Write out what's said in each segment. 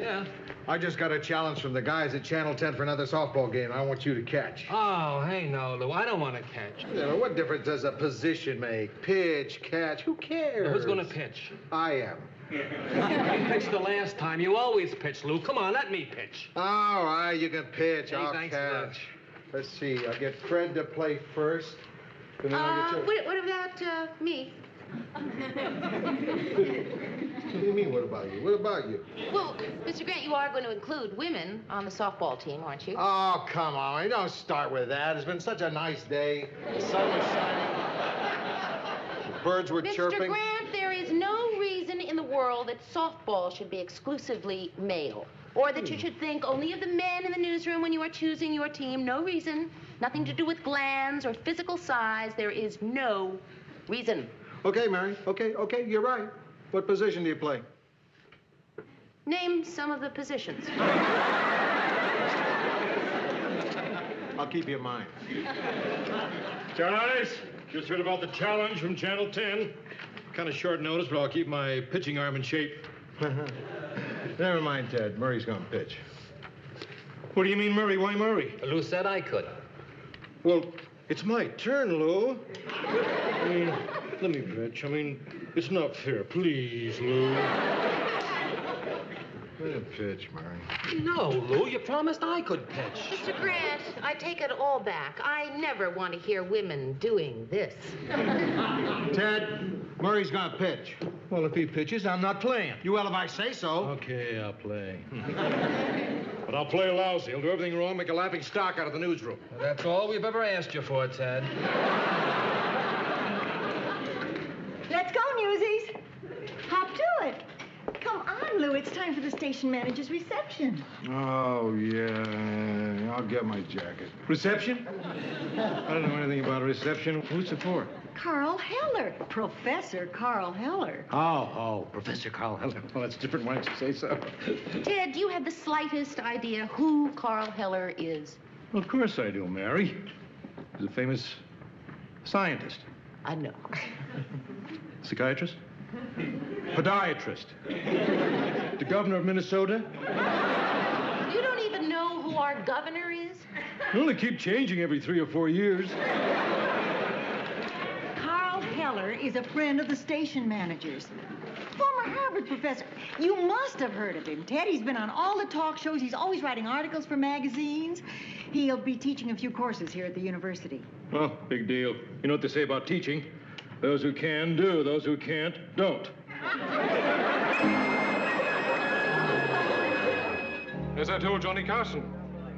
Yeah. I just got a challenge from the guys at Channel 10 for another softball game. I want you to catch. Oh, hey, no, Lou. I don't want to catch. You know, what difference does a position make? Pitch, catch, who cares? Who's going to pitch? I am. You pitched the last time. You always pitch, Lou. Come on, let me pitch. All right, you can pitch. Hey, I'll thanks, catch. Let's see. I'll get Fred to play first. And then I'll get you. What about me? What do you mean, what about you? What about you? Well, Mr. Grant, you are going to include women on the softball team, aren't you? Oh, come on. Don't start with that. It's been such a nice day. The sun was shining. The birds were chirping. Mr. Grant, there is no reason in the world that softball should be exclusively male. Or that you should think only of the men in the newsroom when you are choosing your team. No reason. Nothing to do with glands or physical size. There is no reason. Okay, Mary. Okay, you're right. What position do you play? Name some of the positions. I'll keep you in mind. Guys, just heard about the challenge from Channel 10. Kind of short notice, but I'll keep my pitching arm in shape. Never mind, Ted. Murray's gonna pitch. What do you mean, Murray? Why Murray? Lou said I could. Well, it's my turn, Lou. I mean, let me pitch. I mean, it's not fair. Please, Lou. Let him pitch, Murray. No, Lou, you promised I could pitch. Mr. Grant, I take it all back. I never want to hear women doing this. Ted, Murray's gonna pitch. Well, if he pitches, I'm not playing. You will if I say so. Okay, I'll play. But I'll play lousy. I'll do everything wrong, make a laughing stock out of the newsroom. Well, that's all we've ever asked you for, Ted. Let's go, Newsies. Hop to it. Come on, Lou. It's time for the station manager's reception. Oh, yeah. I'll get my jacket. Reception? I don't know anything about a reception. Who's it for? Carl Heller. Professor Carl Heller. Oh, Professor Carl Heller. Well, that's different. Why don't you say so? Ted, do you have the slightest idea who Carl Heller is? Well, of course I do, Mary. He's a famous scientist. I know. Psychiatrist? Podiatrist. The governor of Minnesota? You don't even know who our governor is? They only keep changing every 3 or 4 years. Carl Heller is a friend of the station manager's. Former Harvard professor. You must have heard of him, Ted. He's been on all the talk shows. He's always writing articles for magazines. He'll be teaching a few courses here at the university. Well, big deal. You know what they say about teaching? Those who can do, those who can't don't. As I told Johnny Carson,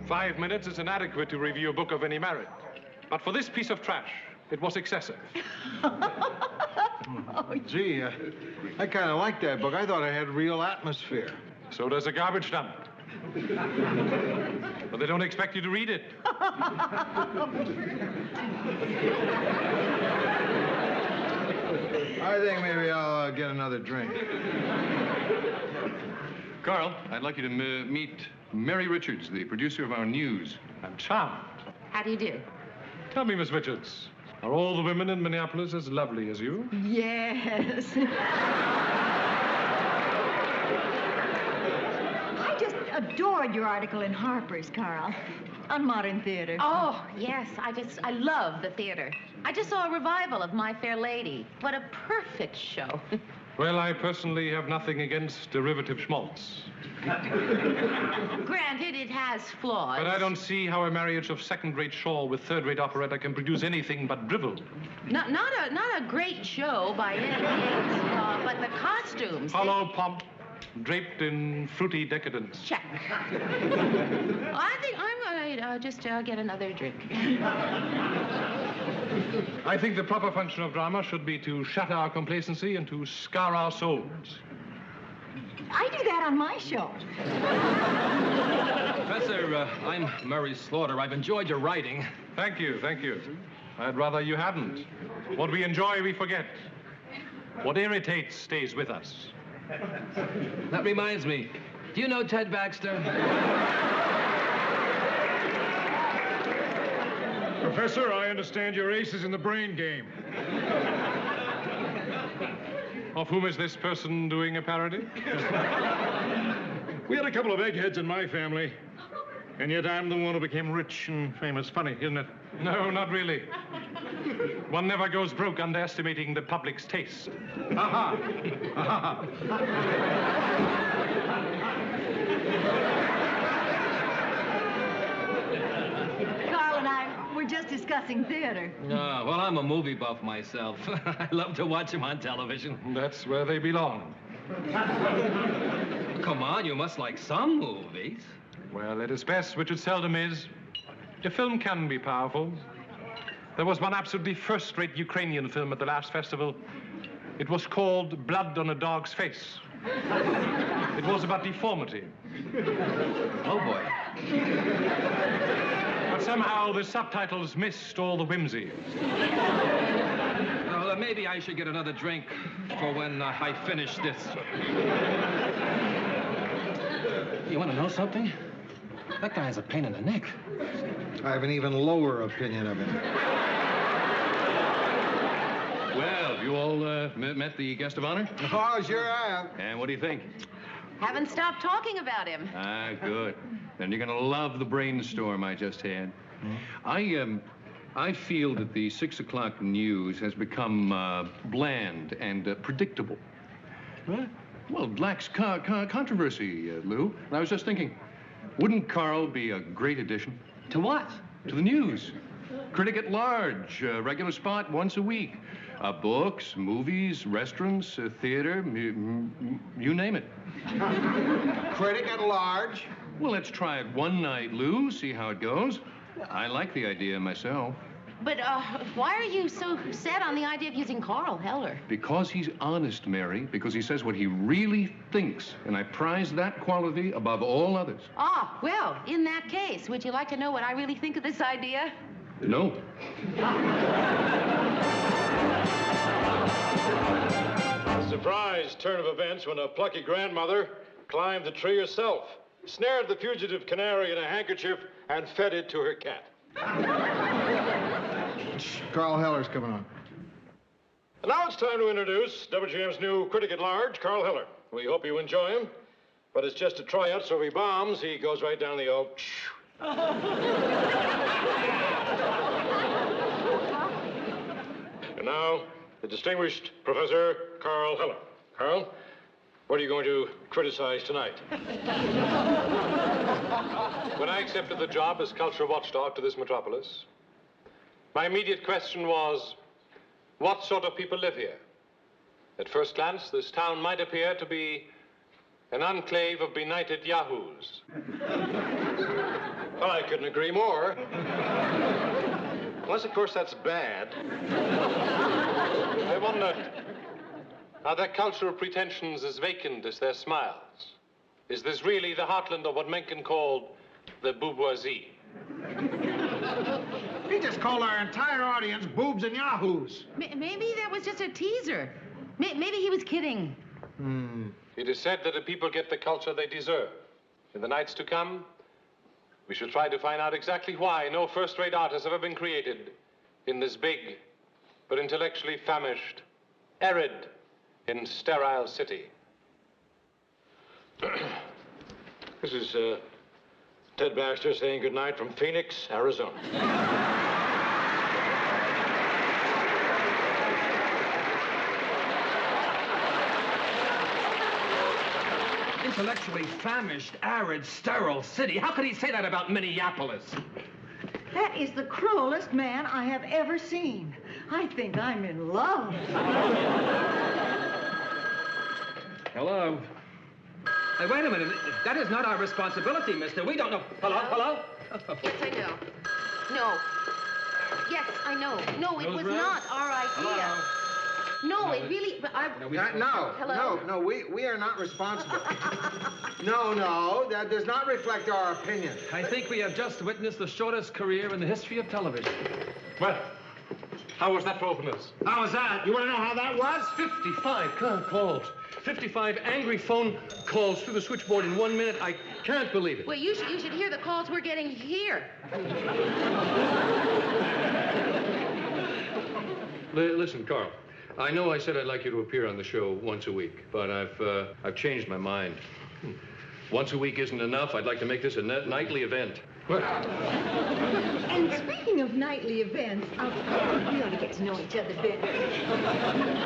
5 minutes is inadequate to review a book of any merit. But for this piece of trash, it was excessive. Gee, I kind of like that book. I thought it had real atmosphere. So does a garbage dump. But they don't expect you to read it. I think maybe I'll get another drink. Carl, I'd like you to meet Mary Richards, the producer of our news. I'm charmed. How do you do? Tell me, Miss Richards, are all the women in Minneapolis as lovely as you? Yes. I just adored your article in Harper's, Carl, on modern theater. Oh, yes. I love the theater. I just saw a revival of My Fair Lady. What a perfect show. Well, I personally have nothing against derivative schmaltz. Granted, it has flaws. But I don't see how a marriage of second-rate Shaw with third-rate operetta can produce anything but drivel. Not a great show by any means, but the costumes. Hollow pomp, draped in fruity decadence. Check. I think I'm going to just get another drink. I think the proper function of drama should be to shatter our complacency and to scar our souls. I do that on my show. Professor, I'm Murray Slaughter. I've enjoyed your writing. Thank you, thank you. I'd rather you hadn't. What we enjoy, we forget. What irritates stays with us. That reminds me. Do you know Ted Baxter? Professor, I understand your ace is in the brain game. Of whom is this person doing a parody? We had a couple of eggheads in my family. And yet I'm the one who became rich and famous. Funny, isn't it? No, not really. One never goes broke underestimating the public's taste. Ha Carl and I were just discussing theater. Well, I'm a movie buff myself. I love to watch them on television. That's where they belong. Come on, you must like some movies. Well, at its best, which it seldom is, a film can be powerful. There was one absolutely first-rate Ukrainian film at the last festival. It was called Blood on a Dog's Face. It was about deformity. Oh, boy. But somehow the subtitles missed all the whimsy. Well, maybe I should get another drink for when I finish this. You want to know something? That guy's a pain in the neck. I have an even lower opinion of him. Well, you all met the guest of honor? Oh, sure I have. And what do you think? Haven't stopped talking about him. Ah, good. Then you're going to love the brainstorm I just had. I feel that the 6 o'clock news has become bland and predictable. What? Well, it lacks controversy, Lou. And I was just thinking, wouldn't Carl be a great addition? To what? To the news. Critic at large, regular spot once a week. Books, movies, restaurants, theater, you name it. Critic at large? Well, let's try it one night, Lou, see how it goes. I like the idea myself. But why are you so set on the idea of using Carl Heller? Because he's honest, Mary. Because he says what he really thinks. And I prize that quality above all others. Ah, well, in that case, would you like to know what I really think of this idea? No. A surprise turn of events when a plucky grandmother climbed the tree herself, snared the fugitive canary in a handkerchief, and fed it to her cat. Carl Heller's coming on. And now it's time to introduce WGM's new critic at large, Carl Heller. We hope you enjoy him, but it's just a tryout, so if he bombs, he goes right down the oak. And now, the distinguished Professor Carl Heller. Carl, what are you going to criticize tonight? When I accepted the job as cultural watchdog to this metropolis, my immediate question was, what sort of people live here? At first glance, this town might appear to be an enclave of benighted yahoos. Well, I couldn't agree more. Unless, of course, that's bad. I wondered, are their cultural pretensions as vacant as their smiles? Is this really the heartland of what Mencken called the bourgeoisie? He just called our entire audience boobs and yahoos. Maybe that was just a teaser. Maybe he was kidding. It is said that the people get the culture they deserve. In the nights to come, we shall try to find out exactly why no first-rate art has ever been created in this big, but intellectually famished, arid, and sterile city. This is Ted Baxter saying goodnight from Phoenix, Arizona. Intellectually famished, arid, sterile city. How could he say that about Minneapolis? That is the cruelest man I have ever seen. I think I'm in love. Hello? Hey, wait a minute. That is not our responsibility, mister. We don't know. Hello? Yes, I know. No. Yes, I know. No, it was not our idea. No, it really... No, we are not responsible. No, that does not reflect our opinion. I think we have just witnessed the shortest career in the history of television. Well, how was that for openness? How was that? You want to know how that was? 55 calls. 55 angry phone calls through the switchboard in 1 minute. I can't believe it. Well, you should hear the calls we're getting here. Listen, Carl. I know I said I'd like you to appear on the show once a week, but I've changed my mind. Once a week isn't enough. I'd like to make this a nightly event. And speaking of nightly events, we ought to get to know each other better.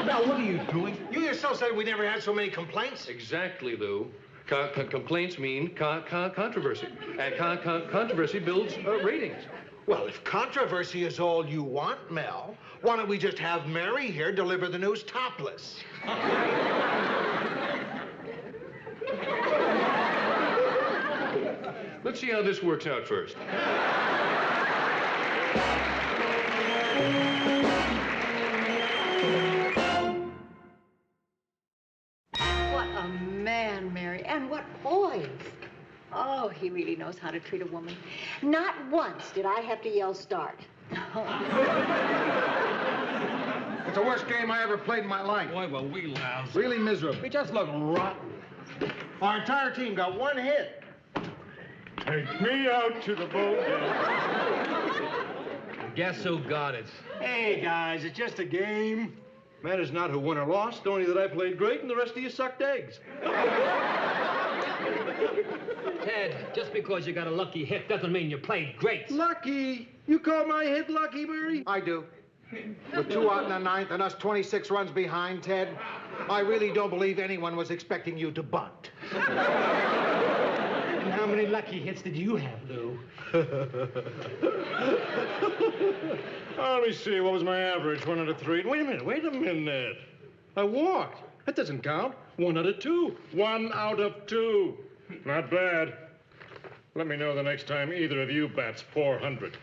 Now, what are you doing? You yourself said we never had so many complaints. Exactly, Lou. Complaints mean controversy. And controversy builds ratings. Well, if controversy is all you want, Mel, why don't we just have Mary here deliver the news topless? Let's see how this works out first. What a man, Mary, and what poise. Oh, he really knows how to treat a woman. Not once did I have to yell start. It's the worst game I ever played in my life. Boy, were we lousy. Really miserable. We just look rotten. Our entire team got one hit. Take me out to the ball game. Guess who got it? Hey, guys, it's just a game. Matters not who won or lost, only that I played great and the rest of you sucked eggs. Ted, just because you got a lucky hit doesn't mean you played great. Lucky? You call my hit lucky, Mary? I do. With 2 out in the ninth and us 26 runs behind, Ted, I really don't believe anyone was expecting you to bunt. And how many lucky hits did you have, Lou? Let me see. What was my average? 1 out of 3. Wait a minute. I walked. That doesn't count. 1 out of 2. 1 out of 2. Not bad. Let me know the next time either of you bats 400.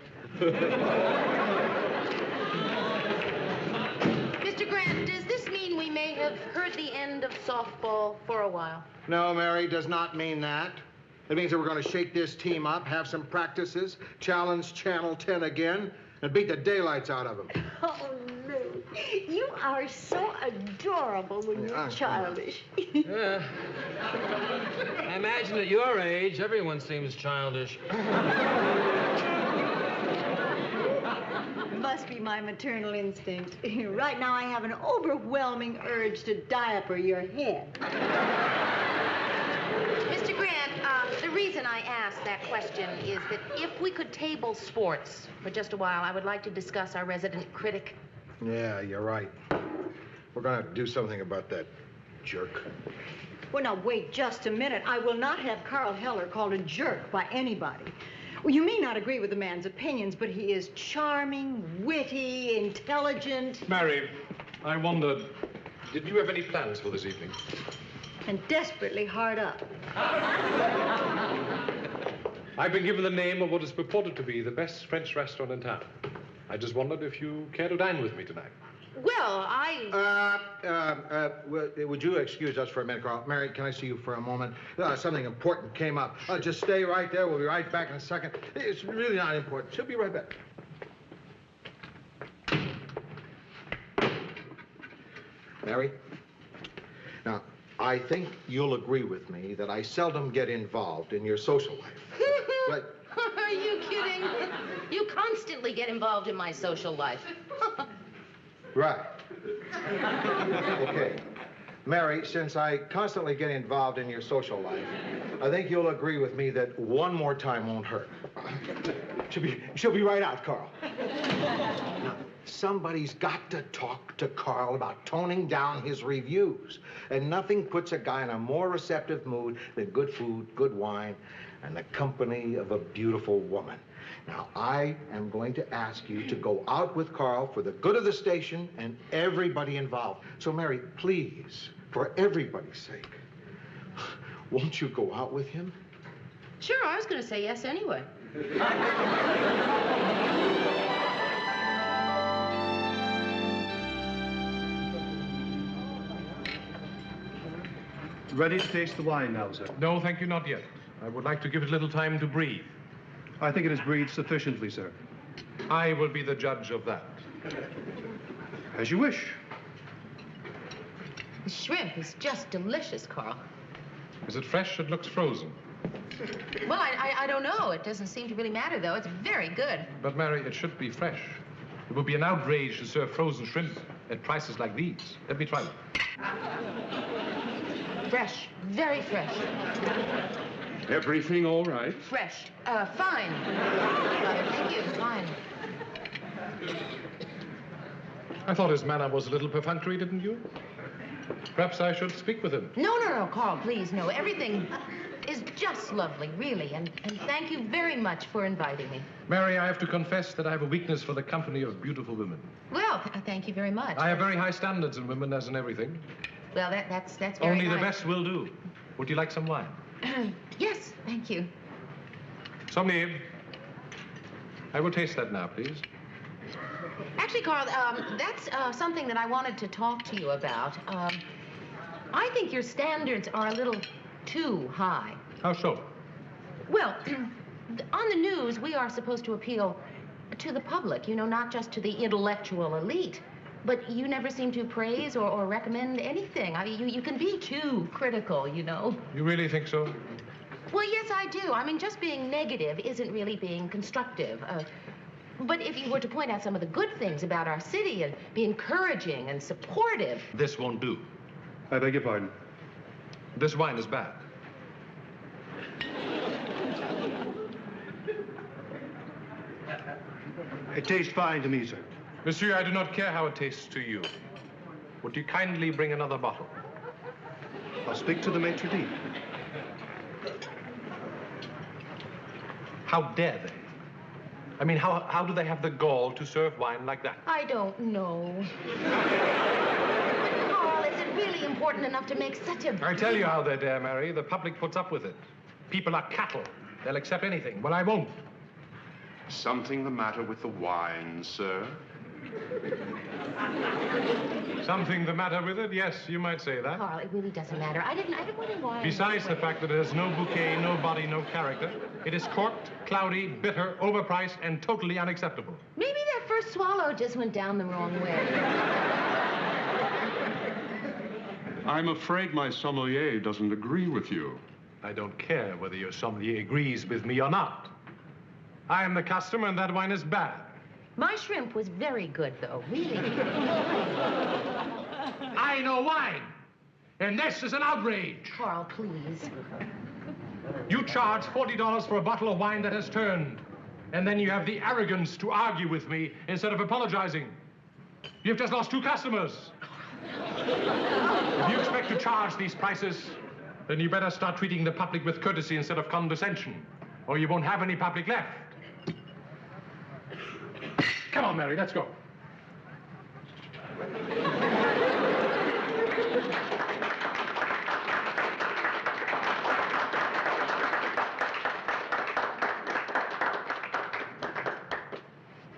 Mr. Grant, does this mean we may have heard the end of softball for a while? No, Mary, does not mean that. It means that we're going to shake this team up, have some practices, challenge Channel 10 again, and beat the daylights out of them. Oh, Lou, you are so adorable when you're childish. Yeah. I imagine at your age, everyone seems childish. Must be my maternal instinct. Right now, I have an overwhelming urge to diaper your head. Mr. Grant, the reason I asked that question is that if we could table sports for just a while, I would like to discuss our resident critic. Yeah, you're right. We're going to have to do something about that jerk. Well, now, wait just a minute. I will not have Carl Heller called a jerk by anybody. Well, you may not agree with the man's opinions, but he is charming, witty, intelligent. Mary, I wondered, did you have any plans for this evening? And desperately hard up. I've been given the name of what is purported to be the best French restaurant in town. I just wondered if you care to dine with me tonight. Well, Would you excuse us for a minute, Carl? Mary, can I see you for a moment? Something important came up. Just stay right there. We'll be right back in a second. It's really not important. She'll be right back. Mary? Now, I think you'll agree with me that I seldom get involved in your social life. Right? Are you kidding? You constantly get involved in my social life. Right. Okay. Mary, since I constantly get involved in your social life, I think you'll agree with me that one more time won't hurt. She'll be right out, Carl. Now, somebody's got to talk to Carl about toning down his reviews. And nothing puts a guy in a more receptive mood than good food, good wine, and the company of a beautiful woman. Now, I am going to ask you to go out with Carl for the good of the station and everybody involved. So, Mary, please, for everybody's sake, won't you go out with him? Sure, I was going to say yes anyway. Ready to taste the wine now, sir? No, thank you, not yet. I would like to give it a little time to breathe. I think it has breathed sufficiently, sir. I will be the judge of that. As you wish. The shrimp is just delicious, Carl. Is it fresh? It looks frozen. Well, I don't know. It doesn't seem to really matter, though. It's very good. But, Mary, it should be fresh. It would be an outrage to serve frozen shrimp at prices like these. Let me try them. Fresh. Very fresh. Everything all right? Fresh. Fine. Thank you. Fine. I thought his manner was a little perfunctory, didn't you? Perhaps I should speak with him. No, Carl, please, no. Everything is just lovely, really. And thank you very much for inviting me. Mary, I have to confess that I have a weakness for the company of beautiful women. Well, thank you very much. I have very high standards in women, as in everything. Well, that's very Only the nice. best will do. Would you like some wine? Yes, thank you. Somni. I will taste that now, please. Actually, Carl, that's something that I wanted to talk to you about. I think your standards are a little too high. How so? Well, on the news, we are supposed to appeal to the public, you know, not just to the intellectual elite. But you never seem to praise or recommend anything. I mean, you can be too critical, you know. You really think so? Well, yes, I do. I mean, just being negative isn't really being constructive. But if you were to point out some of the good things about our city and be encouraging and supportive... This won't do. I beg your pardon. This wine is bad. It tastes fine to me, sir. Monsieur, I do not care how it tastes to you. Would you kindly bring another bottle? I'll speak to the maitre d'. How dare they? I mean, how do they have the gall to serve wine like that? I don't know. Carl, is it really important enough to make such a... I tell you how they dare, Mary. The public puts up with it. People are cattle. They'll accept anything. Well, I won't. Something the matter with the wine, sir? Something the matter with it? Yes, you might say that. Carl, it really doesn't matter. I didn't want to wine. Besides the fact that it has no bouquet, no body, no character, it is corked, cloudy, bitter, overpriced, and totally unacceptable. Maybe that first swallow just went down the wrong way. I'm afraid my sommelier doesn't agree with you. I don't care whether your sommelier agrees with me or not. I am the customer, and that wine is bad. My shrimp was very good, though. Really. I know wine, and this is an outrage. Carl, please. You charge $40 for a bottle of wine that has turned, and then you have the arrogance to argue with me instead of apologizing. You've just lost 2 customers. If you expect to charge these prices, then you better start treating the public with courtesy instead of condescension, or you won't have any public left. Come on, Mary, let's go.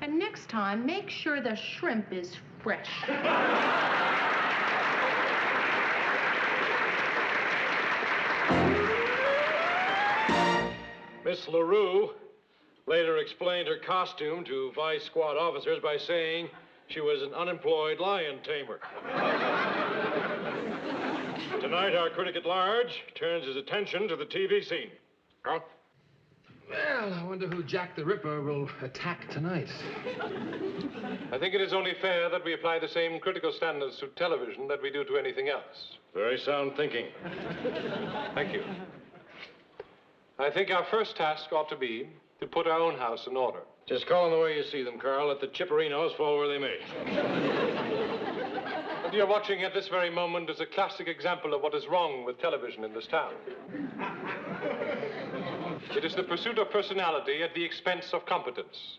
And next time, make sure the shrimp is fresh. Miss LaRue later explained her costume to Vice Squad officers by saying she was an unemployed lion tamer. Tonight, our critic at large turns his attention to the TV scene. Carl? Well, I wonder who Jack the Ripper will attack tonight. I think it is only fair that we apply the same critical standards to television that we do to anything else. Very sound thinking. Thank you. I think our first task ought to be to put our own house in order. Just call them the way you see them, Carl. Let the chipperinos fall where they may. What you're watching at this very moment is a classic example of what is wrong with television in this town. It is the pursuit of personality at the expense of competence.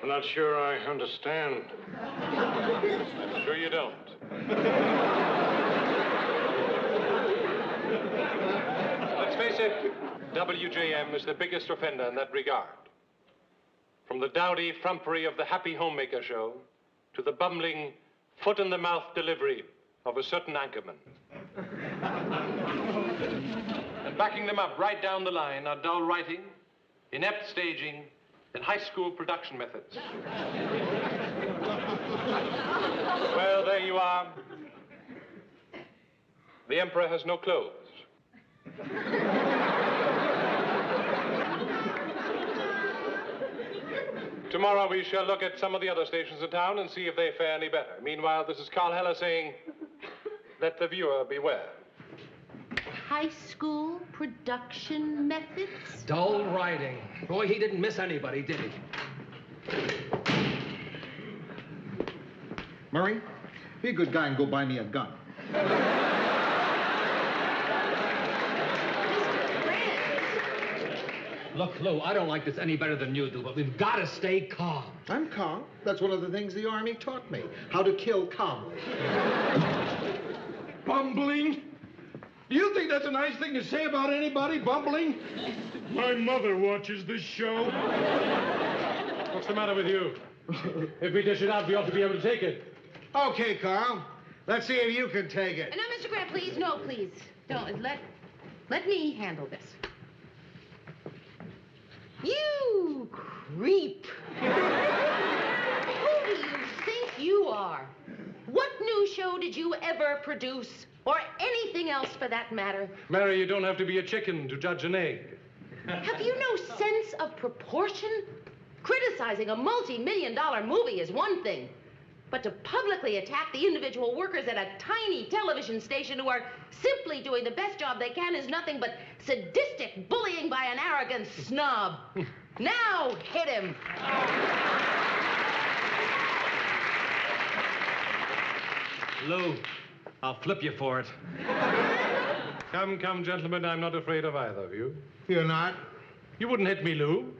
I'm not sure I understand. I'm sure you don't. Let's face it, WJM is the biggest offender in that regard. From the dowdy frumpery of the Happy Homemaker show to the bumbling, foot-in-the-mouth delivery of a certain anchorman. And backing them up right down the line are dull writing, inept staging, and high school production methods. Well, there you are. The Emperor has no clothes. Tomorrow we shall look at some of the other stations in town and see if they fare any better. Meanwhile, this is Carl Heller saying, let the viewer beware. high school production methods? Dull writing. Boy, he didn't miss anybody, did he? Murray, be a good guy and go buy me a gun. Look, Lou, I don't like this any better than you do, but we've got to stay calm. I'm calm. That's one of the things the Army taught me, how to kill calmly. Bumbling? Do you think that's a nice thing to say about anybody, bumbling? My mother watches this show. What's the matter with you? If we dish it out, we ought to be able to take it. Okay, Carl. Let's see if you can take it. No, Mr. Grant, please, no, please. Don't. Let me handle this. You creep. Who do you think you are? What new show did you ever produce? Or anything else for that matter? Mary, you don't have to be a chicken to judge an egg. Have you no sense of proportion? Criticizing a multi-million-dollar movie is one thing. But to publicly attack the individual workers at a tiny television station who are simply doing the best job they can is nothing but sadistic bullying by an arrogant snob. Now hit him. Lou, I'll flip you for it. Come, come, gentlemen, I'm not afraid of either of you. You're not? You wouldn't hit me, Lou,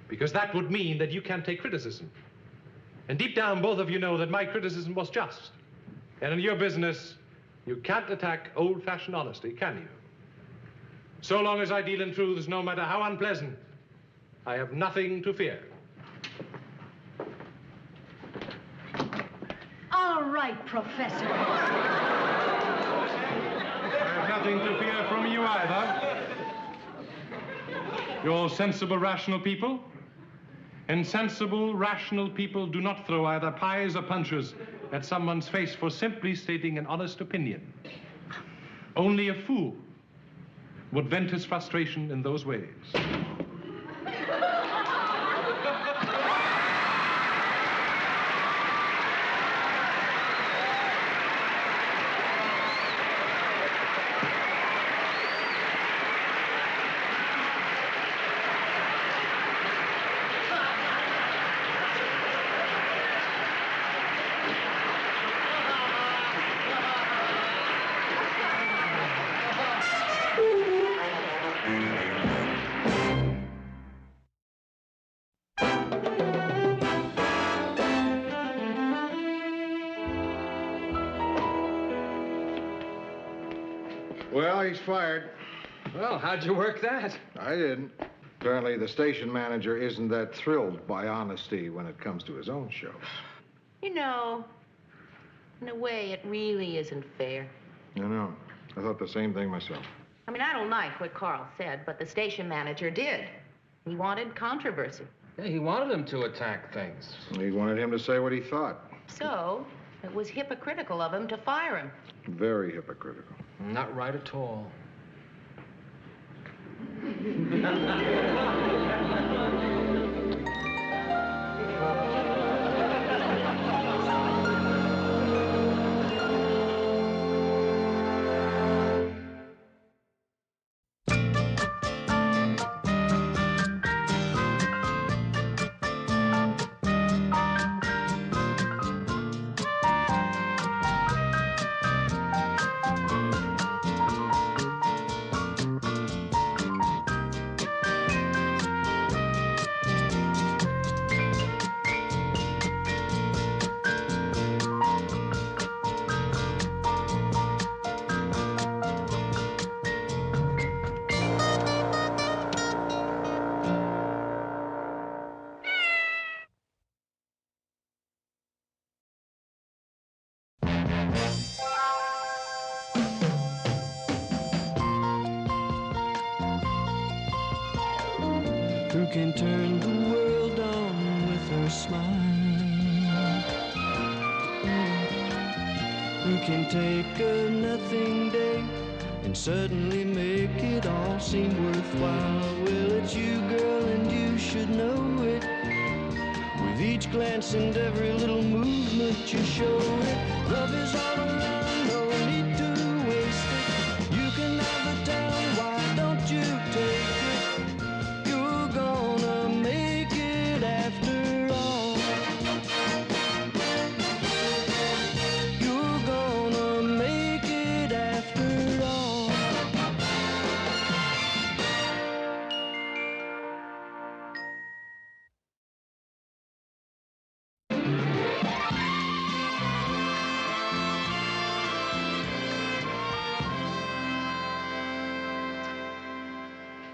because that would mean that you can't take criticism. And deep down, both of you know that my criticism was just. And in your business, you can't attack old-fashioned honesty, can you? So long as I deal in truths, no matter how unpleasant, I have nothing to fear. All right, Professor. I have nothing to fear from you either. You're sensible, rational people. And sensible, rational people do not throw either pies or punches at someone's face for simply stating an honest opinion. Only a fool would vent his frustration in those ways. Well, he's fired. Well, how'd you work that? I didn't. Apparently, the station manager isn't that thrilled by honesty when it comes to his own show. You know, in a way, it really isn't fair. I know. I thought the same thing myself. I mean, I don't like what Carl said, but the station manager did. He wanted controversy. Yeah, he wanted him to attack things. He wanted him to say what he thought. So, it was hypocritical of him to fire him. Very hypocritical. Not right at all. Who can turn the world on with her smile? Who can take a nothing day and suddenly make it all seem worthwhile? Well, it's you, girl, and you should know it. With each glance and every little movement you show it. Love is all around, no need to waste it. You can have the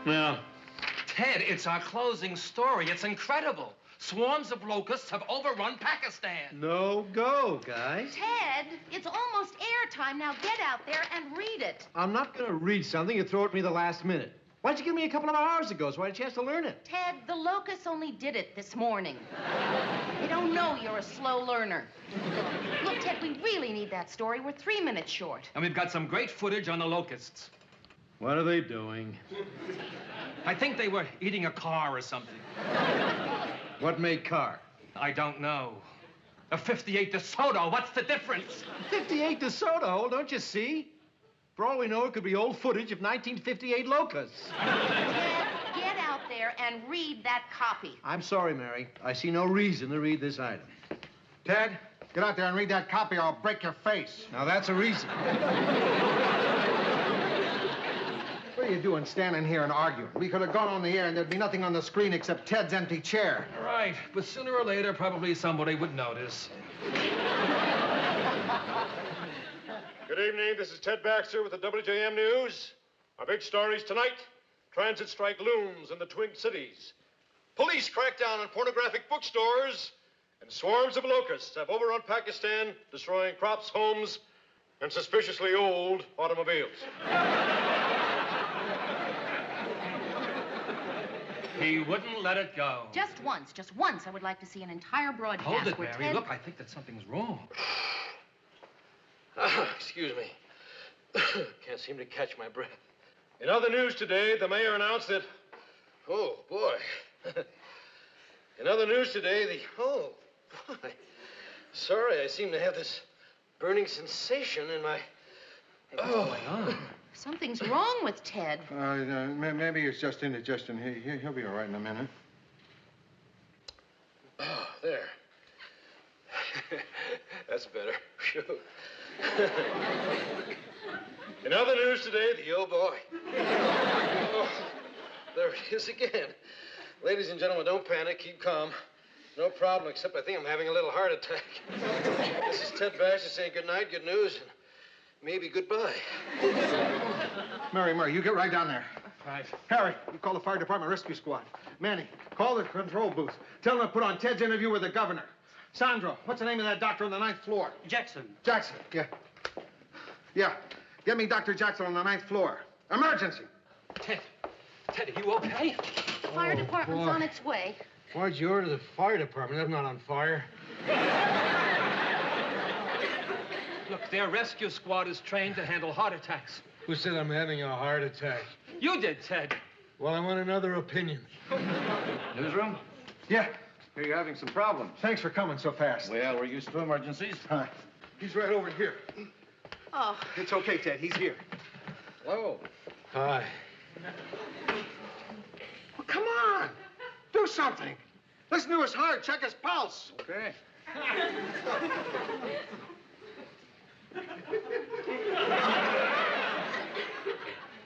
Yeah. Ted, it's our closing story. It's incredible. Swarms of locusts have overrun Pakistan. No go, guys. Ted, it's almost airtime. Now get out there and read it. I'm not going to read something you throw at me the last minute. Why'd you give me a couple of hours ago so I had a chance to learn it? Ted, the locusts only did it this morning. They don't know you're a slow learner. Look, Ted, we really need that story. We're 3 minutes short. And we've got some great footage on the locusts. What are they doing? I think they were eating a car or something. What make car? I don't know. A 58 DeSoto, what's the difference? 58 DeSoto, don't you see? For all we know, it could be old footage of 1958 locusts. Ted, get out there and read that copy. I'm sorry, Mary. I see no reason to read this item. Ted, get out there and read that copy or I'll break your face. Now, that's a reason. What are you doing standing here and arguing? We could have gone on the air and there'd be nothing on the screen except Ted's empty chair. Right, but sooner or later, probably somebody would notice. Good evening. This is Ted Baxter with the WJM News. Our big stories tonight. Transit strike looms in the Twin Cities. Police crack down on pornographic bookstores. And swarms of locusts have overrun Pakistan, destroying crops, homes, and suspiciously old automobiles. He wouldn't let it go. Just once, I would like to see an entire broadcast. Hold it, where Mary. Ted... Look, I think that something's wrong. Excuse me. Can't seem to catch my breath. In other news today, the mayor announced that... Oh, boy. In other news today, Oh, boy. Sorry, I seem to have this burning sensation in my... What's going on? Something's wrong with Ted. Maybe it's just indigestion. He'll be all right in a minute. Oh, there. That's better. Phew. In other news today, oh boy. Oh, there it is again. Ladies and gentlemen, don't panic. Keep calm. No problem, except I think I'm having a little heart attack. This is Ted Baxter saying good night, good news, and maybe goodbye. Mary, you get right down there. Right. Harry, you call the fire department rescue squad. Manny, call the control booth. Tell them to put on Ted's interview with the governor. Sandro, what's the name of that doctor on the 9th floor? Jackson. Jackson, yeah. Yeah, get me Dr. Jackson on the 9th floor. Emergency. Ted, are you okay? The fire department's on its way. Why'd you order the fire department? They're not on fire. Look, their rescue squad is trained to handle heart attacks. Who said I'm having a heart attack? You did, Ted. Well, I want another opinion. Newsroom? Yeah, Here you're having some problems. thanks for coming so fast. Well, we're used to emergencies. Hi. He's right over here. Oh, It's okay, Ted. He's here. Hello. Hi. Well, come on. Do something. Listen to his heart. Check his pulse. Okay.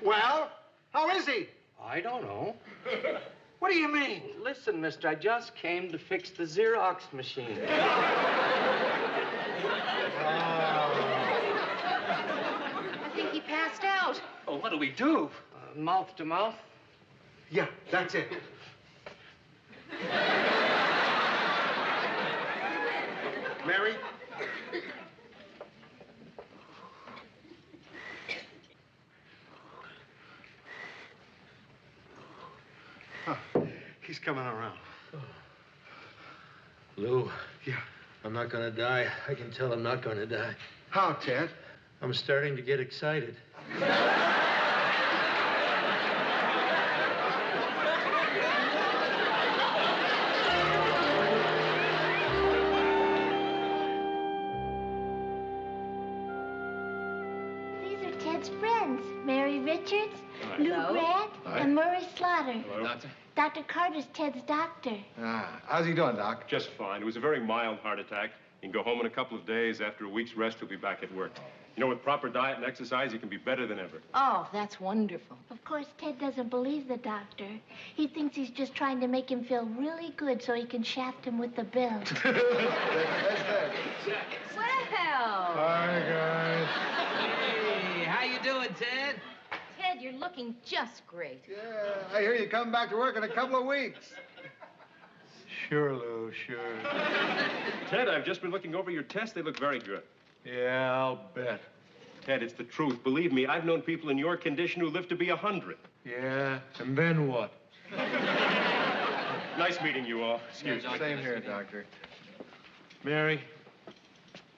Well, how is he? I don't know. What do you mean? Listen, mister, I just came to fix the Xerox machine. I think he passed out. Oh, what do we do? Mouth to mouth. Yeah, that's it. Mary? Huh. He's coming around. Lou. Yeah. I'm not gonna die. I can tell I'm not gonna die. How, Ted? I'm starting to get excited. These are Ted's friends, Mary Richards, Hi. Lou Hello. Grant, Hi. and Murray Slaughter. Hello. Doctor? Dr. Carter's Ted's doctor. How's he doing, Doc? Just fine. It was a very mild heart attack. He can go home in a couple of days. After a week's rest, he'll be back at work. You know, with proper diet and exercise, he can be better than ever. Oh, that's wonderful. Of course, Ted doesn't believe the doctor. He thinks he's just trying to make him feel really good so he can shaft him with the bill. Well. Hi, guys. Hey, how you doing, Ted? Ted, you're looking just great. Yeah, I hear you coming back to work in a couple of weeks. Sure, Lou, sure. Ted, I've just been looking over your tests. They look very good. Yeah, I'll bet. Ted, it's the truth. Believe me, I've known people in your condition who live to be 100. Yeah, and then what? Nice meeting you all. Excuse me. Same here, Doctor. Mary,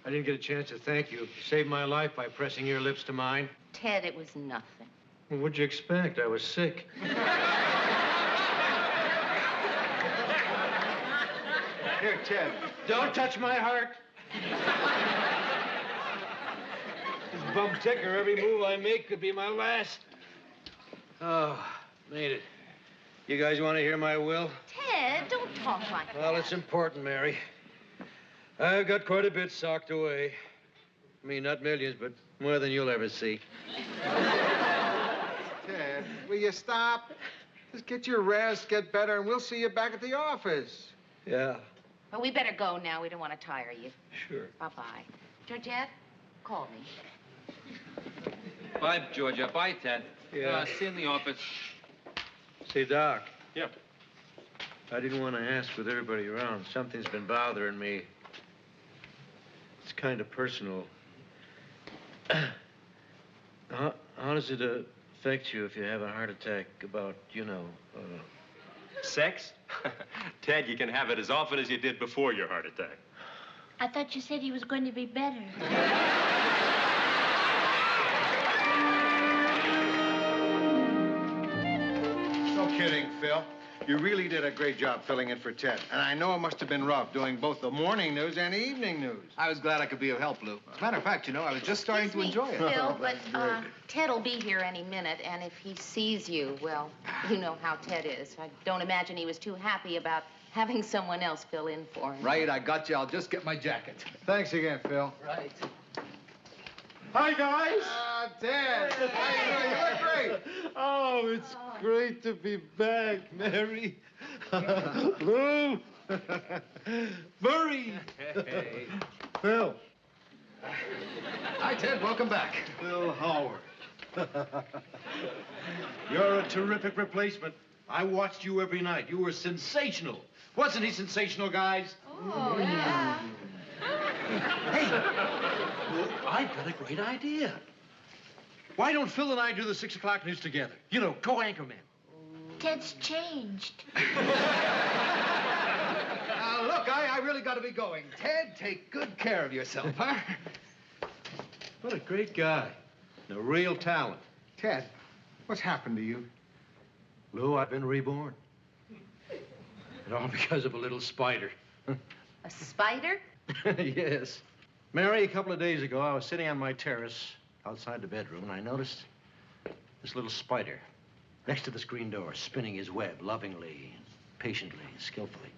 I didn't get a chance to thank you. You saved my life by pressing your lips to mine. Ted, it was nothing. Well, what'd you expect? I was sick. Here, Ted. Don't touch my heart. This bum ticker, every move I make could be my last. Oh, made it. You guys want to hear my will? Ted, don't talk like that. Well, it's important, Mary. I've got quite a bit socked away. I mean, not millions, but more than you'll ever see. Ted, will you stop? Just get your rest, get better, and we'll see you back at the office. Yeah. Well, we better go now. We don't want to tire you. Sure. Bye-bye. Georgette, call me. Bye, Georgia. Bye, Ted. Yeah. See you in the office. Say, Doc. Yeah. I didn't want to ask with everybody around. Something's been bothering me. It's kind of personal. How does it affect you if you have a heart attack about, Sex? Ted, you can have it as often as you did before your heart attack. I thought you said he was going to be better. No kidding, Phil. You really did a great job filling in for Ted. And I know it must have been rough doing both the morning news and the evening news. I was glad I could be of help, Lou. As a matter of fact, I was just starting to enjoy it. Phil, but Ted will be here any minute, and if he sees you, well, you know how Ted is. I don't imagine he was too happy about having someone else fill in for him. Right, I got you. I'll just get my jacket. Thanks again, Phil. Right. Hi, guys. Ted. How you doing? You look great. Oh, it's great to be back, Mary. Lou. Murray. Hey. Phil. Hi, Ted. Welcome back. Phil Howard. You're a terrific replacement. I watched you every night. You were sensational. Wasn't he sensational, guys? Oh, yeah. Hey, well, I've got a great idea. Why don't Phil and I do the 6 o'clock news together? You know, co-anchormen. Ted's changed. Look, I really got to be going. Ted, take good care of yourself, huh? What a great guy. A real talent. Ted, what's happened to you? Lou, I've been reborn. And all because of a little spider. A spider? Yes. Mary, a couple of days ago, I was sitting on my terrace outside the bedroom, and I noticed this little spider next to the screen door, spinning his web lovingly, patiently, skillfully.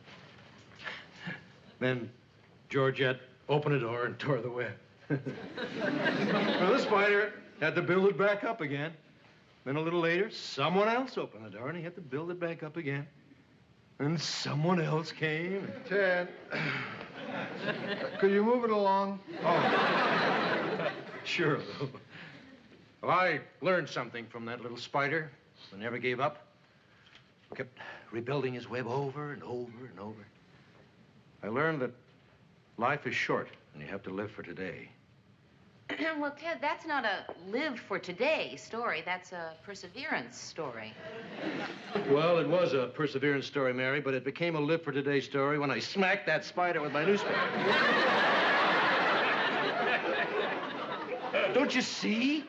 Then Georgette opened the door and tore the web. Well, the spider had to build it back up again. Then a little later, someone else opened the door, and he had to build it back up again. And someone else came. Ted, could you move it along? Oh. Sure, Lou. Well, I learned something from that little spider who never gave up. Kept rebuilding his web over and over and over. I learned that life is short and you have to live for today. Well, Ted, that's not a live for today story. That's a perseverance story. Well, it was a perseverance story, Mary, but it became a live for today story when I smacked that spider with my newspaper. Don't you see?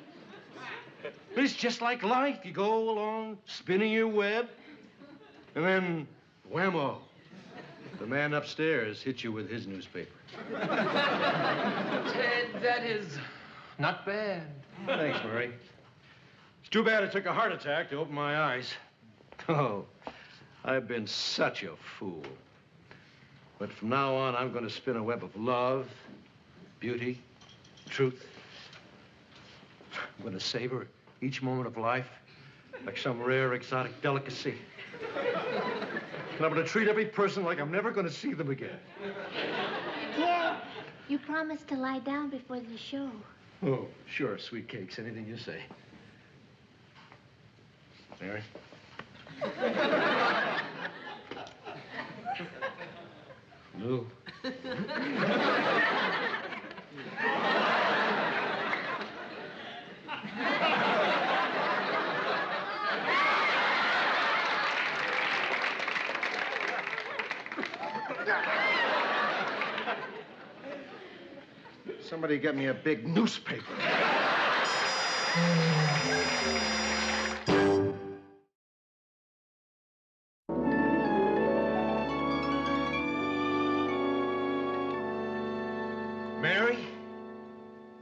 It's just like life. You go along spinning your web, and then whammo, the man upstairs hits you with his newspaper. Ted, that is not bad. Thanks, Murray. It's too bad it took a heart attack to open my eyes. Oh, I've been such a fool. But from now on, I'm going to spin a web of love, beauty, truth. I'm going to savor each moment of life like some rare exotic delicacy. And I'm going to treat every person like I'm never going to see them again. Ted, you promised to lie down before the show. Oh, sure, sweet cakes, anything you say. Mary? Lou. Somebody get me a big newspaper. Mary,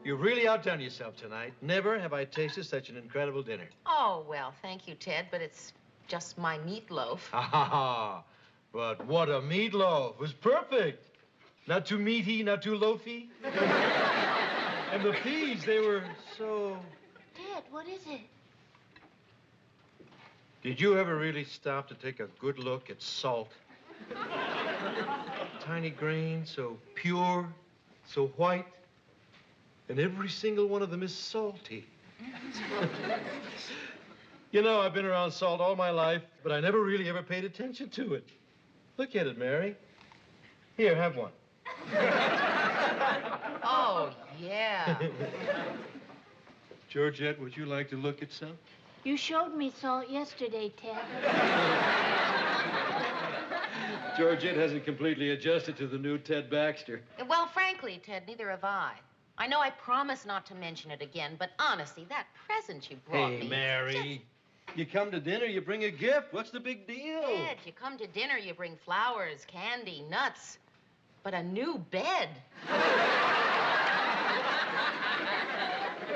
you really outdone yourself tonight. Never have I tasted such an incredible dinner. Oh, well, thank you, Ted, but it's just my meatloaf. Ha ha ha. But what a meatloaf. It was perfect. Not too meaty, not too loafy. And the peas, they were so... Ted, what is it? Did you ever really stop to take a good look at salt? Tiny grain, so pure, so white. And every single one of them is salty. You know, I've been around salt all my life, but I never really ever paid attention to it. Look at it, Mary. Here, have one. Oh, yeah. Georgette, would you like to look at some? You showed me salt yesterday, Ted. Georgette hasn't completely adjusted to the new Ted Baxter. Well, frankly, Ted, neither have I. I know I promised not to mention it again, but honestly, that present you brought me... Hey, Mary. You come to dinner, you bring a gift. What's the big deal? Ted, you come to dinner, you bring flowers, candy, nuts, but a new bed.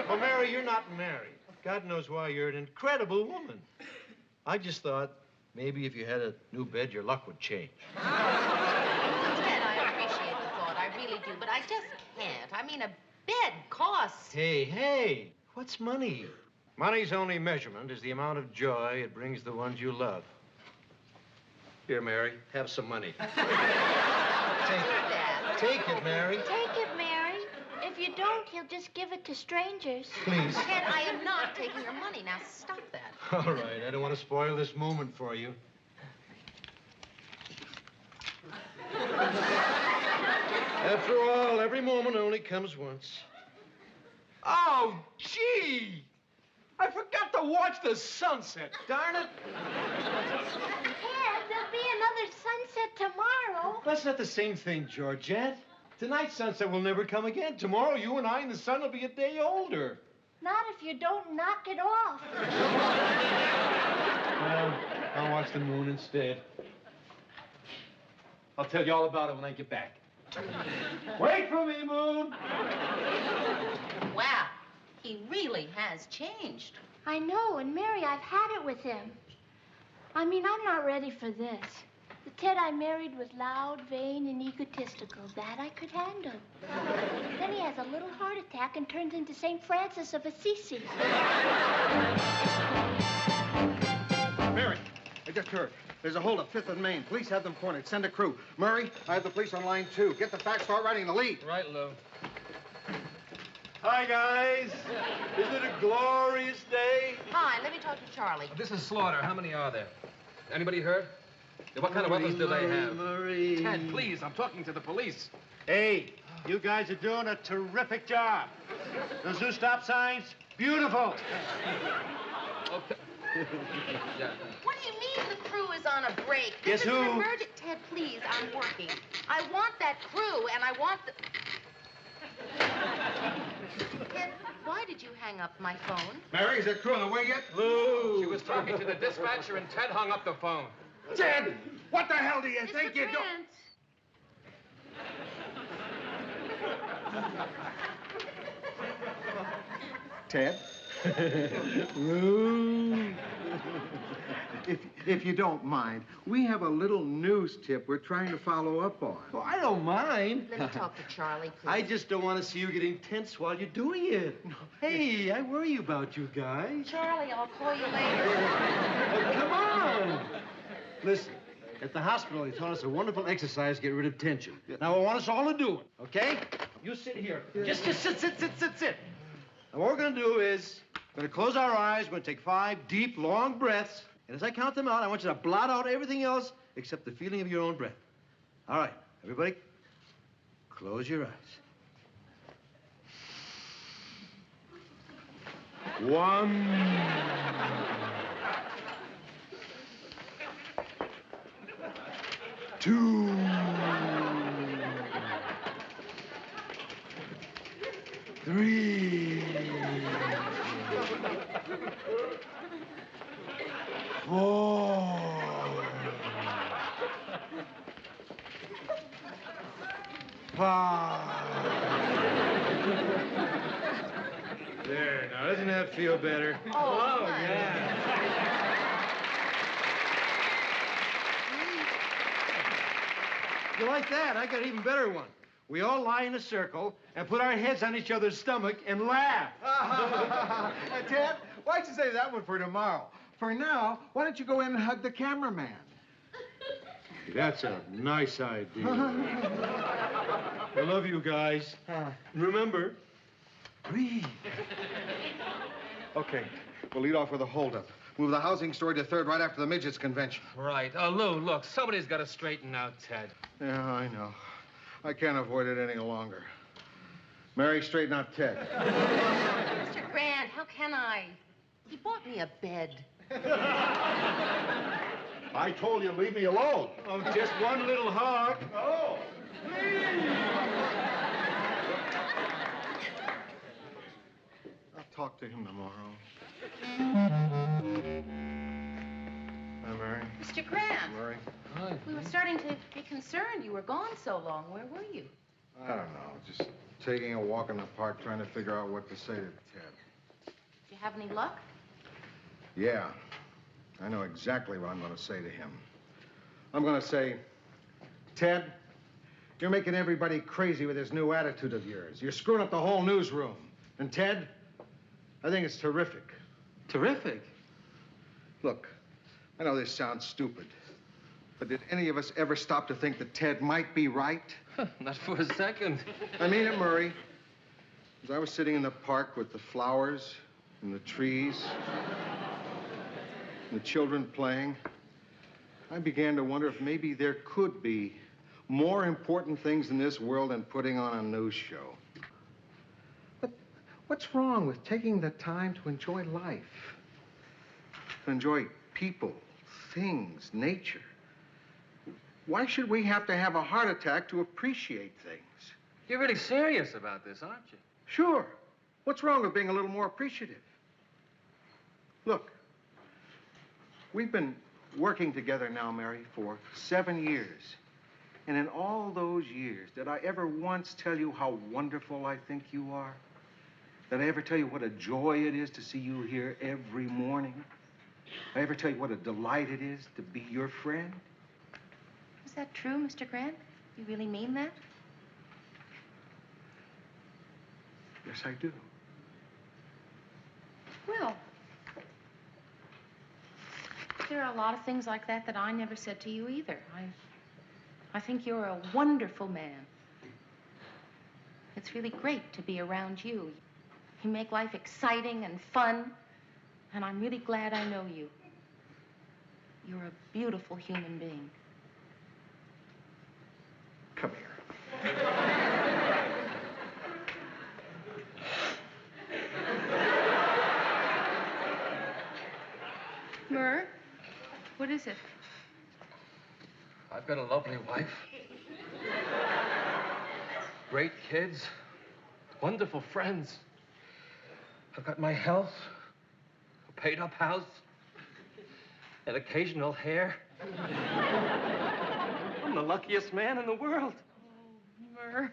Well, Mary, you're not married. God knows why you're an incredible woman. I just thought maybe if you had a new bed, your luck would change. Ted, I appreciate the thought. I really do, but I just can't. I mean, a bed costs... Hey, what's money? Money's only measurement is the amount of joy it brings the ones you love. Here, Mary, have some money. Take it, Mary. Take it, Mary. If you don't, he'll just give it to strangers. Please. Ted, I am not taking your money. Now, stop that. All right, I don't want to spoil this moment for you. After all, every moment only comes once. Oh, gee! I forgot to watch the sunset, darn it. Ted, there'll be another sunset tomorrow. That's not the same thing, Georgette. Tonight's sunset will never come again. Tomorrow, you and I and the sun will be a day older. Not if you don't knock it off. Well, I'll watch the moon instead. I'll tell you all about it when I get back. Wait for me, Moon. Wow, he really has changed. I know, and Mary, I've had it with him. I mean, I'm not ready for this. The Ted I married was loud, vain, and egotistical. That I could handle. Then he has a little heart attack and turns into St. Francis of Assisi. Mary, I just heard. There's a hold at 5th and Main. Police have them cornered. Send a crew. Murray, I have the police on line 2. Get the facts, start writing the lead. Right, Lou. Hi, guys. Isn't it a glorious day? Hi, let me talk to Charlie. This is Slaughter. How many are there? Anybody hurt? What kind of weapons do they have? Murray. Ted, please, I'm talking to the police. Hey, you guys are doing a terrific job. Those new stop signs, beautiful. Okay. Yeah. What do you mean the crew is on a break? Guess This is who? an emergency. Ted, please, I'm working. I want that crew, and I want the... Ted, why did you hang up my phone? Mary, is that crew on the way yet? Lou. She was talking to the dispatcher, and Ted hung up the phone. Ted, what the hell do you Mr. think you're doing? Trent. Ted? Lou. If you don't mind, we have a little news tip we're trying to follow up on. Oh, I don't mind. Let me talk to Charlie, please. I just don't want to see you getting tense while you're doing it. Hey, I worry about you guys. Charlie, I'll call you later. Oh, come on. Listen, at the hospital, they taught us a wonderful exercise to get rid of tension. Now, I want us all to do it, okay? You sit here. Just sit. Now, what we're going to do is We're going to close our eyes. We're going to take 5 deep, long breaths. And as I count them out, I want you to blot out everything else except the feeling of your own breath. All right, everybody, close your eyes. 1. 2. 3. 4. 5. There, now, doesn't that feel better? Oh, yeah. You like that? I got an even better one. We all lie in a circle and put our heads on each other's stomach and laugh. Ted, why don't you save that one for tomorrow? For now, why don't you go in and hug the cameraman? That's a nice idea. I love you guys. Remember, breathe. Okay, we'll lead off with a holdup. Move the housing story to 3rd right after the midgets convention. Right. Lou, look, somebody's got to straighten out Ted. Yeah, I know. I can't avoid it any longer. Mary, straighten out Ted. Mr. Grant, how can I? He bought me a bed. I told you, leave me alone. Oh, just one little hug. Oh, please. I'll talk to him tomorrow. Hi, Mary. Mr. Grant. Mary. Hi. We were starting to be concerned. You were gone so long. Where were you? I don't know. Just taking a walk in the park, trying to figure out what to say to Ted. Did you have any luck? Yeah. I know exactly what I'm going to say to him. I'm going to say, Ted, you're making everybody crazy with this new attitude of yours. You're screwing up the whole newsroom. And Ted, I think it's terrific. Terrific. Look, I know this sounds stupid, but did any of us ever stop to think that Ted might be right? Not for a second. I mean it, Murray. As I was sitting in the park with the flowers and the trees and the children playing, I began to wonder if maybe there could be more important things in this world than putting on a news show. But what's wrong with taking the time to enjoy life? To enjoy people, things, nature? Why should we have to have a heart attack to appreciate things? You're really serious about this, aren't you? Sure. What's wrong with being a little more appreciative? Look, we've been working together now, Mary, for 7 years. And in all those years, did I ever once tell you how wonderful I think you are? Did I ever tell you what a joy it is to see you here every morning? Did I ever tell you what a delight it is to be your friend? Is that true, Mr. Grant? You really mean that? Yes, I do. Well, there are a lot of things like that that I never said to you either. I think you're a wonderful man. It's really great to be around you. You make life exciting and fun, and I'm really glad I know you. You're a beautiful human being. Come here. Murr, what is it? I've got a lovely wife. Great kids. Wonderful friends. I've got my health, a paid-up house, an occasional hair. I'm the luckiest man in the world. Murr.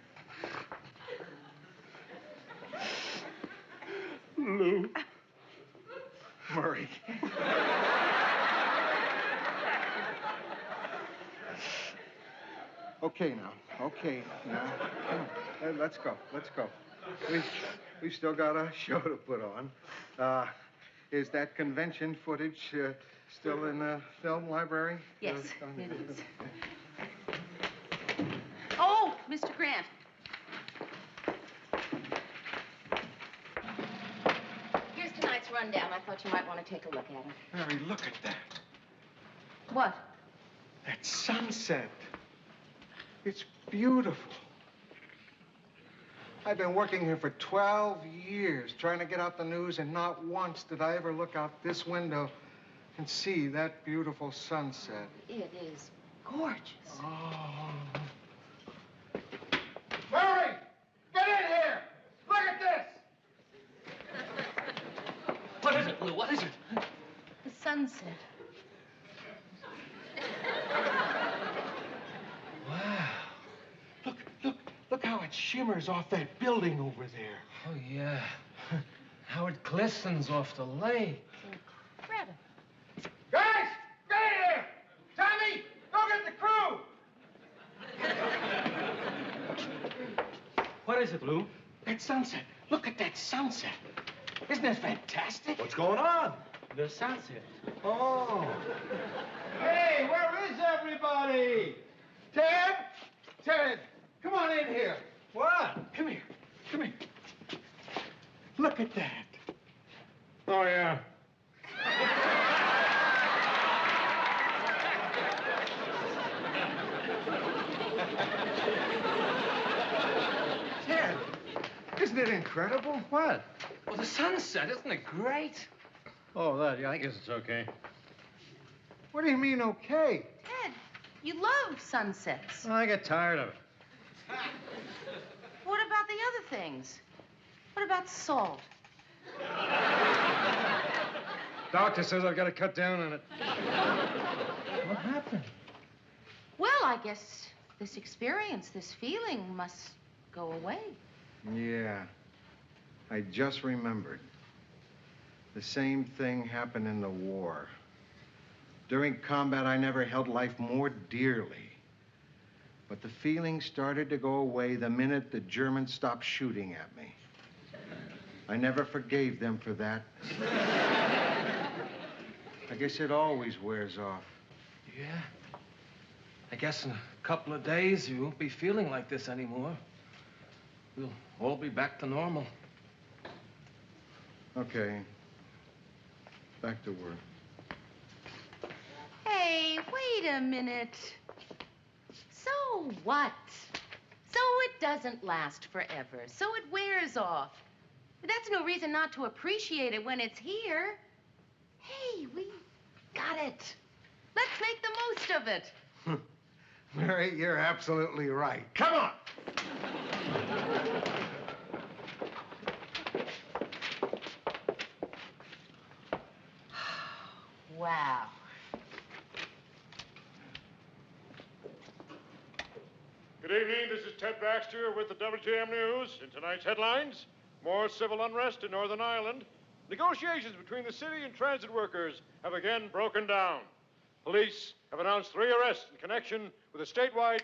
Lou. Murray. Okay now. Okay now. Come on. Let's go. Let's go. We've still got a show to put on. Is that convention footage still in the film library? Yes, it is. Oh, Mr. Grant. Here's tonight's rundown. I thought you might want to take a look at it. Mary, look at that. What? That sunset. It's beautiful. I've been working here for 12 years trying to get out the news, and not once did I ever look out this window and see that beautiful sunset. It is gorgeous. Oh. Mary! Get in here! Look at this! What is it, Lou? What is it? The sunset. Wow. Look how it shimmers off that building over there. Oh, yeah. How it glistens off the lake. Incredible. Guys, get in here! Tommy, go get the crew! What is it, Lou? That sunset. Look at that sunset. Isn't that fantastic? What's going on? The sunset. Oh. Hey, where is everybody? Ted, come on in here. What? Come here. Look at that. Oh, yeah. Ted, isn't it incredible? What? Well, the sunset, isn't it great? Oh, that, yeah, I guess it's okay. What do you mean, okay? Ted, you love sunsets. I get tired of it. What about the other things? What about salt? Doctor says I've got to cut down on it. What happened? Well, I guess this experience, this feeling must go away. Yeah. I just remembered. The same thing happened in the war. During combat, I never held life more dearly. But the feeling started to go away the minute the Germans stopped shooting at me. I never forgave them for that. I guess it always wears off. Yeah. I guess in a couple of days you won't be feeling like this anymore. We'll all be back to normal. Okay. Back to work. Hey, wait a minute. So what? So it doesn't last forever. So it wears off. But that's no reason not to appreciate it when it's here. Hey, we got it. Let's make the most of it. Mary, you're absolutely right. Come on! Wow. Good evening. This is Ted Baxter with the WTM News. In tonight's headlines, more civil unrest in Northern Ireland. Negotiations between the city and transit workers have again broken down. Police have announced 3 arrests in connection with a statewide...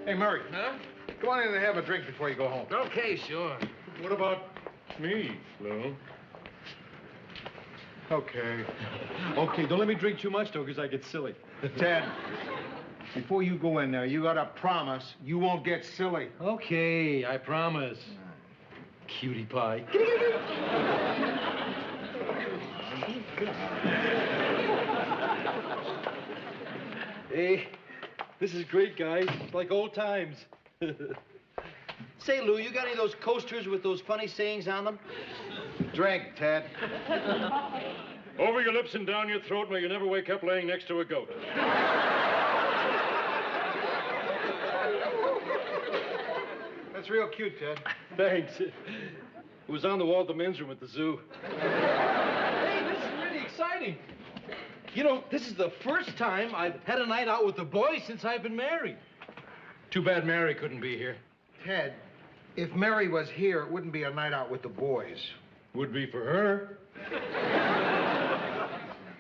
Hey, Murray. Huh? Go on in and have a drink before you go home. Okay, sure. What about me, Lou? Okay. Okay, don't let me drink too much, though, because I get silly. Ted, before you go in there, you gotta promise you won't get silly. Okay, I promise. Cutie pie. Hey, this is great, guys. It's like old times. Say, Lou, you got any of those coasters with those funny sayings on them? Drink, Ted. Over your lips and down your throat, may you never wake up laying next to a goat. That's real cute, Ted. Thanks. It was on the wall at the men's room at the zoo. Hey, this is really exciting. You know, this is the first time I've had a night out with the boys since I've been married. Too bad Mary couldn't be here. Ted, if Mary was here, it wouldn't be a night out with the boys. Would be for her.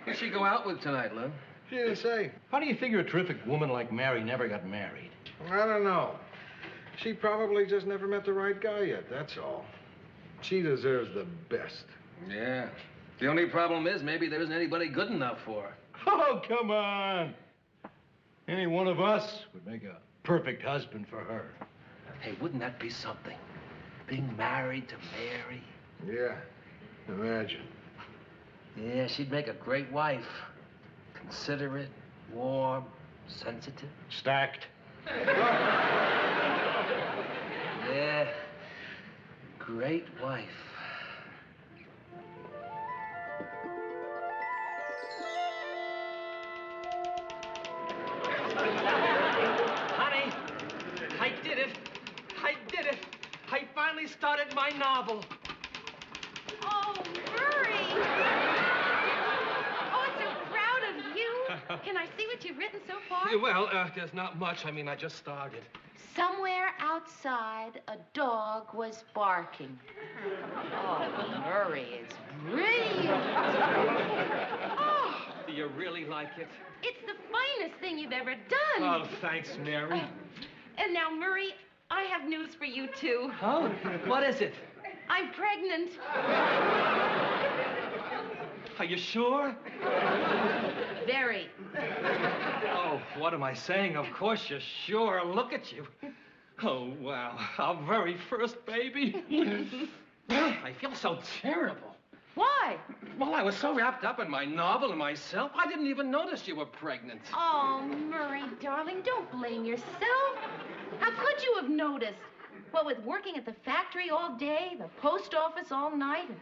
Who'd she go out with tonight, Lou? She didn't say. How do you figure a terrific woman like Mary never got married? I don't know. She probably just never met the right guy yet, that's all. She deserves the best. Yeah. The only problem is maybe there isn't anybody good enough for her. Oh, come on. Any one of us would make a perfect husband for her. Hey, wouldn't that be something? Being married to Mary. Yeah, imagine. Yeah, she'd make a great wife. Considerate, warm, sensitive. Stacked. Yeah, great wife. Honey, I did it. I did it. I finally started my novel. Oh, Murray! Oh, I'm so proud of you. Can I see what you've written so far? Well, there's not much. I mean, I just started. Somewhere outside, a dog was barking. Oh, Murray is brilliant. Oh, Do you really like it? it's the finest thing you've ever done. Oh, thanks, Mary. And now, Murray, I have news for you, too. Oh, what is it? I'm pregnant. Are you sure? Very. Oh, what am I saying? Of course you're sure. Look at you. Oh, wow. Our very first baby. I feel so terrible. Why? Well, I was so wrapped up in my novel and myself, I didn't even notice you were pregnant. Oh, Murray, darling, don't blame yourself. How could you have noticed? What with working at the factory all day, the post office all night, and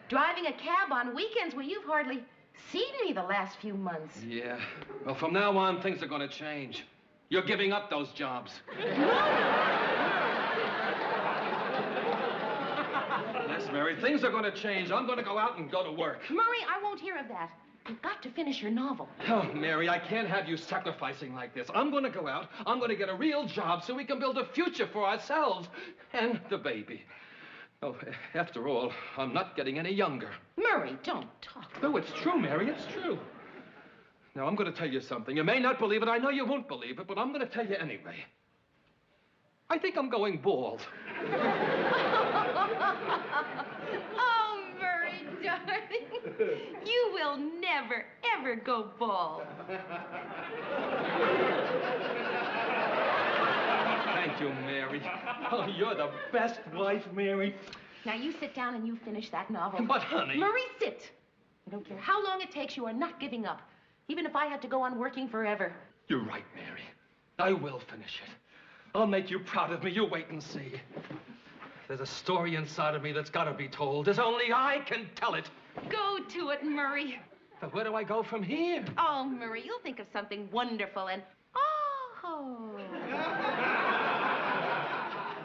driving a cab on weekends where you've hardly seen me the last few months. Yeah. Well, from now on, things are going to change. You're giving up those jobs. Yes, Mary, things are going to change. I'm going to go out and go to work. Murray, I won't hear of that. You've got to finish your novel. Oh, Mary, I can't have you sacrificing like this. I'm going to go out. I'm going to get a real job so we can build a future for ourselves and the baby. Oh, after all, I'm not getting any younger. Murray, don't talk. No, it's true, Mary. It's true. Now, I'm going to tell you something. You may not believe it. I know you won't believe it, but I'm going to tell you anyway. I think I'm going bald. Oh, Murray, darling. You will never, ever go bald. Thank you, Mary. Oh, you're the best wife, Mary. Now, you sit down and you finish that novel. But, honey... Murray, sit. I don't care how long it takes, you are not giving up. Even if I had to go on working forever. You're right, Mary. I will finish it. I'll make you proud of me. You wait and see. There's a story inside of me that's got to be told. There's only I can tell it. Go to it, Murray. But where do I go from here? Oh, Murray, you'll think of something wonderful and... Oh.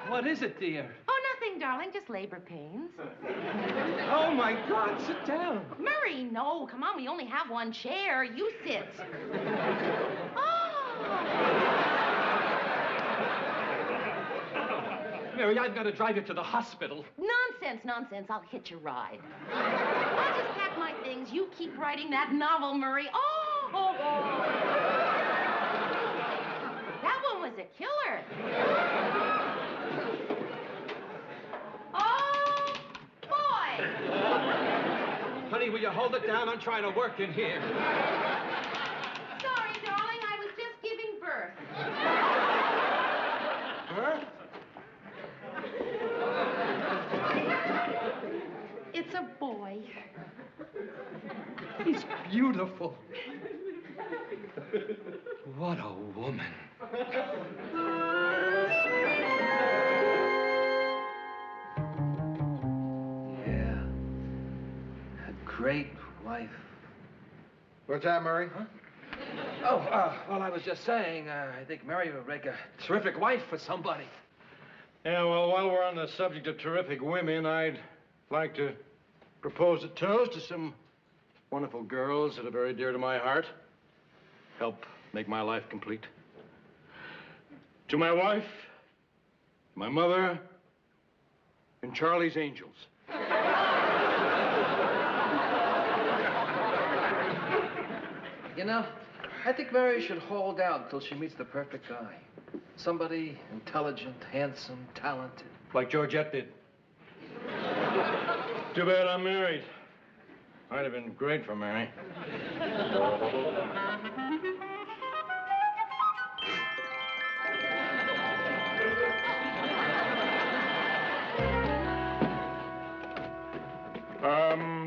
What is it, dear? Oh, nothing, darling. Just labor pains. Oh, my God. Sit down. Murray, no. Come on, we only have one chair. You sit. Oh. Mary, I've got to drive you to the hospital. Nonsense, nonsense. I'll hitch a ride. I'll just pack my things. You keep writing that novel, Murray. Oh. That one was a killer. Oh, boy. Honey, will you hold it down? I'm trying to work in here. Sorry, darling. I was just giving birth. Birth? It's a boy. He's beautiful. What a woman. Yeah. A great wife. What's that, Murray? Huh? Well, I was just saying, I think Mary would make a terrific wife for somebody. Yeah, well, while we're on the subject of terrific women, I'd like to propose a toast to some wonderful girls that are very dear to my heart. Help make my life complete. To my wife, my mother, and Charlie's Angels. You know, I think Mary should hold out until she meets the perfect guy. Somebody intelligent, handsome, talented. Like Georgette did. Too bad I'm married. Might have been great for Mary.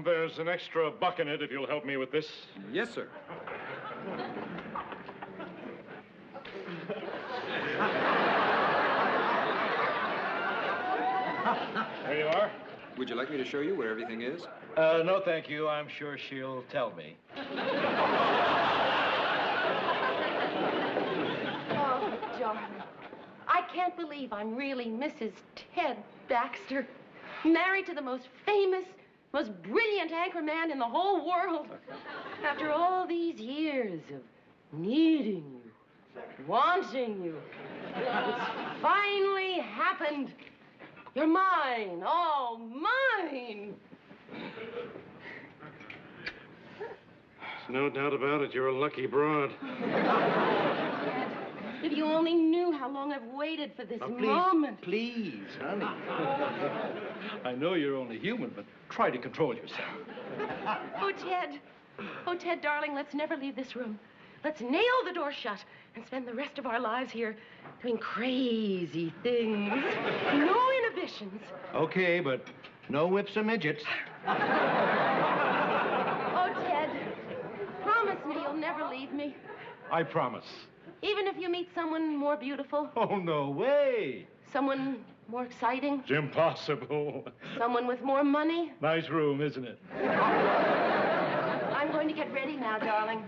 There's an extra buck in it if you'll help me with this. Yes, sir. There you are. Would you like me to show you where everything is? No, thank you. I'm sure she'll tell me. Oh, darling. I can't believe I'm really Mrs. Ted Baxter, married to the most famous, most brilliant anchor man in the whole world. After all these years of needing you, wanting you, it's finally happened. You're mine, all mine. There's no doubt about it. You're a lucky broad. If you only knew how long I've waited for this moment. Please, honey. I know you're only human, but try to control yourself. Oh, Ted. Oh, Ted, darling, let's never leave this room. Let's nail the door shut and spend the rest of our lives here doing crazy things. No inhibitions. Okay, but no whips or midgets. Oh, Ted, promise me you'll never leave me. I promise. Even if you meet someone more beautiful. Oh, no way. Someone more exciting. It's impossible. Someone with more money. Nice room, isn't it? I'm going to get ready now, darling.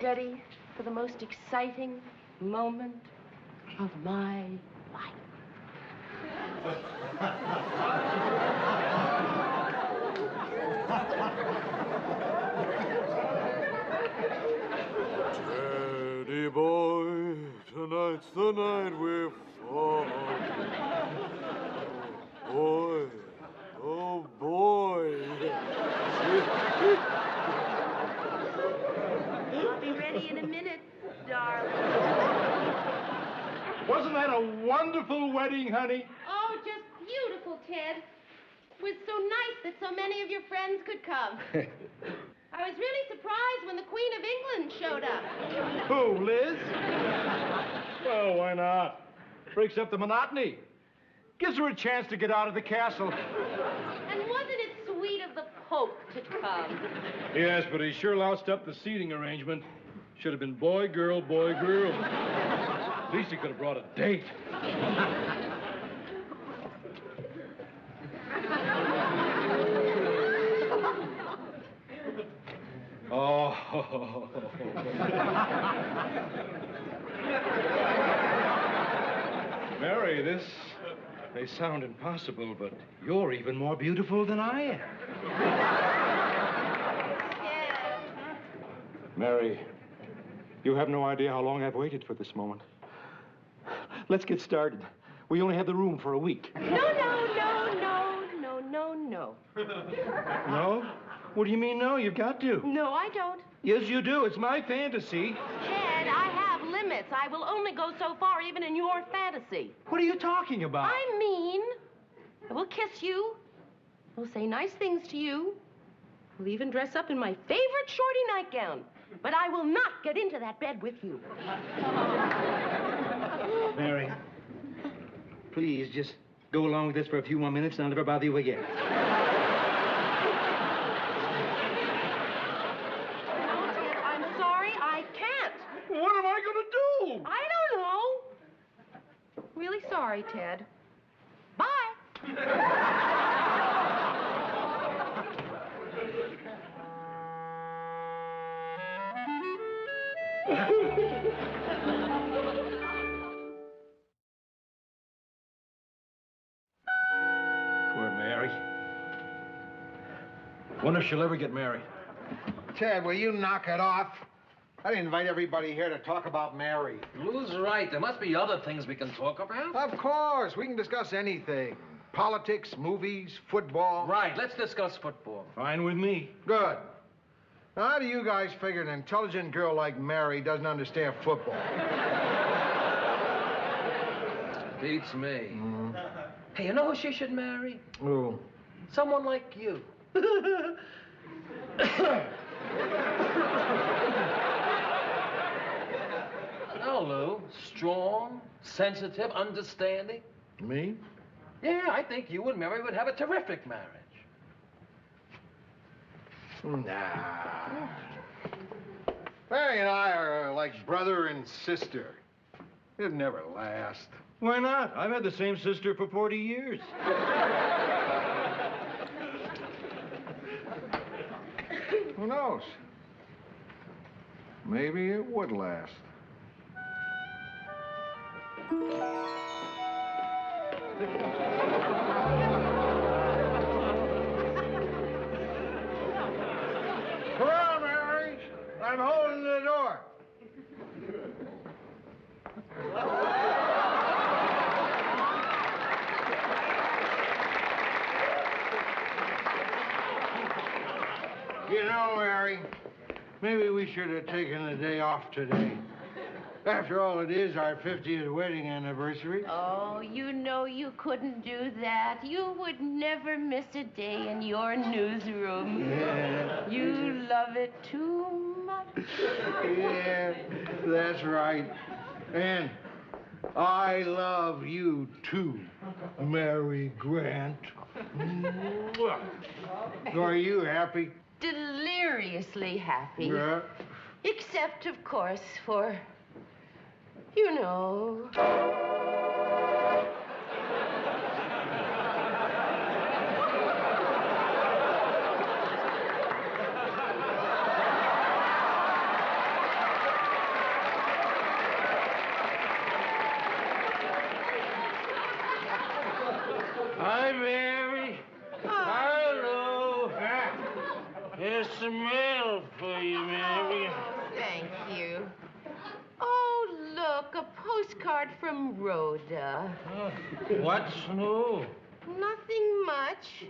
Ready for the most exciting moment of my life. Teddy boy, tonight's the night we're falling. Oh, boy. Oh, boy. I'll be ready in a minute, darling. Wasn't that a wonderful wedding, honey? Oh, just beautiful, Ted. It was so nice that so many of your friends could come. I was really surprised when the Queen of England showed up. Who, Liz? Well, why not? Breaks up the monotony. Gives her a chance to get out of the castle. And wasn't it sweet of the Pope to come? Yes, but he sure loused up the seating arrangement. Should have been boy, girl, boy, girl. At least he could have brought a date. Oh. Mary, this may sound impossible, but you're even more beautiful than I am. Mary, you have no idea how long I've waited for this moment. Let's get started. We only have the room for a week. No. No? What do you mean, no? You've got to. No, I don't. Yes, you do. It's my fantasy. Ted, I have limits. I will only go so far, even in your fantasy. What are you talking about? I mean, I will kiss you. I'll say nice things to you. I'll even dress up in my favorite shorty nightgown. But I will not get into that bed with you. Mary, please just go along with this for a few more minutes and I'll never bother you again. sorry, Ted. Bye. Poor Mary. Wonder if she'll ever get married. Ted, will you knock it off? I didn't invite everybody here to talk about Mary. Lou's right. There must be other things we can talk about. Of course. We can discuss anything. Politics, movies, football. Right. Let's discuss football. Fine with me. Good. Now, how do you guys figure an intelligent girl like Mary doesn't understand football? Beats me. Hey, you know who she should marry? Who? Someone like you. No, Lou. Strong, sensitive, understanding. Me? Yeah, I think you and Mary would have a terrific marriage. Nah. Mary and I are like brother and sister. It'd never last. Why not? I've had the same sister for 40 years. Who knows? Maybe it would last. Come on, Mary. I'm holding the door. You know, Mary, maybe we should have taken the day off today. After all, it is our 50th wedding anniversary. Oh, you know you couldn't do that. You would never miss a day in your newsroom. Yeah. You love it too much. Yeah, that's right. And I love you too, Mary Grant. Are you happy? Deliriously happy. Yeah. Except, of course, for, you know. Hi, Mary. Hello. Here's some mail for you, Mary. Thank you. Oh, look, a postcard from Rhoda. What's new? Nothing much.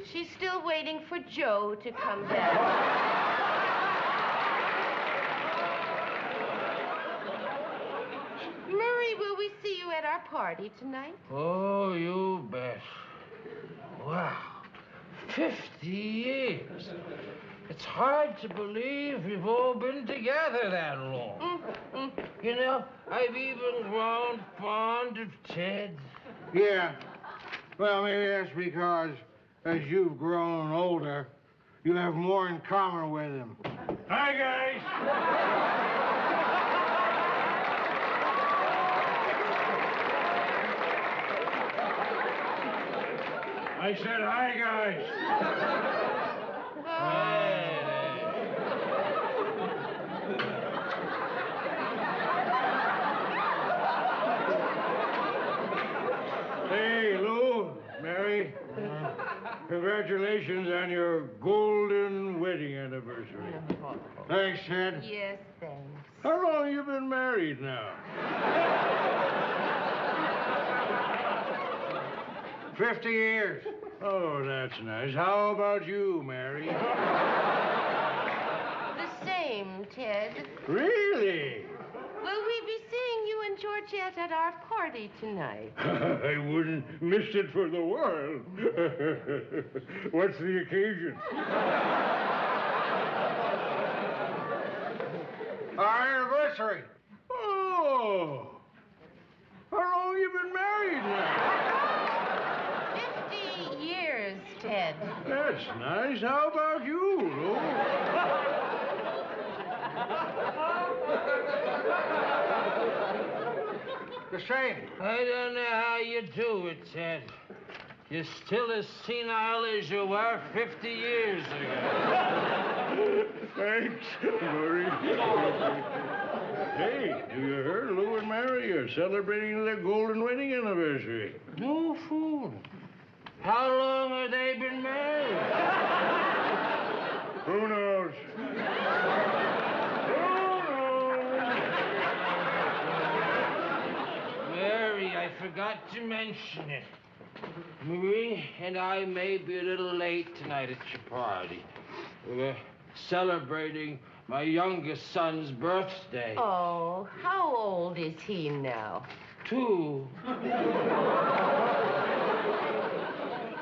She's still waiting for Joe to come back. Murray, will we see you at our party tonight? Oh, you bet. Wow. 50 years. It's hard to believe we've all been together that long. You know, I've even grown fond of Ted. Yeah. Well, maybe that's because as you've grown older, you have more in common with him. Hi, guys. I said hi, guys. Hey, Lou, Mary, congratulations on your golden wedding anniversary. Thanks, Ted. Yes, thanks. How long have you been married now? 50 years. Oh, that's nice. How about you, Mary? The same, Ted. Really? Will we be seeing you and Georgette at our party tonight? I wouldn't miss it for the world. What's the occasion? Our anniversary. Oh. How long have you been married now? 50 years, Ted. That's nice. How about you, Lou? the same. I don't know how you do it, Ted. You're still as senile as you were 50 years ago. Thanks, Murray. Hey, you heard Lou and Mary are celebrating their golden wedding anniversary. No fool. How long have they been married? Who knows? Mary, I forgot to mention it. Marie and I may be a little late tonight at your party. We're celebrating my youngest son's birthday. Oh, how old is he now? 2.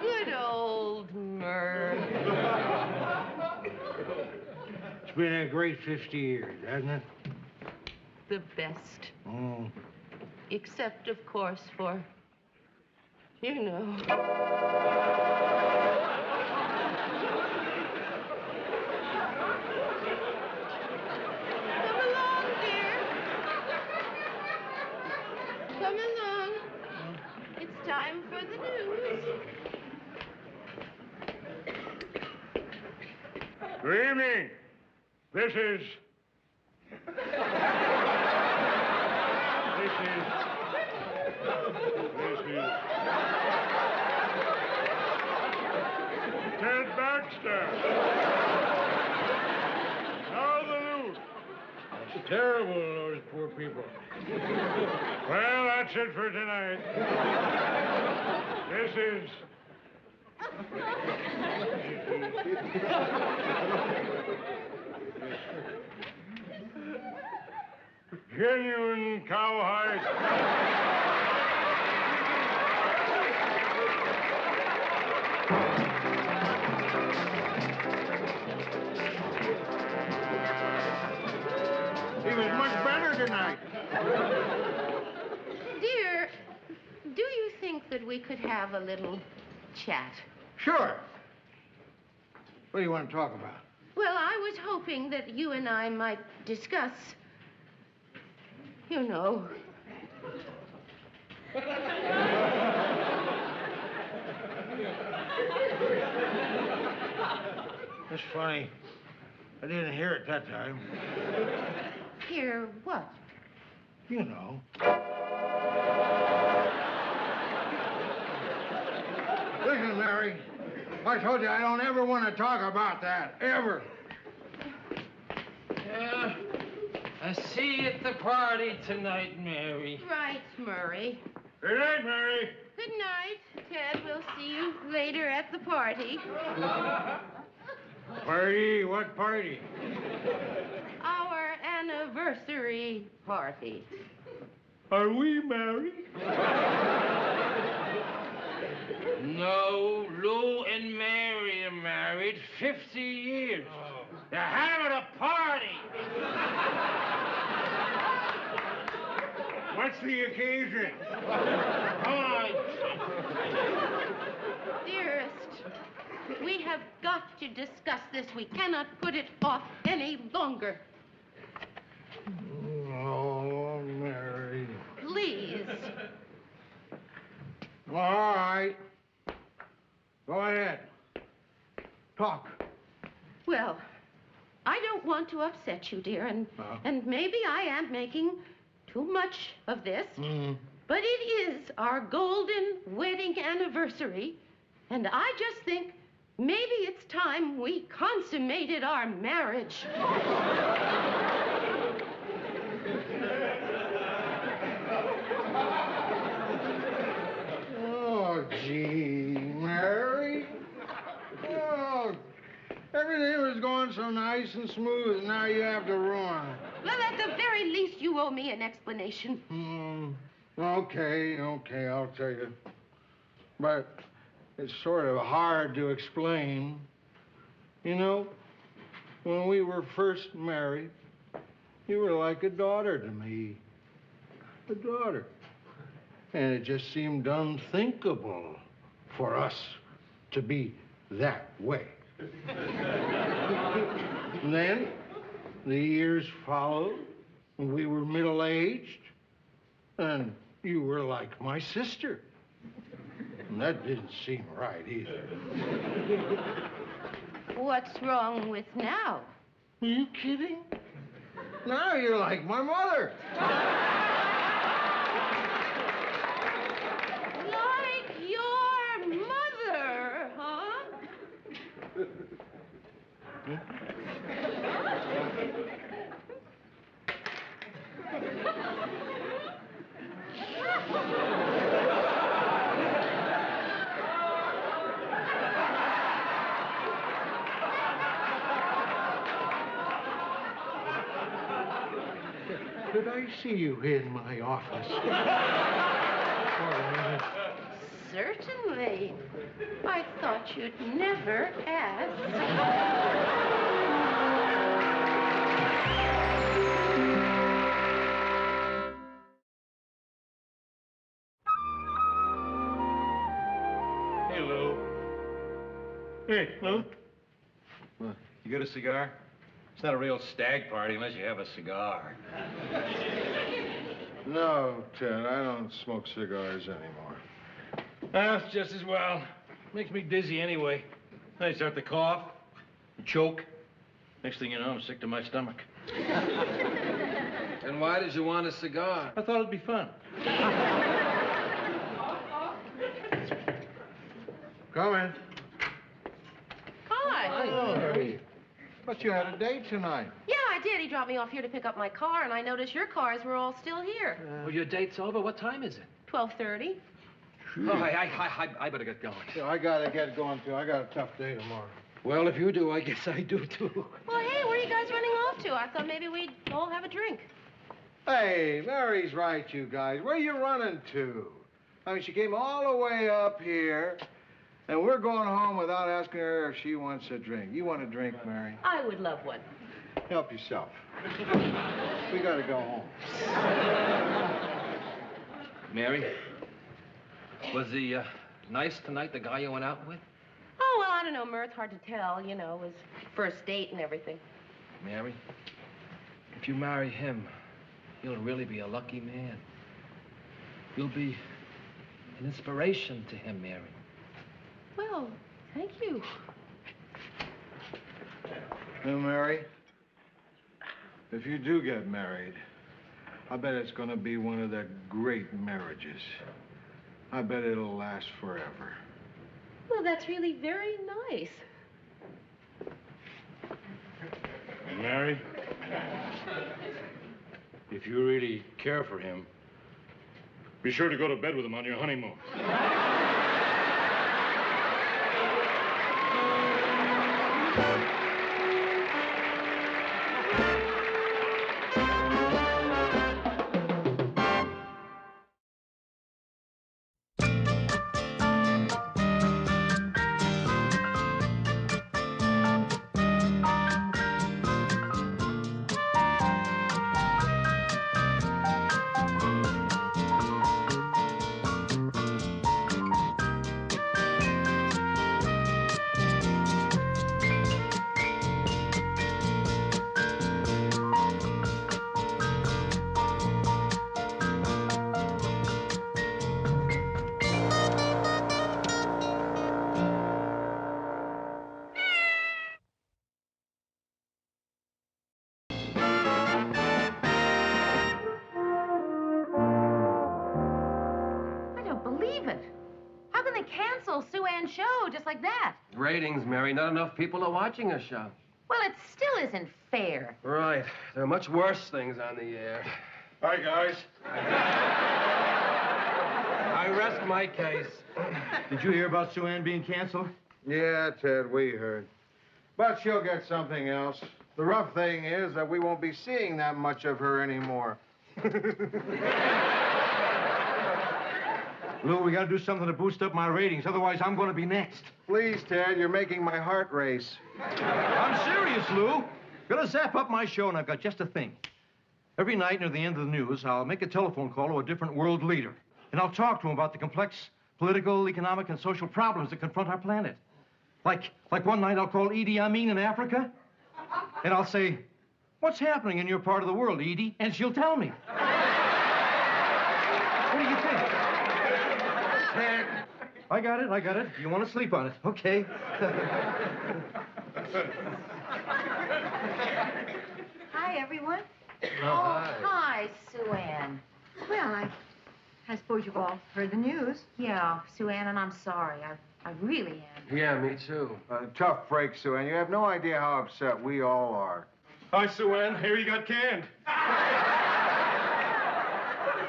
Good old Murr. It's been a great 50 years, hasn't it? The best. Mm. Except, of course, for, you know. Come along. It's time for the news. Good evening. This is Ted Baxter. Now the news. It's terrible, those poor people. Well, that's it for tonight. This is... genuine cowhide. He was much better tonight. Dear, do you think that we could have a little chat? Sure. What do you want to talk about? Well, I was hoping that you and I might discuss, you know. That's funny. I didn't hear it that time. Hear what? You know. Listen, Mary. I told you I don't ever want to talk about that. Ever. Yeah. I see you at the party tonight, Mary. Right, Murray. Good night, Mary. Good night, Ted. We'll see you later at the party. Party? What party? Our anniversary party. Are we married? No, Lou and Mary are married 50 years. They're having a party. What's the occasion? Come on. Dearest, we have got to discuss this. We cannot put it off any longer. Oh, Mary. Please. All right. Go ahead. Talk. Well, I don't want to upset you, dear, and maybe I am making too much of this. But it is our golden wedding anniversary, and I just think maybe it's time we consummated our marriage. Oh, gee, Mary. Oh, everything was going so nice and smooth, and now you have to ruin it. Well, at the very least, you owe me an explanation. Okay, I'll tell you. But it's sort of hard to explain. You know, when we were first married, you were like a daughter to me. A daughter. And it just seemed unthinkable for us to be that way. And then the years followed, and we were middle-aged, and you were like my sister. And that didn't seem right either. What's wrong with now? Are you kidding? Now you're like my mother. Like your mother, huh? Could I see you in my office? For a minute. Certainly. I thought you'd never ask. Hey, Lou. Hey, Lou. What? You got a cigar? It's not a real stag party unless you have a cigar. No, Ted, I don't smoke cigars anymore. That's just as well. Makes me dizzy anyway. I start to cough, and choke. Next thing you know, I'm sick to my stomach. And why did you want a cigar? I thought it'd be fun. Come in. Hi. Hey. But you had a date tonight. Yeah, I did. He dropped me off here to pick up my car, and I noticed your cars were all still here. Well, your date's over. What time is it? 12:30. Oh, I better get going. Yeah, I gotta get going, too. I got a tough day tomorrow. Well, if you do, I guess I do, too. Well, hey, where are you guys running off to? I thought maybe we'd all have a drink. Hey, Mary's right, you guys. Where you running to? I mean, she came all the way up here, and we're going home without asking her if she wants a drink. You want a drink, Mary? I would love one. Help yourself. We gotta go home. Mary, was he nice tonight, the guy you went out with? Oh, well, I don't know, Mirth. Hard to tell. You know, his first date and everything. Mary, if you marry him, you'll really be a lucky man. You'll be an inspiration to him, Mary. Well, thank you. Well, Mary, if you do get married, I bet it's gonna be one of the great marriages. I bet it'll last forever. Well, that's really very nice. Mary, if you really care for him, be sure to go to bed with him on your honeymoon. Cancel Sue Ann's show just like that. Ratings, Mary. Not enough people are watching her show. Well, it still isn't fair. Right. There are much worse things on the air. Hi, guys. I rest my case. Did you hear about Sue Ann being canceled? Yeah, Ted, we heard. But she'll get something else. The rough thing is that we won't be seeing that much of her anymore. Lou, we gotta do something to boost up my ratings. Otherwise, I'm gonna be next. Please, Ted, you're making my heart race. I'm serious, Lou. Gonna zap up my show, and I've got just a thing. Every night near the end of the news, I'll make a telephone call to a different world leader. And I'll talk to him about the complex political, economic, and social problems that confront our planet. Like one night I'll call Edie Amin in Africa, and I'll say, "What's happening in your part of the world, Edie?" And she'll tell me. What do you I got it. You want to sleep on it? Okay. Hi, everyone. Hi, Sue Ann. Well, I suppose you've all heard the news. Yeah, Sue Ann, and I'm sorry. I really am. Yeah, me too. Tough break, Sue Ann. You have no idea how upset we all are. Hi, Sue Ann. Harry got canned.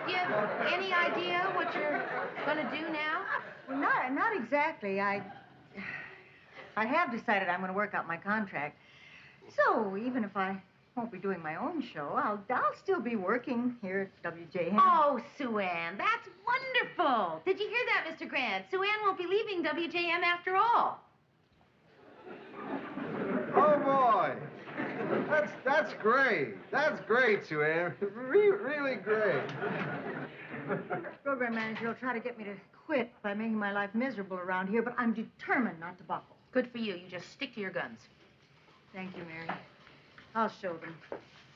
Do you have any idea what you're gonna do now? Well, not exactly. I have decided I'm going to work out my contract. So even if I won't be doing my own show, I'll still be working here at WJM. Oh, Sue Ann, that's wonderful. Did you hear that, Mr. Grant? Sue Ann won't be leaving WJM after all. Oh, boy. That's great. That's great, Sue Ann. Really great. Program manager will try to get me to quit by making my life miserable around here, but I'm determined not to buckle. Good for you. You just stick to your guns. Thank you, Mary. I'll show them.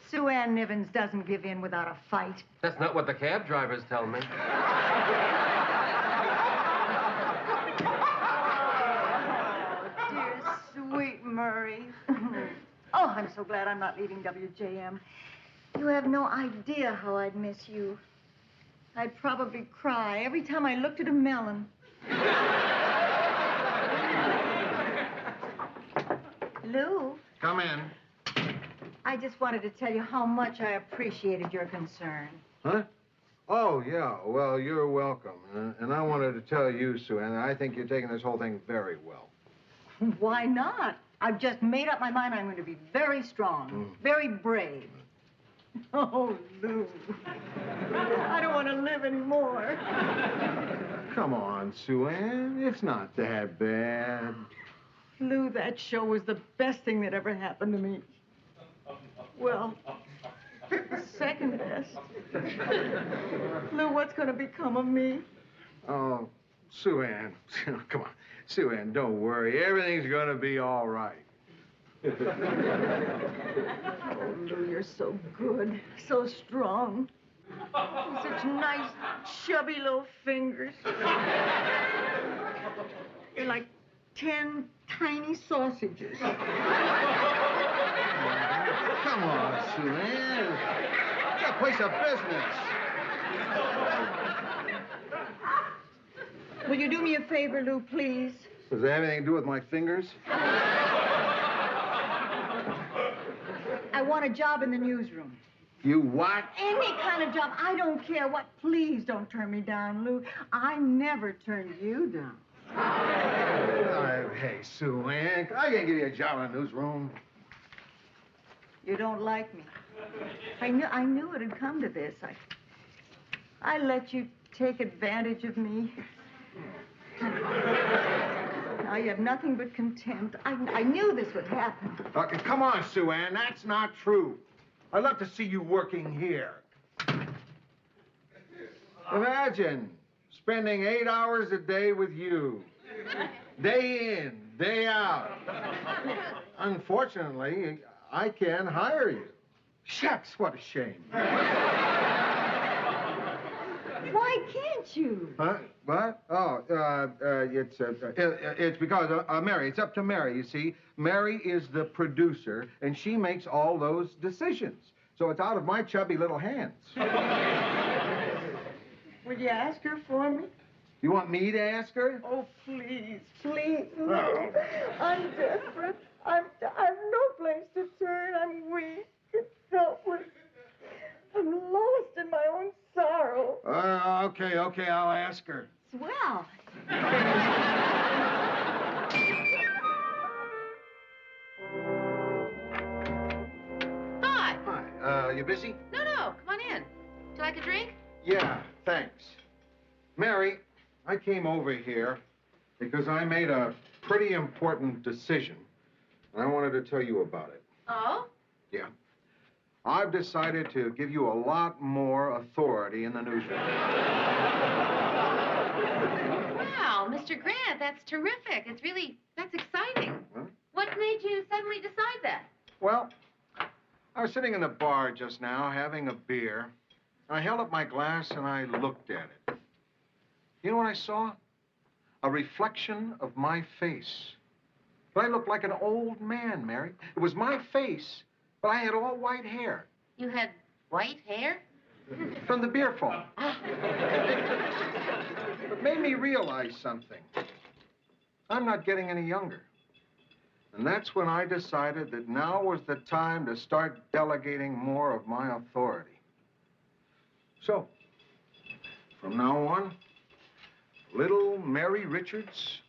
Sue Ann Nivens doesn't give in without a fight. That's not what the cab drivers tell me. Dear, sweet Murray. Oh, I'm so glad I'm not leaving WJM. You have no idea how I'd miss you. I'd probably cry every time I looked at a melon. Lou, Come in. I just wanted to tell you how much I appreciated your concern. Huh? Oh, yeah. Well, you're welcome. And I wanted to tell you, Sue Ann, I think you're taking this whole thing very well. Why not? I've just made up my mind I'm going to be very strong, very brave. Oh, Lou. I don't want to live anymore. Come on, Sue Ann. It's not that bad. Lou, that show was the best thing that ever happened to me. Well, second best. Lou, what's going to become of me? Oh, Sue Ann. Come on. Sue Ann, don't worry. Everything's going to be all right. Oh, Lou, you're so good, so strong. Such nice, chubby little fingers. You're like 10 tiny sausages. Come on, Sue Ann. It's a place of business. Will you do me a favor, Lou, please? Does that have anything to do with my fingers? I want a job in the newsroom. You what? Any kind of job. I don't care what. Please don't turn me down, Lou. I never turned you down. Hey, Sue Ann, I can't give you a job in the newsroom. You don't like me. I knew it had come to this. I let you take advantage of me. Now you have nothing but contempt. I knew this would happen. Okay, come on, Sue Ann, that's not true. I'd love to see you working here. Imagine spending 8 hours a day with you. Day in, day out. Unfortunately, I can't hire you. Shucks, what a shame. Why can't you? Huh? What? Oh, it's because, Mary, it's up to Mary, you see. Mary is the producer, and she makes all those decisions. So it's out of my chubby little hands. Would you ask her for me? You want me to ask her? Oh, please, please, no. I'm desperate. I've no place to turn. I'm weak and helpless. I'm lost in my own sorrow. Okay, I'll ask her. Swell. Hi. Hi, you busy? No, come on in. Would you like a drink? Yeah, thanks. Mary, I came over here because I made a pretty important decision, and I wanted to tell you about it. Oh? Yeah. I've decided to give you a lot more authority in the newsroom. Wow, Mr. Grant, that's terrific. That's exciting. Huh? What made you suddenly decide that? Well, I was sitting in the bar just now having a beer. I held up my glass and I looked at it. You know what I saw? a reflection of my face. But I looked like an old man, Mary. It was my face, but I had all white hair. You had white hair? From the beer fall. It made me realize something. I'm not getting any younger. And that's when I decided that now was the time to start delegating more of my authority. So, from now on, little Mary Richards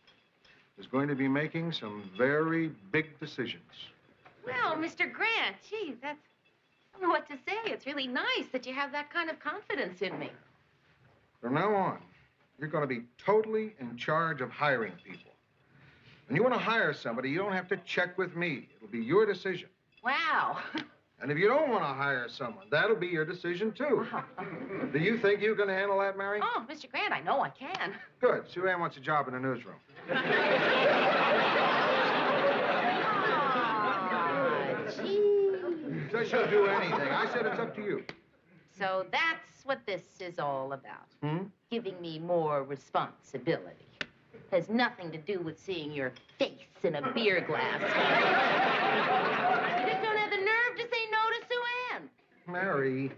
is going to be making some very big decisions. Well, Mr. Grant, gee, I don't know what to say. It's really nice that you have that kind of confidence in me. From now on, you're going to be totally in charge of hiring people. When you want to hire somebody, you don't have to check with me. It'll be your decision. Wow. And if you don't want to hire someone, that'll be your decision, too. Wow. Do you think you can handle that, Mary? Oh, Mr. Grant, I know I can. Good. Sue Ann wants a job in the newsroom. Gee. So she'll do anything. I said it's up to you. So that's what this is all about. Hmm? Giving me more responsibility. Has nothing to do with seeing your face in a beer glass. You just don't have the nerve to say no to Sue Ann. Mary,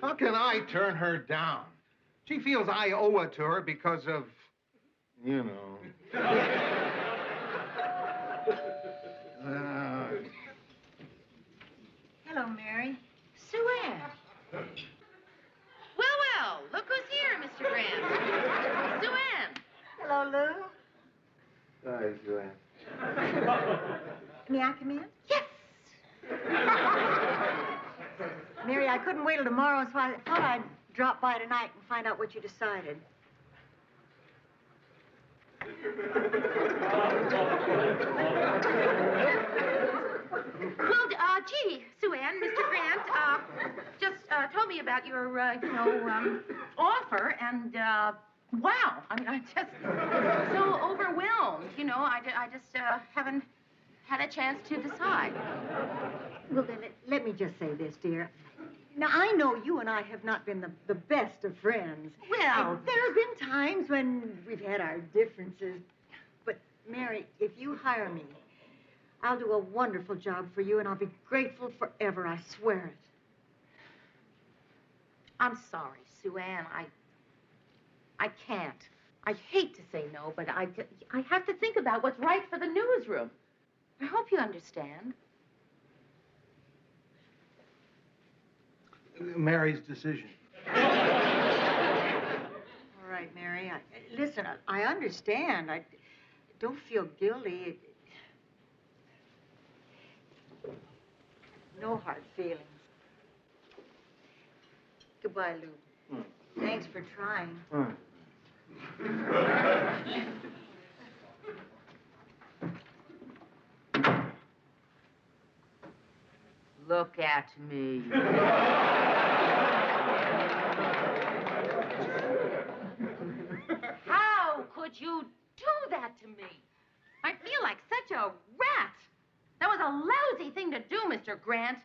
how can I turn her down? She feels I owe it to her because of, you know. Hello, Mary. Sue Ann. Well, look who's here, Mr. Grant. Sue Ann. Hello, Lou. Hi, Sue Ann. May I come in? Yes. Mary, I couldn't wait till tomorrow, so I thought I'd drop by tonight and find out what you decided. Well, gee, Sue Ann, Mr. Grant, just told me about your, offer, and, wow. I mean, I'm just so overwhelmed. You know, I just haven't had a chance to decide. Well, then, let me just say this, dear. Now, I know you and I have not been the best of friends. Well... And there have been times when we've had our differences. But, Mary, if you hire me, I'll do a wonderful job for you, and I'll be grateful forever, I swear it. I'm sorry, Sue Ann. I can't. I hate to say no, but I have to think about what's right for the newsroom. I hope you understand. Mary's decision. All right, Mary. Listen, I understand. I don't feel guilty. No hard feelings. Goodbye, Lou. Thanks for trying. Look at me. How could you do that to me? I feel like such a rat. That was a lousy thing to do, Mr. Grant.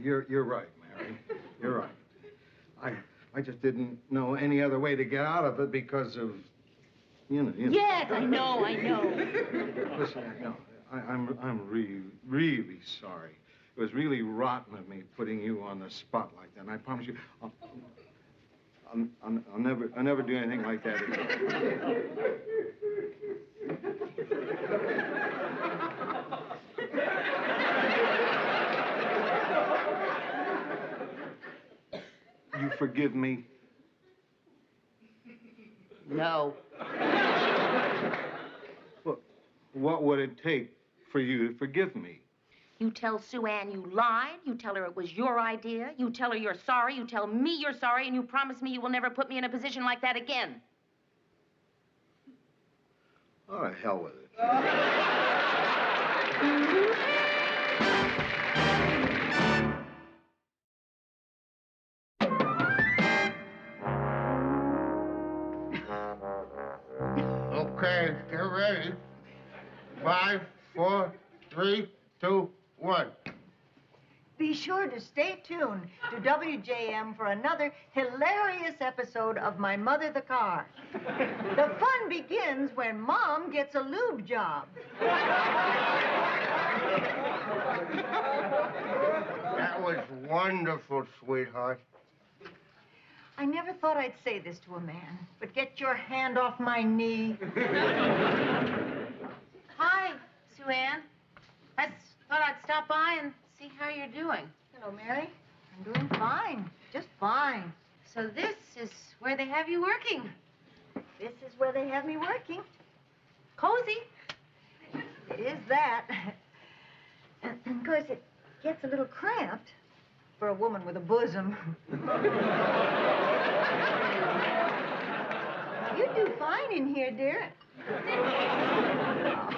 You're right, Mary. You're right. I just didn't know any other way to get out of it because of, you know. Yes, I know. Listen, no, I'm really sorry. It was really rotten of me putting you on the spot like that. And I promise you, I'll never do anything like that again. You forgive me? No. Well, what would it take for you to forgive me? You tell Sue Ann you lied. You tell her it was your idea. You tell her you're sorry. You tell me you're sorry. And you promise me you will never put me in a position like that again. Oh, to hell with it. Okay, get ready. 5, 4, 3, 2, 1. Be sure to stay tuned to WJM for another hilarious episode of My Mother the Car. The fun begins when Mom gets a lube job. That was wonderful, sweetheart. I never thought I'd say this to a man, but get your hand off my knee. Hi, Sue Ann. I thought I'd stop by and see how you're doing. Hello, Mary. I'm doing fine. Just fine. So this is where they have you working. This is where they have me working. Cozy. It is that. And of course, it gets a little cramped for a woman with a bosom. You do fine in here, dear.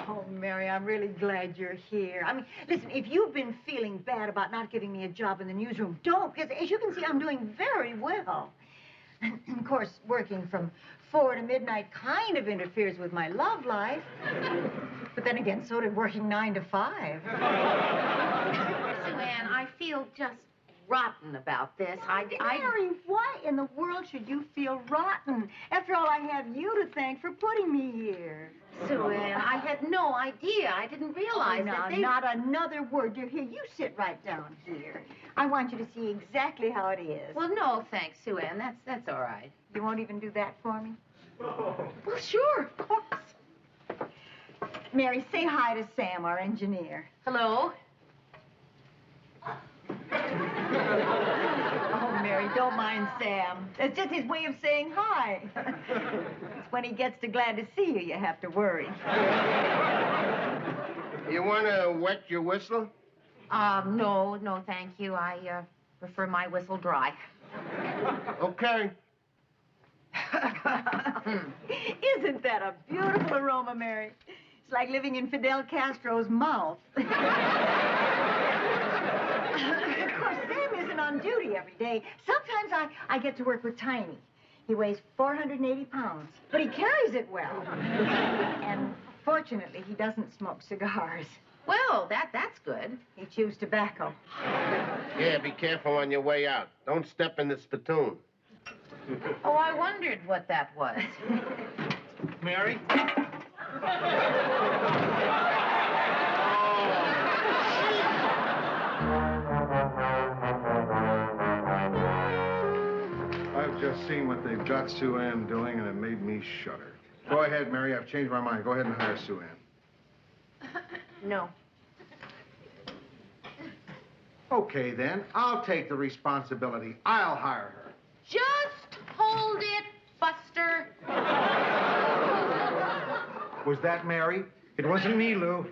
Oh, Mary, I'm really glad you're here. I mean, listen, if you've been feeling bad about not giving me a job in the newsroom, don't, because as you can see, I'm doing very well. And of course, working from 4 to midnight kind of interferes with my love life. But then again, so did working 9 to 5. Sue Ann, I feel just rotten about this. Mary, why in the world should you feel rotten? After all, I have you to thank for putting me here. Sue Ann, I had no idea. I didn't realize that they... Not another word, dear. Here, you sit right down here. I want you to see exactly how it is. Well, no, thanks, Sue Ann. That's all right. You won't even do that for me? Well, sure, of course. Mary, say hi to Sam, our engineer. Hello. Oh, Mary, don't mind Sam. It's just his way of saying hi. It's when he gets glad to see you have to worry. You want to wet your whistle? No, thank you. I prefer my whistle dry. Okay. Isn't that a beautiful aroma, Mary? It's like living in Fidel Castro's mouth. Of course, Sam isn't on duty every day. Sometimes I get to work with Tiny. He weighs 480 pounds, but he carries it well. And fortunately, he doesn't smoke cigars. Well, that's good. He chews tobacco. Yeah, be careful on your way out. Don't step in the spittoon. Oh, I wondered what that was. Mary? I've just seen what they've got Sue Ann doing, and it made me shudder. Go ahead, Mary. I've changed my mind. Go ahead and hire Sue Ann. No. Okay, then. I'll take the responsibility. I'll hire her. Just hold it, Buster. Was that Mary? It wasn't me, Lou.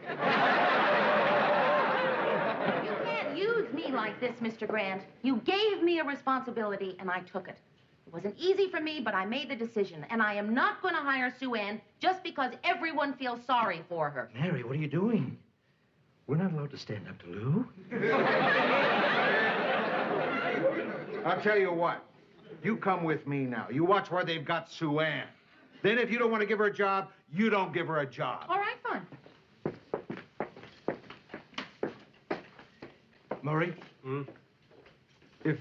You can't use me like this, Mr. Grant. You gave me a responsibility, and I took it. It wasn't easy for me, but I made the decision. And I am not going to hire Sue Ann just because everyone feels sorry for her. Mary, what are you doing? We're not allowed to stand up to Lou. I'll tell you what. You come with me now. You watch where they've got Sue Ann. Then if you don't want to give her a job, you don't give her a job. All right, fine. Murray? If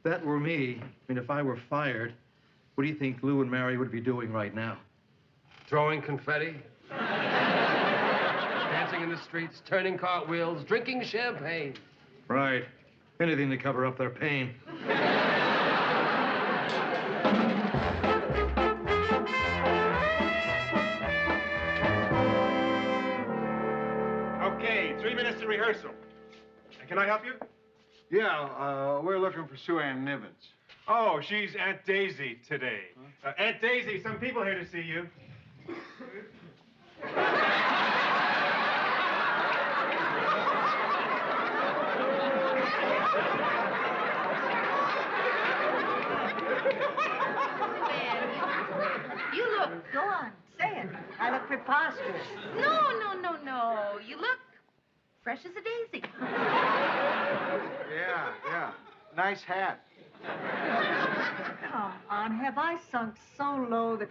that were me, if I were fired, what do you think Lou and Mary would be doing right now? Throwing confetti. Dancing in the streets, turning cartwheels, drinking champagne. Right. Anything to cover up their pain. Okay, 3 minutes to rehearsal. Can I help you? Yeah, we're looking for Sue Ann Nivens. Oh, she's Aunt Daisy today. Aunt Daisy, some people here to see you. You look... Go on, say it. I look preposterous. No. You look fresh as a daisy. Yeah. Nice hat. Come on, have I sunk so low that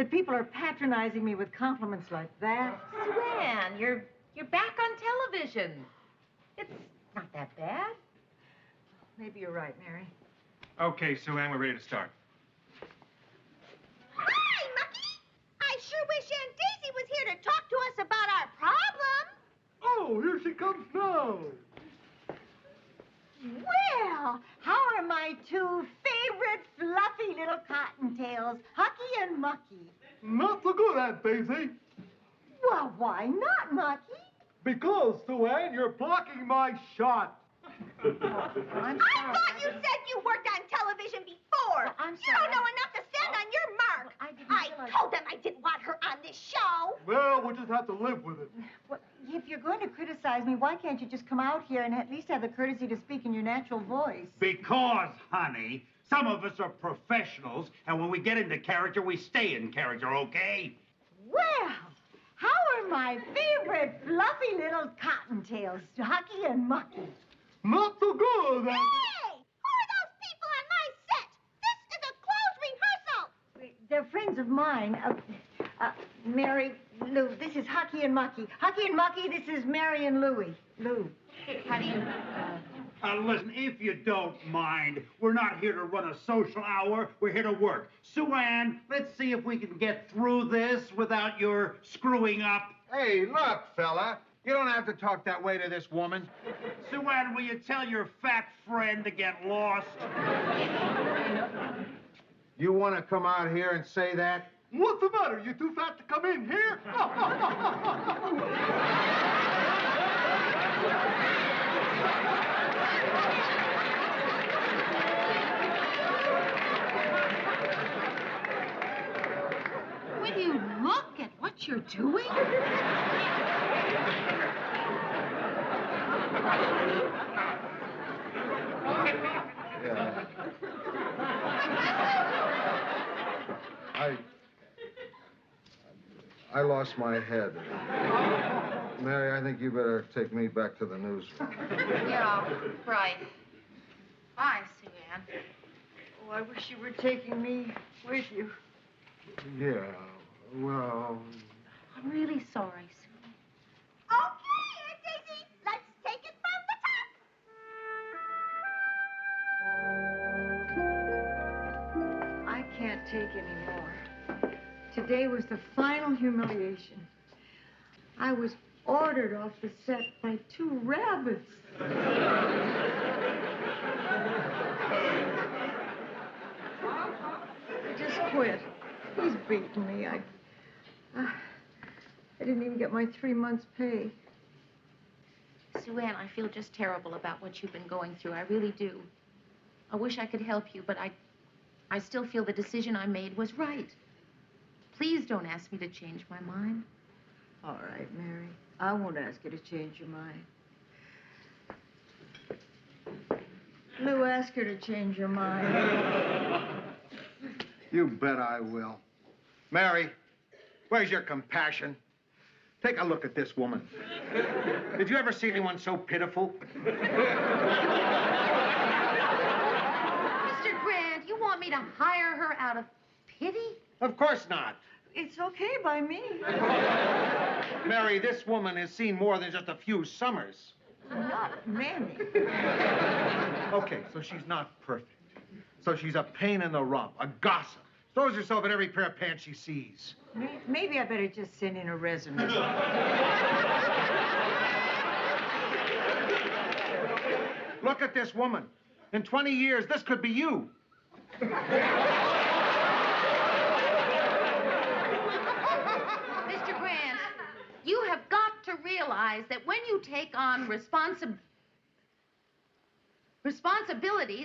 people are patronizing me with compliments like that? Sue Ann, you're back on television. It's not that bad. maybe you're right, Mary. Okay, Sue Ann, we're ready to start. Hi, Mucky. I sure wish Aunt Daisy was here to talk to us about our problem. Oh, here she comes now. Well, how are my two favorite fluffy little cottontails, Hucky and Mucky? Not so good, Aunt Daisy. Well, why not, Mucky? Because, Sue Ann, you're blocking my shot. I'm I sorry. thought you said you worked on television before. Well, I'm You sorry. don't know enough to stand on your mark. I didn't I realize- told them I didn't want her on this show. Well, we'll just have to live with it. Well, if you're going to criticize me, why can't you just come out here and at least have the courtesy to speak in your natural voice? Because, honey, some of us are professionals, and when we get into character, we stay in character, okay? Well, how are my favorite fluffy little cottontails, Hucky and Mucky? Not so good, Hey! Who are those people on my set? This is a closed rehearsal. They're friends of mine. Mary, Lou, this is Hucky and Mucky. Hucky and Mucky, this is Mary and Louie. Lou. How do you... Listen, if you don't mind, we're not here to run a social hour. We're here to work. Sue Ann, let's see if we can get through this without your screwing up. Hey, look, fella. You don't have to talk that way to this woman. Sue Ann, will you tell your fat friend to get lost? You want to come out here and say that? What's the matter? You too fat to come in here? Will you look at what you're doing? Yeah. I lost my head. Mary, I think you better take me back to the newsroom. Yeah, right. Bye, Sue Ann. Oh, I wish you were taking me with you. Yeah, well... I'm really sorry, Sue. Okay, Aunt Daisy, let's take it from the top. I can't take any more. Today was the final humiliation. I was ordered off the set by 2 rabbits. I just quit. He's beaten me. I didn't even get my 3 months' pay. Sue Ann, I feel just terrible about what you've been going through. I really do. I wish I could help you, but I still feel the decision I made was right. Please don't ask me to change my mind. All right, Mary. I won't ask you to change your mind. Lou, ask her to change your mind. You bet I will. Mary, where's your compassion? Take a look at this woman. Did you ever see anyone so pitiful? Mr. Grant, you want me to hire her out of pity? Of course not. It's okay by me. Mary, this woman has seen more than just a few summers. Not many. Okay, so she's not perfect. So she's a pain in the rump, a gossip. Throws herself in every pair of pants she sees. Maybe I better just send in a resume. Look at this woman. In 20 years, this could be you. Mr. Grant, you have got to realize that when you take on responsibility,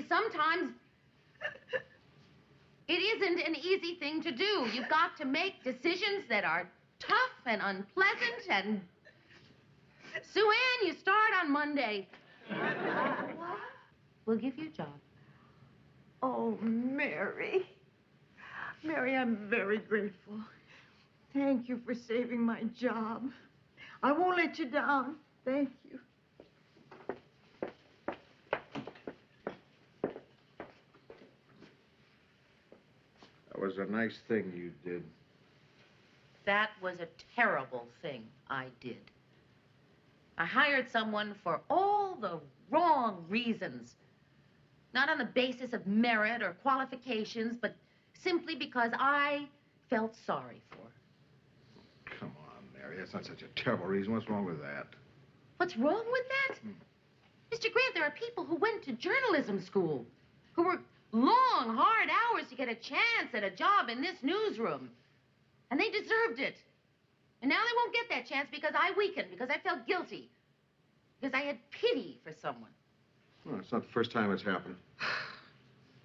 sometimes it isn't an easy thing to do. You've got to make decisions that are tough and unpleasant and... Sue Ann, you start on Monday. What? We'll give you a job. Oh, Mary. Mary, I'm very grateful. Thank you for saving my job. I won't let you down. Thank you. That was a nice thing you did. That was a terrible thing I did. I hired someone for all the wrong reasons. Not on the basis of merit or qualifications, but simply because I felt sorry for her. Come on, Mary. That's not such a terrible reason. What's wrong with that? What's wrong with that? Mr. Grant, there are people who went to journalism school, who worked long, hard hours to get a chance at a job in this newsroom. And they deserved it. And now they won't get that chance because I weakened, because I felt guilty, because I had pity for someone. Well, it's not the first time it's happened.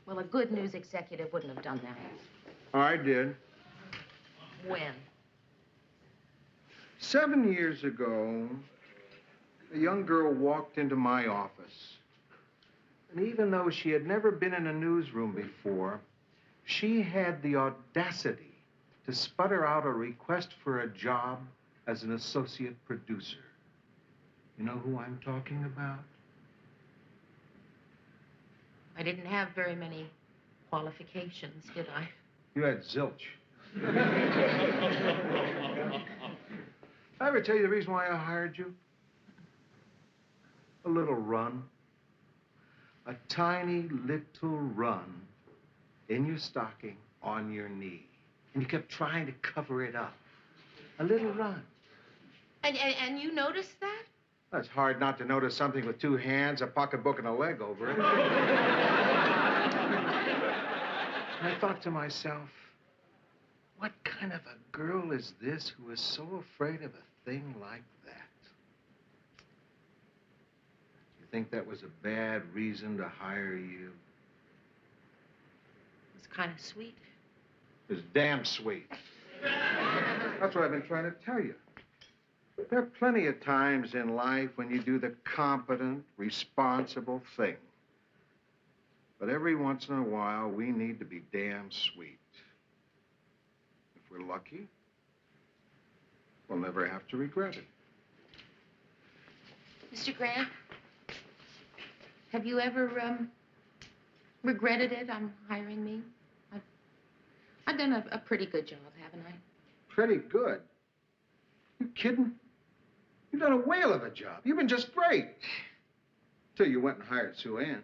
Well, a good news executive wouldn't have done that. I did. When? 7 years ago, a young girl walked into my office. And even though she had never been in a newsroom before, she had the audacity to sputter out a request for a job as an associate producer. You know who I'm talking about? I didn't have very many qualifications, did I? You had zilch. I ever tell you the reason why I hired you? A little run. A tiny little run in your stocking on your knee. And you kept trying to cover it up. A little run. And you noticed that? Well, it's hard not to notice something with 2 hands, a pocketbook, and a leg over it. And I thought to myself, what kind of a girl is this who is so afraid of a thing like that? You think that was a bad reason to hire you? It's kind of sweet. It's damn sweet. That's what I've been trying to tell you. There are plenty of times in life when you do the competent, responsible thing. But every once in a while, we need to be damn sweet. If we're lucky, we'll never have to regret it. Mr. Grant, have you ever, regretted it on hiring me? I've done a pretty good job, haven't I? Pretty good? You kidding? You've done a whale of a job. You've been just great. Till you went and hired Sue Ann.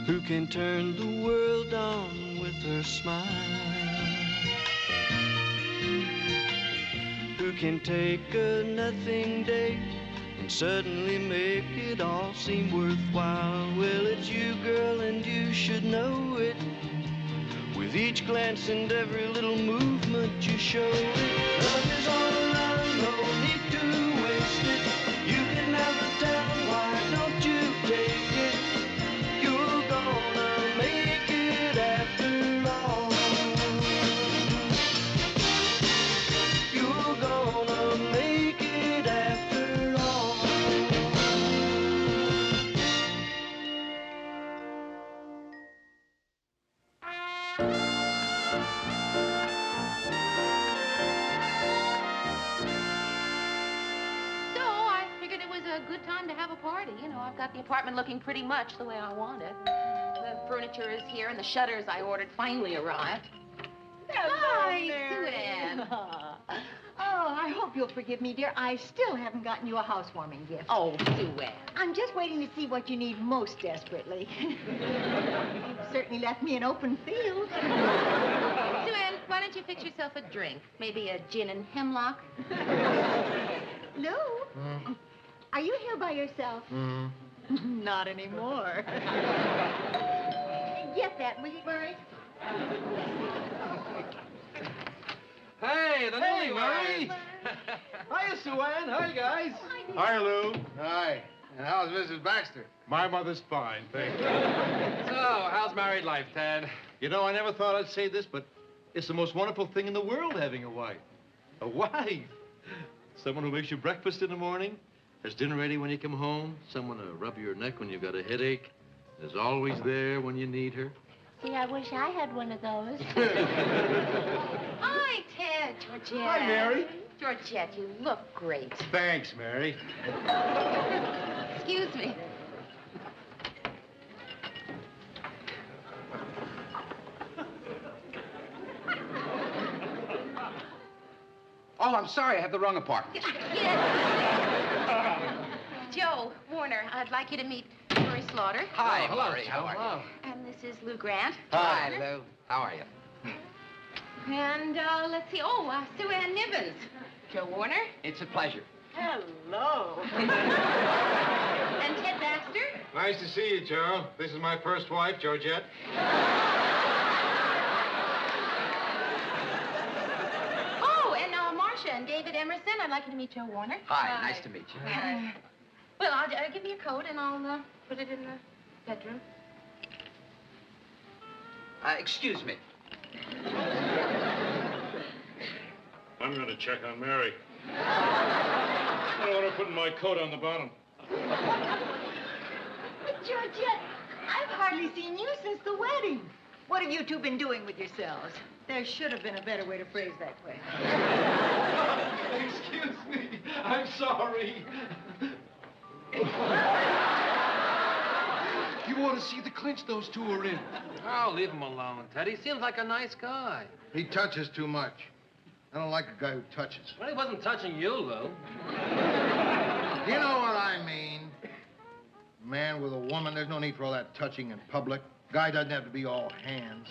Who can turn the world on with her smile? Who can take a nothing day and suddenly make it all seem worthwhile? Well, it's you, girl, and you should know it. With each glance and every little movement you show it. Love is all around, no need to waste it. You can have the town, why don't you take it? You're gonna make it after all. You're gonna make it after all. So I figured it was a good time to have a party. You know, I've got the apartment looking pretty much the way I want it. The furniture is here, and the shutters I ordered finally arrived. Hello, Hi, Mary. Sue Ann. Oh, I hope you'll forgive me, dear. I still haven't gotten you a housewarming gift. Oh, Sue Ann. I'm just waiting to see what you need most desperately. You've certainly left me an open field. Sue Ann, why don't you fix yourself a drink? Maybe a gin and hemlock? Lou, are you here by yourself? Not anymore. Get that, will you, Murray? Hey, the Hey, newlyweds. Hiya, Sue Ann. Hi, guys. Hi, Lou. Hi. And how's Mrs. Baxter? My mother's fine, thank you. So, how's married life, Ted? You know, I never thought I'd say this, but it's the most wonderful thing in the world having a wife. A wife. Someone who makes you breakfast in the morning, has dinner ready when you come home, someone to rub your neck when you've got a headache, is always there when you need her. See, I wish I had one of those. Hi, Ted. Georgette. Hi, Mary. Georgette, you look great. Thanks, Mary. Excuse me. Oh, I'm sorry. I have the wrong apartment. Yes. Joe Warner, I'd like you to meet Murray Slaughter. Hi, hello, Murray. How are you? And this is Lou Grant. Hi, Lou. How are you? And let's see. Sue Ann Nivens. Joe Warner. It's a pleasure. Hello. And Ted Baxter. Nice to see you, Joe. This is my first wife, Georgette. Oh, and Marcia and David Emerson. I'd like you to meet Joe Warner. Hi, nice to meet you. Well, I'll give you a coat and I'll put it in the bedroom. Excuse me. I'm going to check on Mary. I don't want her putting my coat on the bottom. Georgette, I've hardly seen you since the wedding. What have you two been doing with yourselves? There should have been a better way to phrase that question. Excuse me. I'm sorry. You ought to see the clinch those two are in. Oh, leave him alone, Ted. He seems like a nice guy. He touches too much. I don't like a guy who touches. Well, he wasn't touching you, Lou. You know what I mean? Man with a woman, there's no need for all that touching in public. Guy doesn't have to be all hands.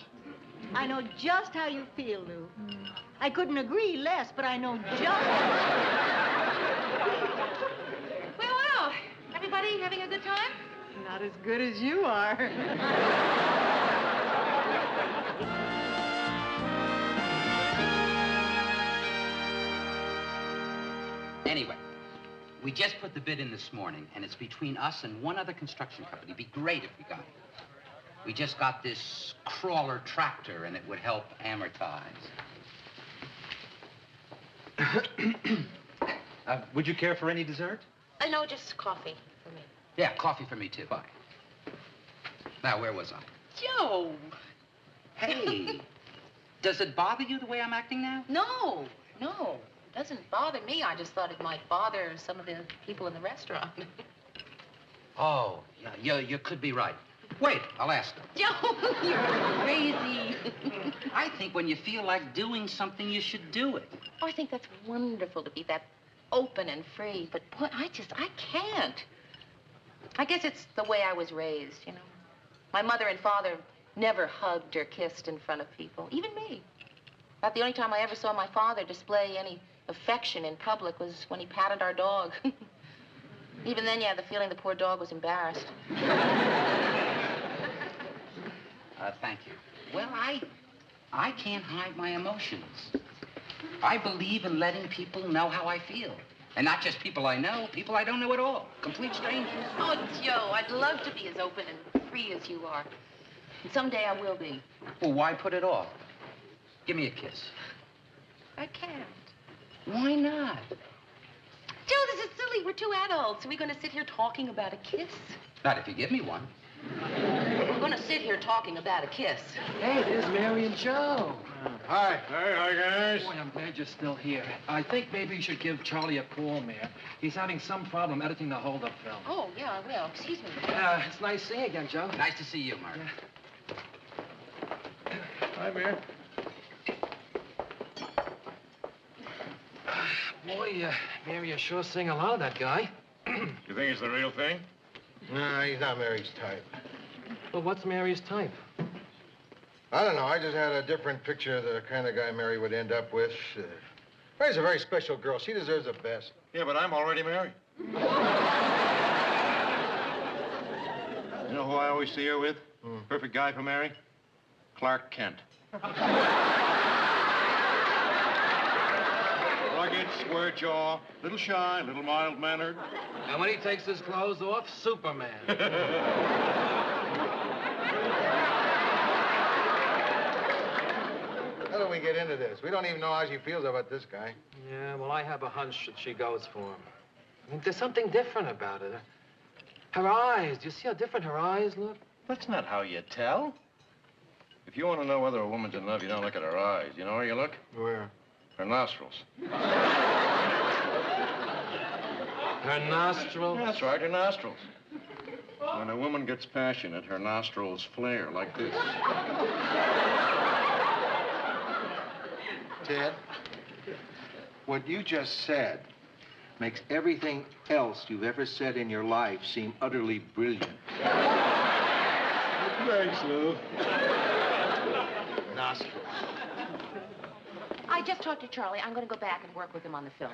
I know just how you feel, Lou. I couldn't agree less, but I know just Well, everybody having a good time? not as good as you are. Anyway, we just put the bid in this morning, and it's between us and one other construction company. It'd be great if we got it. We just got this crawler tractor, and it would help amortize. Would you care for any dessert? No, just coffee for me. Yeah, coffee for me, too. Bye. Now, where was I? Joe! Hey, does it bother you the way I'm acting now? No. It doesn't bother me. I just thought it might bother some of the people in the restaurant. Oh, yeah, you could be right. Wait, I'll ask them. Joe, you're crazy. I think when you feel like doing something, you should do it. Oh, I think that's wonderful to be that open and free. But, boy, I can't. I guess it's the way I was raised, you know. My mother and father never hugged or kissed in front of people, even me. About the only time I ever saw my father display any affection in public was when he patted our dog. Even then, you had the feeling the poor dog was embarrassed. Thank you. Well, I can't hide my emotions. I believe in letting people know how I feel. And not just people I know, people I don't know at all. Complete strangers. Oh, Joe, I'd love to be as open and free as you are. And someday I will be. Well, why put it off? Give me a kiss. I can't. Why not? Joe, this is silly. We're two adults. Are we going to sit here talking about a kiss? Not if you give me one. We're going to sit here talking about a kiss. Hey, there's Mary and Joe. Hi. Hey, hi, guys. Boy, I'm glad you're still here. I think maybe you should give Charlie a call, Mayor. He's having some problem editing the hold-up film. Oh, yeah, I will. Excuse me. It's nice seeing you again, Joe. Nice to see you, Mark. Hi, Mayor. Boy, Mary, you sure sing a lot of that guy. You think it's the real thing? No, he's not Mary's type. Well, what's Mary's type? I don't know. I just had a different picture of the kind of guy Mary would end up with. Mary's a very special girl. She deserves the best. Yeah, but I'm already married. You know who I always see her with? Perfect guy for Mary? Clark Kent. Rugged, square jaw, little shy, little mild-mannered. And when he takes his clothes off, Superman. How do we get into this? We don't even know how she feels about this guy. Yeah, well, I have a hunch that she goes for him. I mean, there's something different about it. Her eyes, do you see how different her eyes look? That's not how you tell. If you want to know whether a woman's in love, you don't look at her eyes. You know where you look? Where? Her nostrils. Her nostrils? That's right, her nostrils. When a woman gets passionate, her nostrils flare like this. Ted, what you just said makes everything else you've ever said in your life seem utterly brilliant. Thanks, Lou. Nostrils. I just talked to Charlie. I'm going to go back and work with him on the film.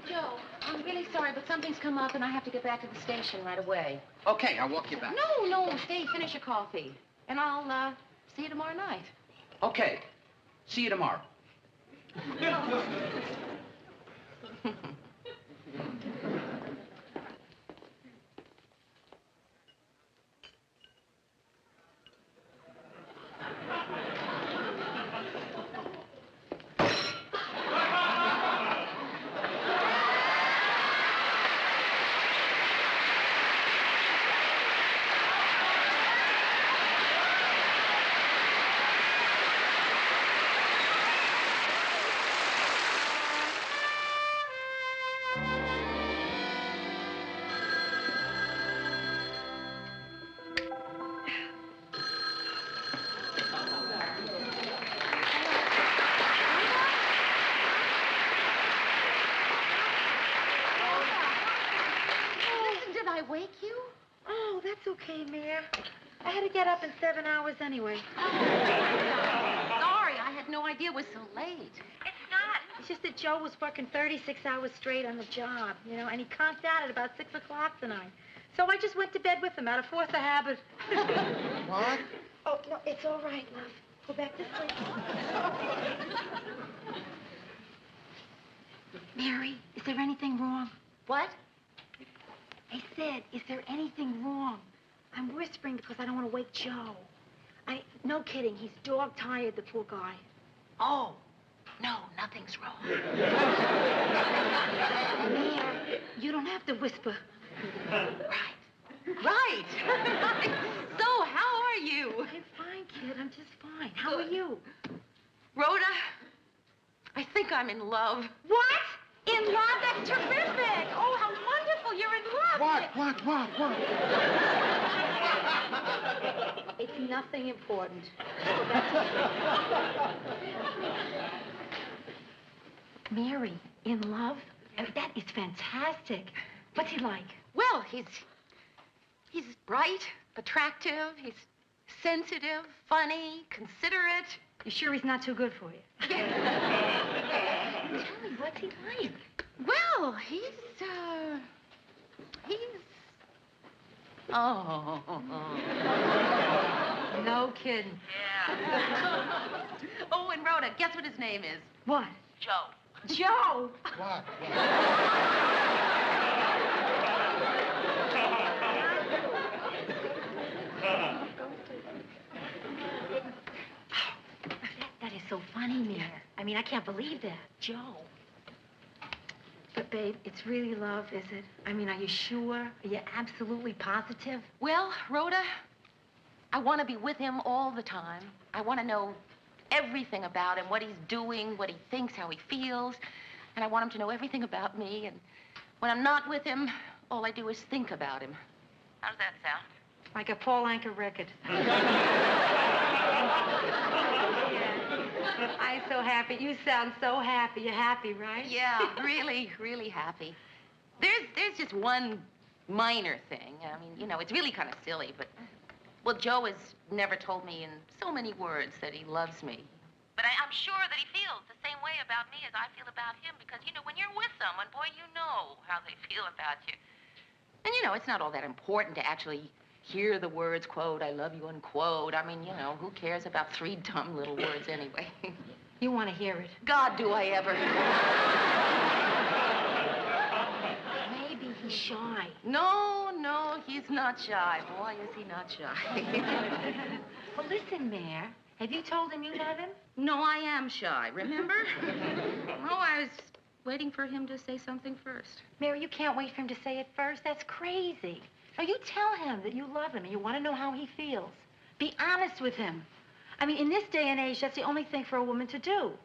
Joe, I'm really sorry, but something's come up and I have to get back to the station right away. Okay, I'll walk you back. No, stay, finish your coffee. And I'll see you tomorrow night. Okay. See you tomorrow. Wake you? Oh, that's okay, Mayor. I had to get up in 7 hours anyway. Sorry, I had no idea it was so late. It's not. It's just that Joe was working 36 hours straight on the job, you know, and he conked out at about 6 o'clock tonight. So I just went to bed with him out of force of habit. What? Oh, no, it's all right, love. Go back to sleep. Mary, is there anything wrong? What? I said, is there anything wrong? I'm whispering because I don't want to wake Joe. No kidding, he's dog-tired, the poor guy. Oh, no, nothing's wrong. Mary, you don't have to whisper. Right. So, how are you? I'm fine, kid, I'm just fine. How are you? Rhoda, I think I'm in love. What? In love? That's terrific! Oh, how wonderful! You're in love! What? It's nothing important. Mary, in love? I mean, that is fantastic. What's he like? Well, he's bright, attractive, he's sensitive, funny, considerate. You sure he's not too good for you? Tell me, what's he like? Well, he's... Oh. No kidding. Yeah. Oh, and Rhoda, guess what his name is? What? Joe. Joe! What? That is so funny, Mia. I mean, I can't believe that. Joe. But, babe, it's really love, is it? I mean, are you sure? Are you absolutely positive? Well, Rhoda, I want to be with him all the time. I want to know everything about him, what he's doing, what he thinks, how he feels. And I want him to know everything about me. And when I'm not with him, all I do is think about him. How does that sound? Like a Paul Anka record. I'm so happy. You sound so happy. You're happy, right? Yeah, really, really happy. There's just one minor thing. I mean, you know, it's really kind of silly, but... Well, Joe has never told me in so many words that he loves me. But I'm sure that he feels the same way about me as I feel about him, because, you know, when you're with someone, boy, you know how they feel about you. And, you know, it's not all that important to actually hear the words, quote, I love you, unquote. I mean, you know, who cares about 3 dumb little words anyway? You want to hear it? God, do I ever. Maybe he's shy. No, he's not shy. Boy, is he not shy. Well, listen, Mayor. Have you told him you love him? No, I am shy, remember? Oh, I was waiting for him to say something first. Mary, you can't wait for him to say it first. That's crazy. Now, you tell him that you love him and you want to know how he feels. Be honest with him. I mean, in this day and age, that's the only thing for a woman to do.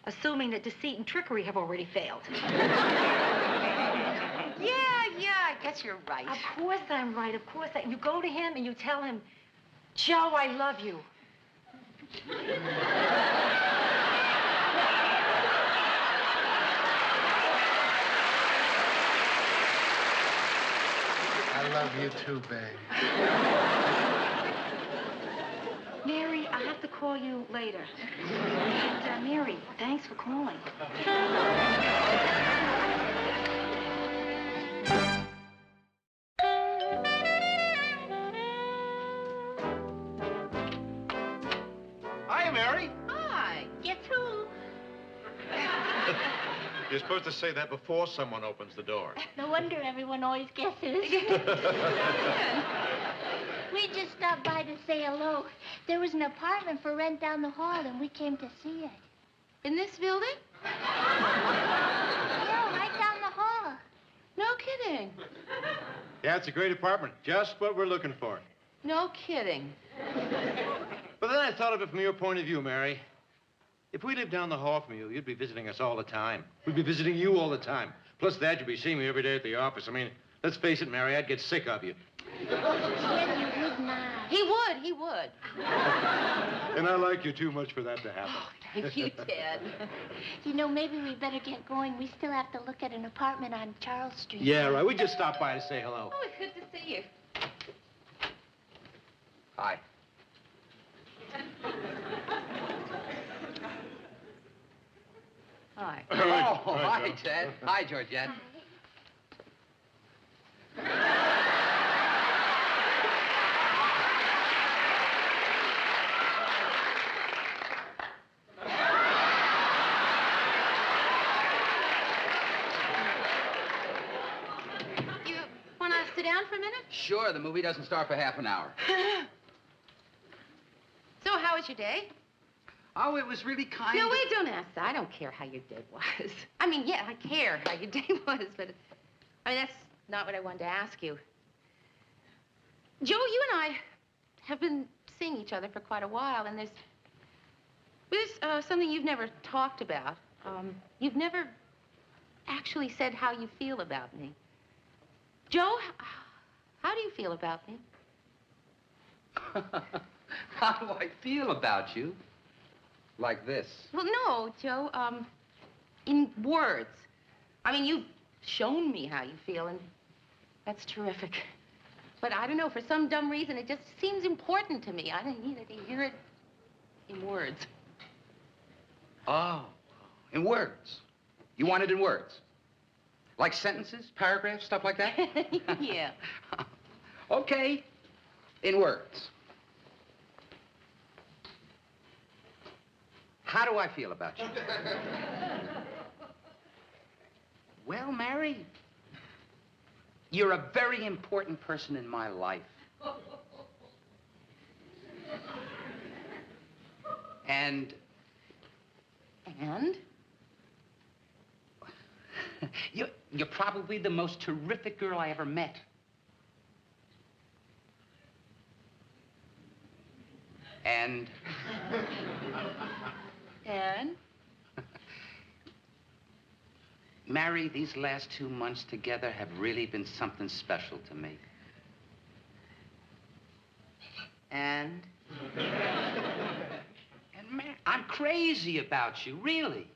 Assuming that deceit and trickery have already failed. Yeah, I guess you're right. Of course I'm right. Of course. You go to him and you tell him, Joe, I love you. I love you too, babe. Mary, I'll have to call you later. And, Mary, thanks for calling. Hi, Mary. Hi. Guess who? You're supposed to say that before someone opens the door. No wonder everyone always guesses. We just stopped by to say hello. There was an apartment for rent down the hall, and we came to see it. In this building? Yeah, right down the hall. No kidding. Yeah, it's a great apartment. Just what we're looking for. No kidding. But then I thought of it from your point of view, Mary. If we lived down the hall from you, you'd be visiting us all the time. We'd be visiting you all the time. Plus that, you'd be seeing me every day at the office. I mean, let's face it, Mary, I'd get sick of you. Yes, you would not. He would. And I like you too much for that to happen. Thank you, Ted. You know, maybe we better get going. We still have to look at an apartment on Charles Street. Yeah, right. We just stopped by to say hello. Oh, it's good to see you. Hi. Hi. Oh, hi, Ted. Hi, Georgette. You want to sit down for a minute? Sure, the movie doesn't start for half an hour. So, how was your day? Oh, it was really kind No, of... wait, don't ask that. I don't care how your day was. I mean, yeah, I care how your day was, but I mean, that's not what I wanted to ask you. Joe, you and I have been seeing each other for quite a while, and there's something you've never talked about. You've never actually said how you feel about me. Joe, how do you feel about me? How do I feel about you? Like this. Well, no, Joe, in words. I mean, you've shown me how you feel, and that's terrific. But I don't know, for some dumb reason, it just seems important to me. I needed to hear it in words. Oh, in words. You want it in words? Like sentences, paragraphs, stuff like that? Yeah. Okay, in words. How do I feel about you? Well, Mary, you're a very important person in my life. And? You're probably the most terrific girl I ever met. And? Mary, these last 2 months together have really been something special to me. And Mary, I'm crazy about you, really.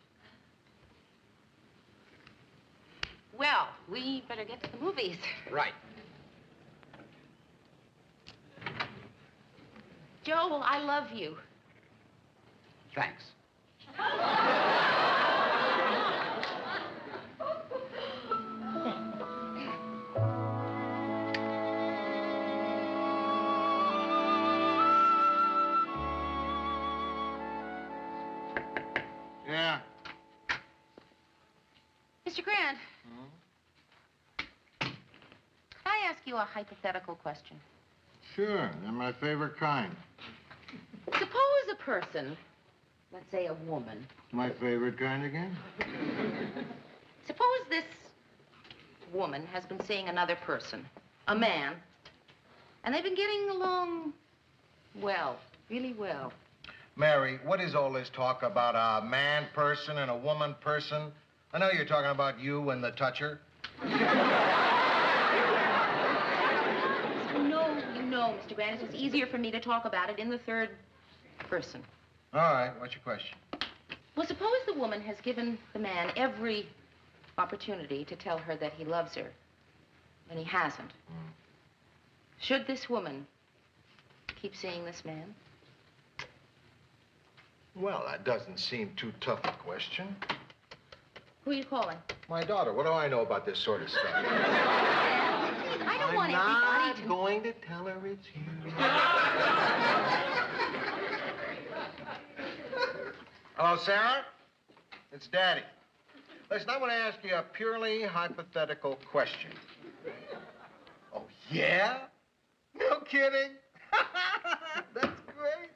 Well, we better get to the movies. Right. Joe, I love you. Thanks. Grant. Can I ask you a hypothetical question? Sure, they're my favorite kind. Suppose a person, let's say a woman, My favorite kind again? suppose this woman has been seeing another person, a man, and they've been getting along well, really well. Mary, what is all this talk about a man person and a woman person? I know you're talking about you and the toucher. You know, Mr. Grant, it's just easier for me to talk about it in the third person. All right, what's your question? Well, suppose the woman has given the man every opportunity to tell her that he loves her, and he hasn't. Should this woman keep seeing this man? Well, that doesn't seem too tough a question. Who are you calling? My daughter, what do I know about this sort of stuff? I don't want everybody to... going to tell her it's you. Hello, Sarah? It's Daddy. Listen, I want to ask you a purely hypothetical question. Oh, yeah? No kidding? That's great.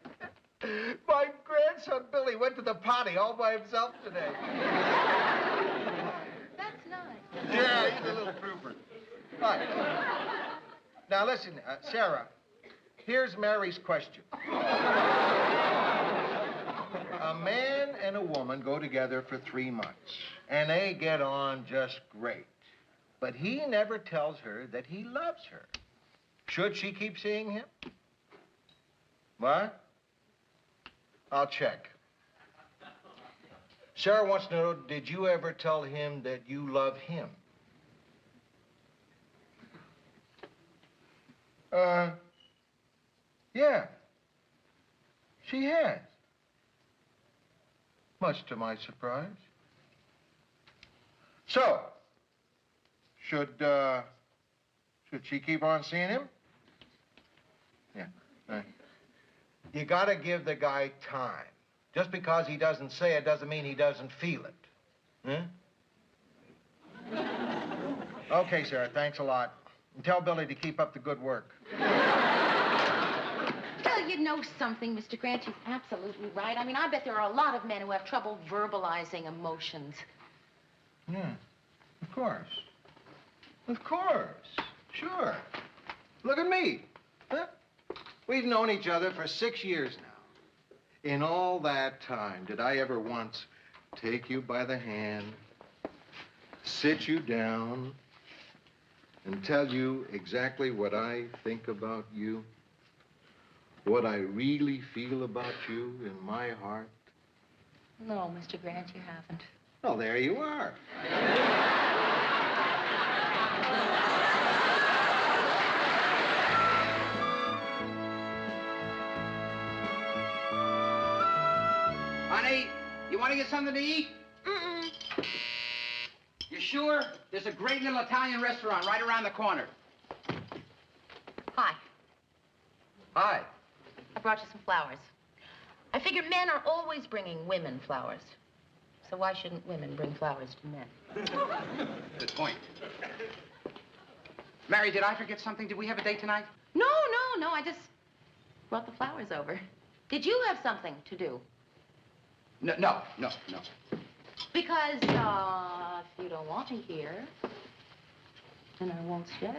My grandson Billy went to the potty all by himself today. That's nice. Yeah, he's a little trooper. Right. Now, listen, Sarah, here's Mary's question. A man and a woman go together for 3 months, and they get on just great. But he never tells her that he loves her. Should she keep seeing him? What? I'll check. Sarah wants to know, did you ever tell him that you love him? Yeah. She has. Much to my surprise. So, should she keep on seeing him? Yeah. You gotta give the guy time. Just because he doesn't say it doesn't mean he doesn't feel it. Huh? Okay, Sarah, thanks a lot. And tell Billy to keep up the good work. Well, you know something, Mr. Grant. She's absolutely right. I mean, I bet there are a lot of men who have trouble verbalizing emotions. Yeah, of course. Of course. Sure. Look at me. Huh? We've known each other for 6 years now. In all that time, did I ever once take you by the hand, sit you down, and tell you exactly what I think about you? What I really feel about you in my heart? No, Mr. Grant, you haven't. Well, there you are. Honey, you want to get something to eat? You sure? There's a great little Italian restaurant right around the corner. Hi. Hi. I brought you some flowers. I figure men are always bringing women flowers. So why shouldn't women bring flowers to men? Good point. Mary, did I forget something? Did we have a date tonight? No. I just brought the flowers over. Did you have something to do? No. Because, if you don't want to hear, then I won't stay.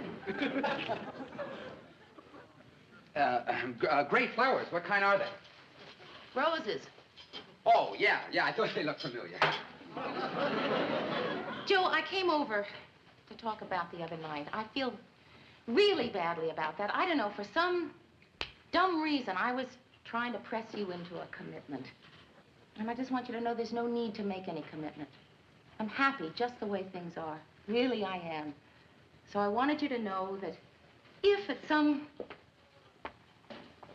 Great flowers. What kind are they? Roses. Oh, yeah. I thought they looked familiar. Joe, I came over to talk about the other night. I feel really badly about that. I don't know, for some dumb reason, I was trying to press you into a commitment. And I just want you to know there's no need to make any commitment. I'm happy just the way things are. Really, I am. So I wanted you to know that if at some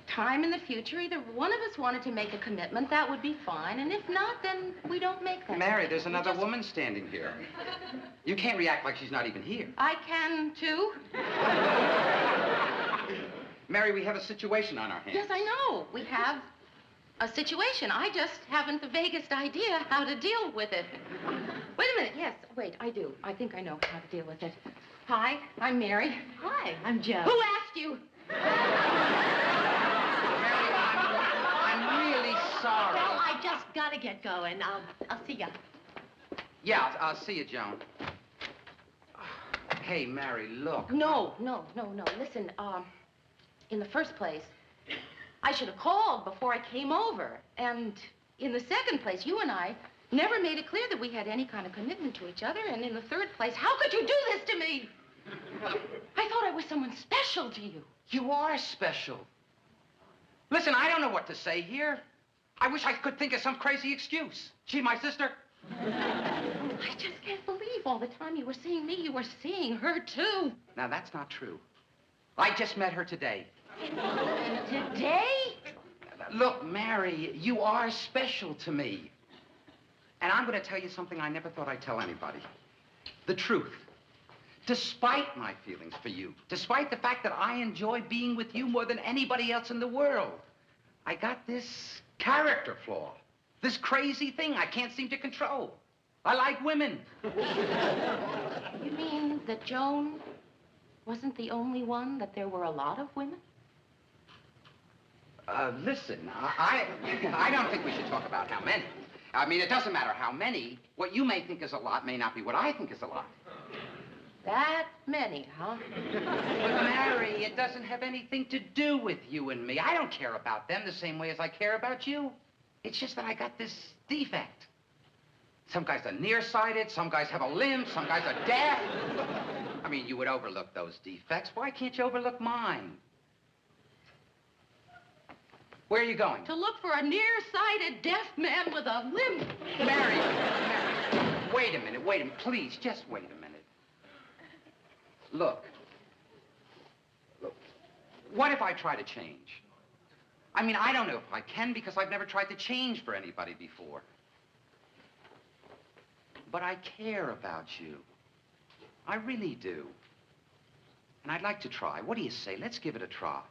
time in the future either one of us wanted to make a commitment, that would be fine. And if not, then we don't make that. Mary, there's another woman standing here. You can't react like she's not even here. I can, too. Mary, we have a situation on our hands. Yes, I know. We have a situation. I just haven't the vaguest idea how to deal with it. Wait a minute. Yes, wait, I do. I think I know how to deal with it. Hi, I'm Mary. Hi, I'm Joe. Who asked you? I'm really sorry. Well, I just gotta get going. I'll see ya. Yeah, I'll see you, Joan. Hey, Mary, look. No. Listen, in the first place, I should have called before I came over. And in the second place, you and I never made it clear that we had any kind of commitment to each other. And in the third place, how could you do this to me? I thought I was someone special to you. You are special. Listen, I don't know what to say here. I wish I could think of some crazy excuse. She my sister? I just can't believe all the time you were seeing me, you were seeing her, too. Now, that's not true. I just met her today. Today? Look, Mary, you are special to me. And I'm going to tell you something I never thought I'd tell anybody. The truth. Despite my feelings for you, despite the fact that I enjoy being with you more than anybody else in the world, I got this character flaw, this crazy thing I can't seem to control. I like women. You mean that Joan wasn't the only one, that there were a lot of women? Listen, I don't think we should talk about how many. I mean, it doesn't matter how many. What you may think is a lot may not be what I think is a lot. That many, huh? But Mary, it doesn't have anything to do with you and me. I don't care about them the same way as I care about you. It's just that I got this defect. Some guys are nearsighted, some guys have a limb, some guys are deaf. I mean, you would overlook those defects. Why can't you overlook mine? Where are you going? To look for a nearsighted deaf man with a limp. Mary, wait a minute, please, just wait a minute. Look, what if I try to change? I mean, I don't know if I can because I've never tried to change for anybody before. But I care about you. I really do. And I'd like to try. What do you say? Let's give it a try.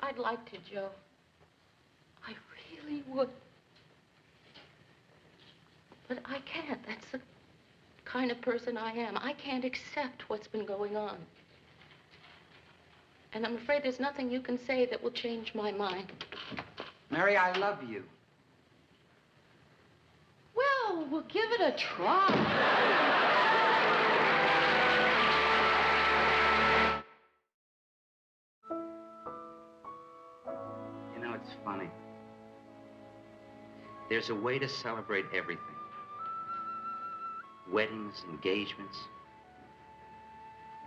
I'd like to, Joe. I really would. But I can't. That's the kind of person I am. I can't accept what's been going on. And I'm afraid there's nothing you can say that will change my mind. Mary, I love you. Well, we'll give it a try. You know, it's funny. There's a way to celebrate everything. Weddings, engagements.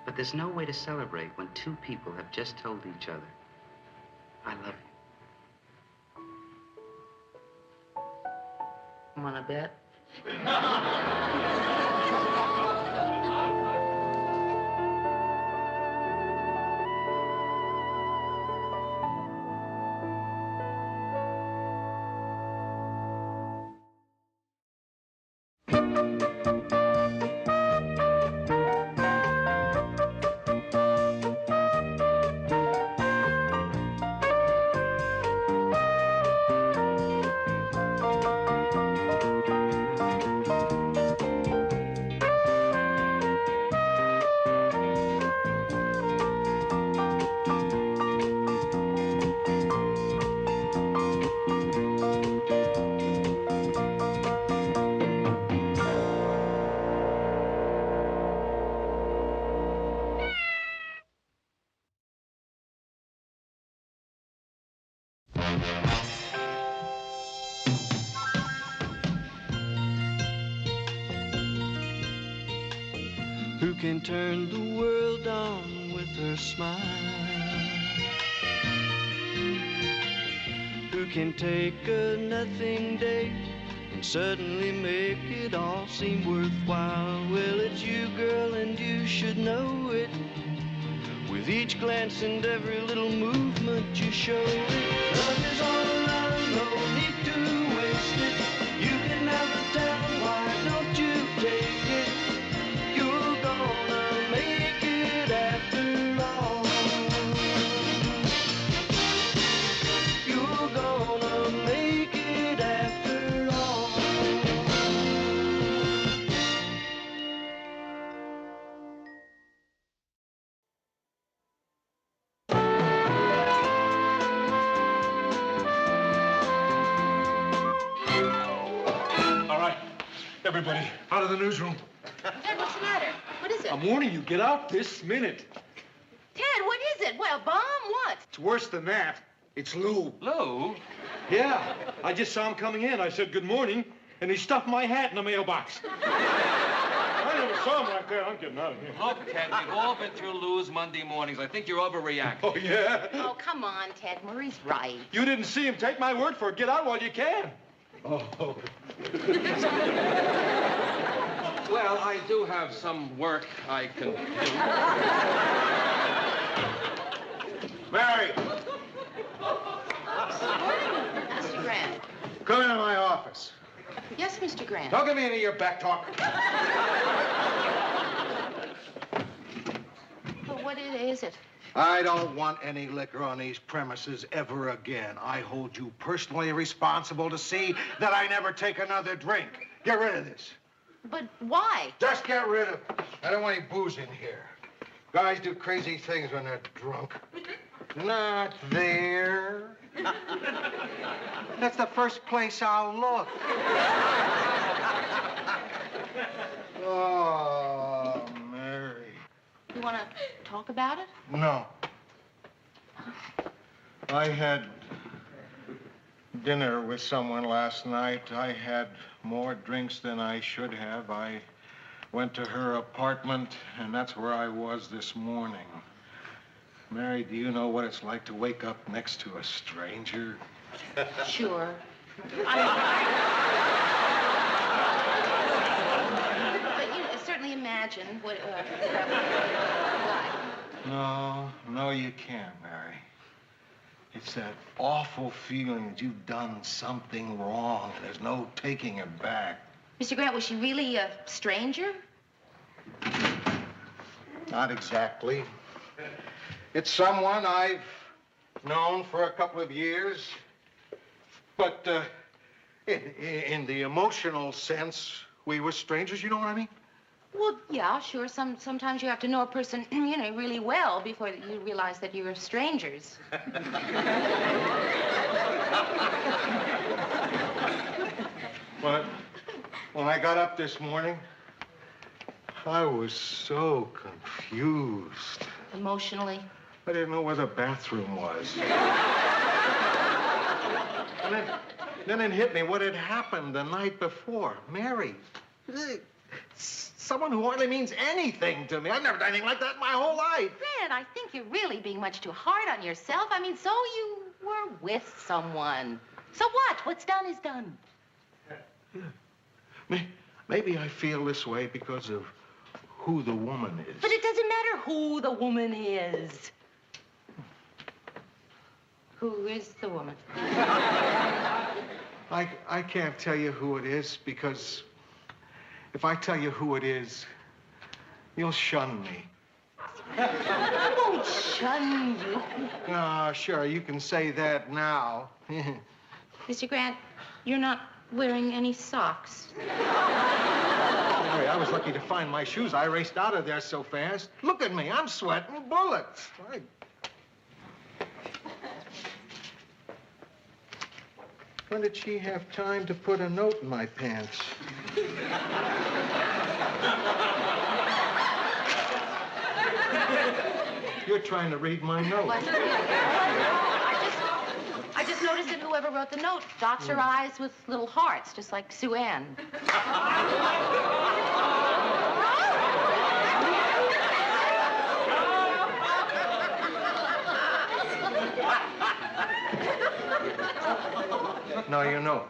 But there's no way to celebrate when two people have just told each other, I love you. Wanna bet? Who can turn the world on with her smile? Who can take a nothing day and suddenly make it all seem worthwhile? Well, it's you, girl, and you should know it. With each glance and every little movement you show it. Love is all around, no need to waste it. You can never tell, why don't you take it? You're gonna make it after Everybody, out of the newsroom. Ted, what's the matter? What is it? I'm warning you, get out this minute. Ted, what is it? What, a bomb? What? It's worse than that. It's Lou. Lou? Yeah, I just saw him coming in. I said good morning, and he stuffed my hat in the mailbox. I never saw him like that. I'm getting out of here. Look, Ted, we've all been through Lou's Monday mornings. I think you're overreacting. Oh, yeah? Oh, come on, Ted. Murray's right. You didn't see him. Take my word for it. Get out while you can. Oh. Well, I do have some work I can do. Mary, Mr. Grant. come into my office. Yes, Mr. Grant. Don't get me into your back talk. Well, what is it? I don't want any liquor on these premises ever again. I hold you personally responsible to see that I never take another drink. Get rid of this. But why? Just get rid of it. I don't want any booze in here. Guys do crazy things when they're drunk. Not there. That's the first place I'll look. Oh, Mary. You want to talk about it? No. I had dinner with someone last night. I had more drinks than I should have. I went to her apartment, and that's where I was this morning. Mary, do you know what it's like to wake up next to a stranger? Sure. But you know, certainly imagine what that would be like. No, you can't, Mary. It's that awful feeling that you've done something wrong, and there's no taking it back. Mr. Grant, was she really a stranger? Not exactly. It's someone I've known for a couple of years. But in the emotional sense, we were strangers, you know what I mean? Well, yeah, sure. Sometimes you have to know a person, you know, really well before you realize that you're strangers. But when I got up this morning, I was so confused. Emotionally? I didn't know where the bathroom was. And then it hit me what had happened the night before. Mary. Someone who hardly means anything to me. I've never done anything like that in my whole life. Grant, I think you're really being much too hard on yourself. I mean, so you were with someone. So what? What's done is done. Maybe I feel this way because of who the woman is. But it doesn't matter who the woman is. Who is the woman? I can't tell you who it is because if I tell you who it is, you'll shun me. I won't shun you. Sure, you can say that now. Mr. Grant, you're not wearing any socks. Mary, I was lucky to find my shoes. I raced out of there so fast. Look at me, I'm sweating bullets. When did she have time to put a note in my pants? You're trying to read my note. What? I just noticed that whoever wrote the note dots her eyes with little hearts, just like Sue Ann. Now you know.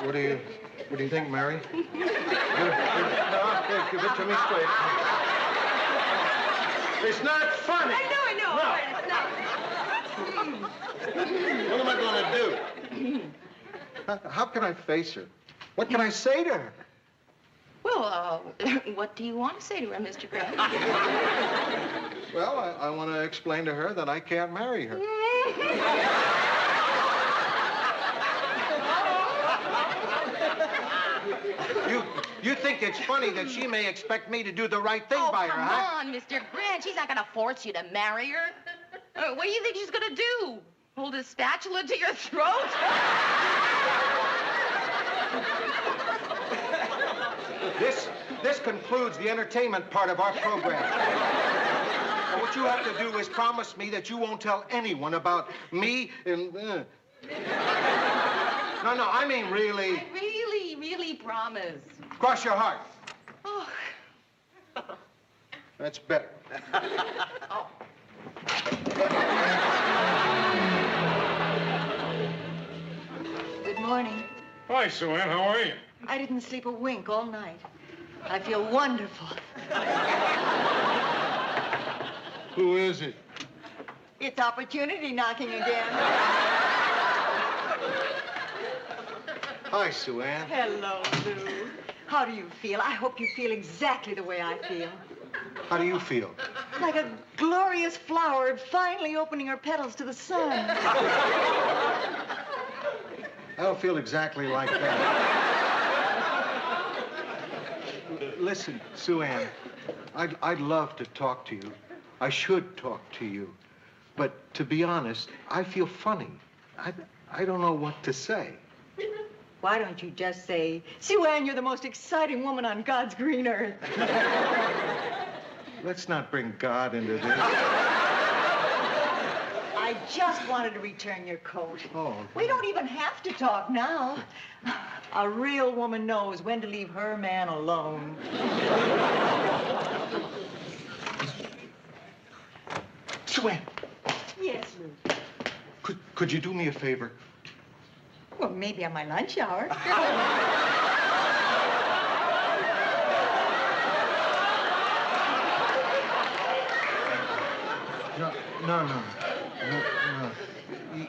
What do you think, Mary? Give it to me straight. It's not funny. I know. No. It's not. What am I going to do? How can I face her? What can I say to her? Well, what do you want to say to her, Mr. Grant? Well, I want to explain to her that I can't marry her. You think it's funny that she may expect me to do the right thing by her, huh? Come on, Mr. Grant. She's not going to force you to marry her. What do you think she's going to do? Hold a spatula to your throat? This concludes the entertainment part of our program. And what you have to do is promise me that you won't tell anyone about me and... No, I mean really. I really promise. Cross your heart. Oh. That's better. Oh. Good morning. Hi, Sue Ann. How are you? I didn't sleep a wink all night. I feel wonderful. Who is it? It's opportunity knocking again. Hi, Sue Ann. Hello, Lou. How do you feel? I hope you feel exactly the way I feel. How do you feel? Like a glorious flower finally opening her petals to the sun. I don't feel exactly like that. Listen, Sue Ann, I'd love to talk to you. I should talk to you. But to be honest, I feel funny. I don't know what to say. Why don't you just say, Sue Ann, you're the most exciting woman on God's green earth. Let's not bring God into this. I just wanted to return your coat. Oh. We don't even have to talk now. A real woman knows when to leave her man alone. Sue Ann, Yes, Lou. could you do me a favor? Well, maybe on my lunch hour. No.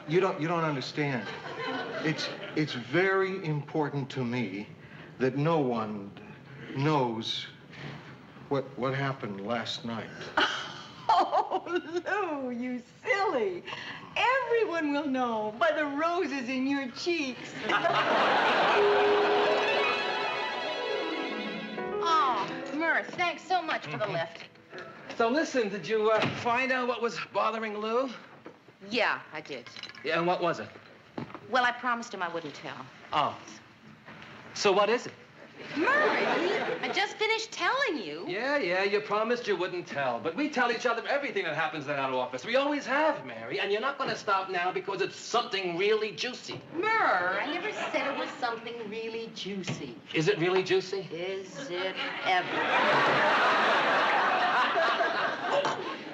You don't understand. It's very important to me that no one knows what happened last night. Oh, Lou, you silly. Everyone will know by the roses in your cheeks. Oh, Murph, thanks so much for the lift. So listen, did you find out what was bothering Lou? Yeah, I did. Yeah, and what was it? Well, I promised him I wouldn't tell. Oh. So what is it? Murray, I just finished telling you. Yeah, you promised you wouldn't tell. But we tell each other everything that happens in our office. We always have, Mary. And you're not going to stop now because it's something really juicy. Murr, I never said it was something really juicy. Is it really juicy? Is it ever?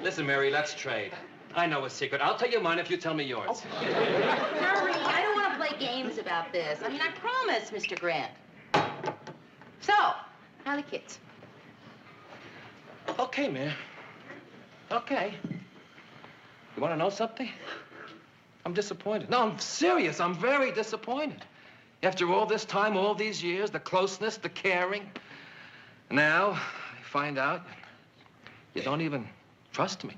Listen, Mary, let's trade. I know a secret. I'll tell you mine if you tell me yours. Murray, I don't want to play games about this. I mean, I promised, Mr. Grant. So, how are the kids? Okay, man. Okay. You want to know something? I'm disappointed. No, I'm serious. I'm very disappointed. After all this time, all these years, the closeness, the caring, now I find out you don't even trust me.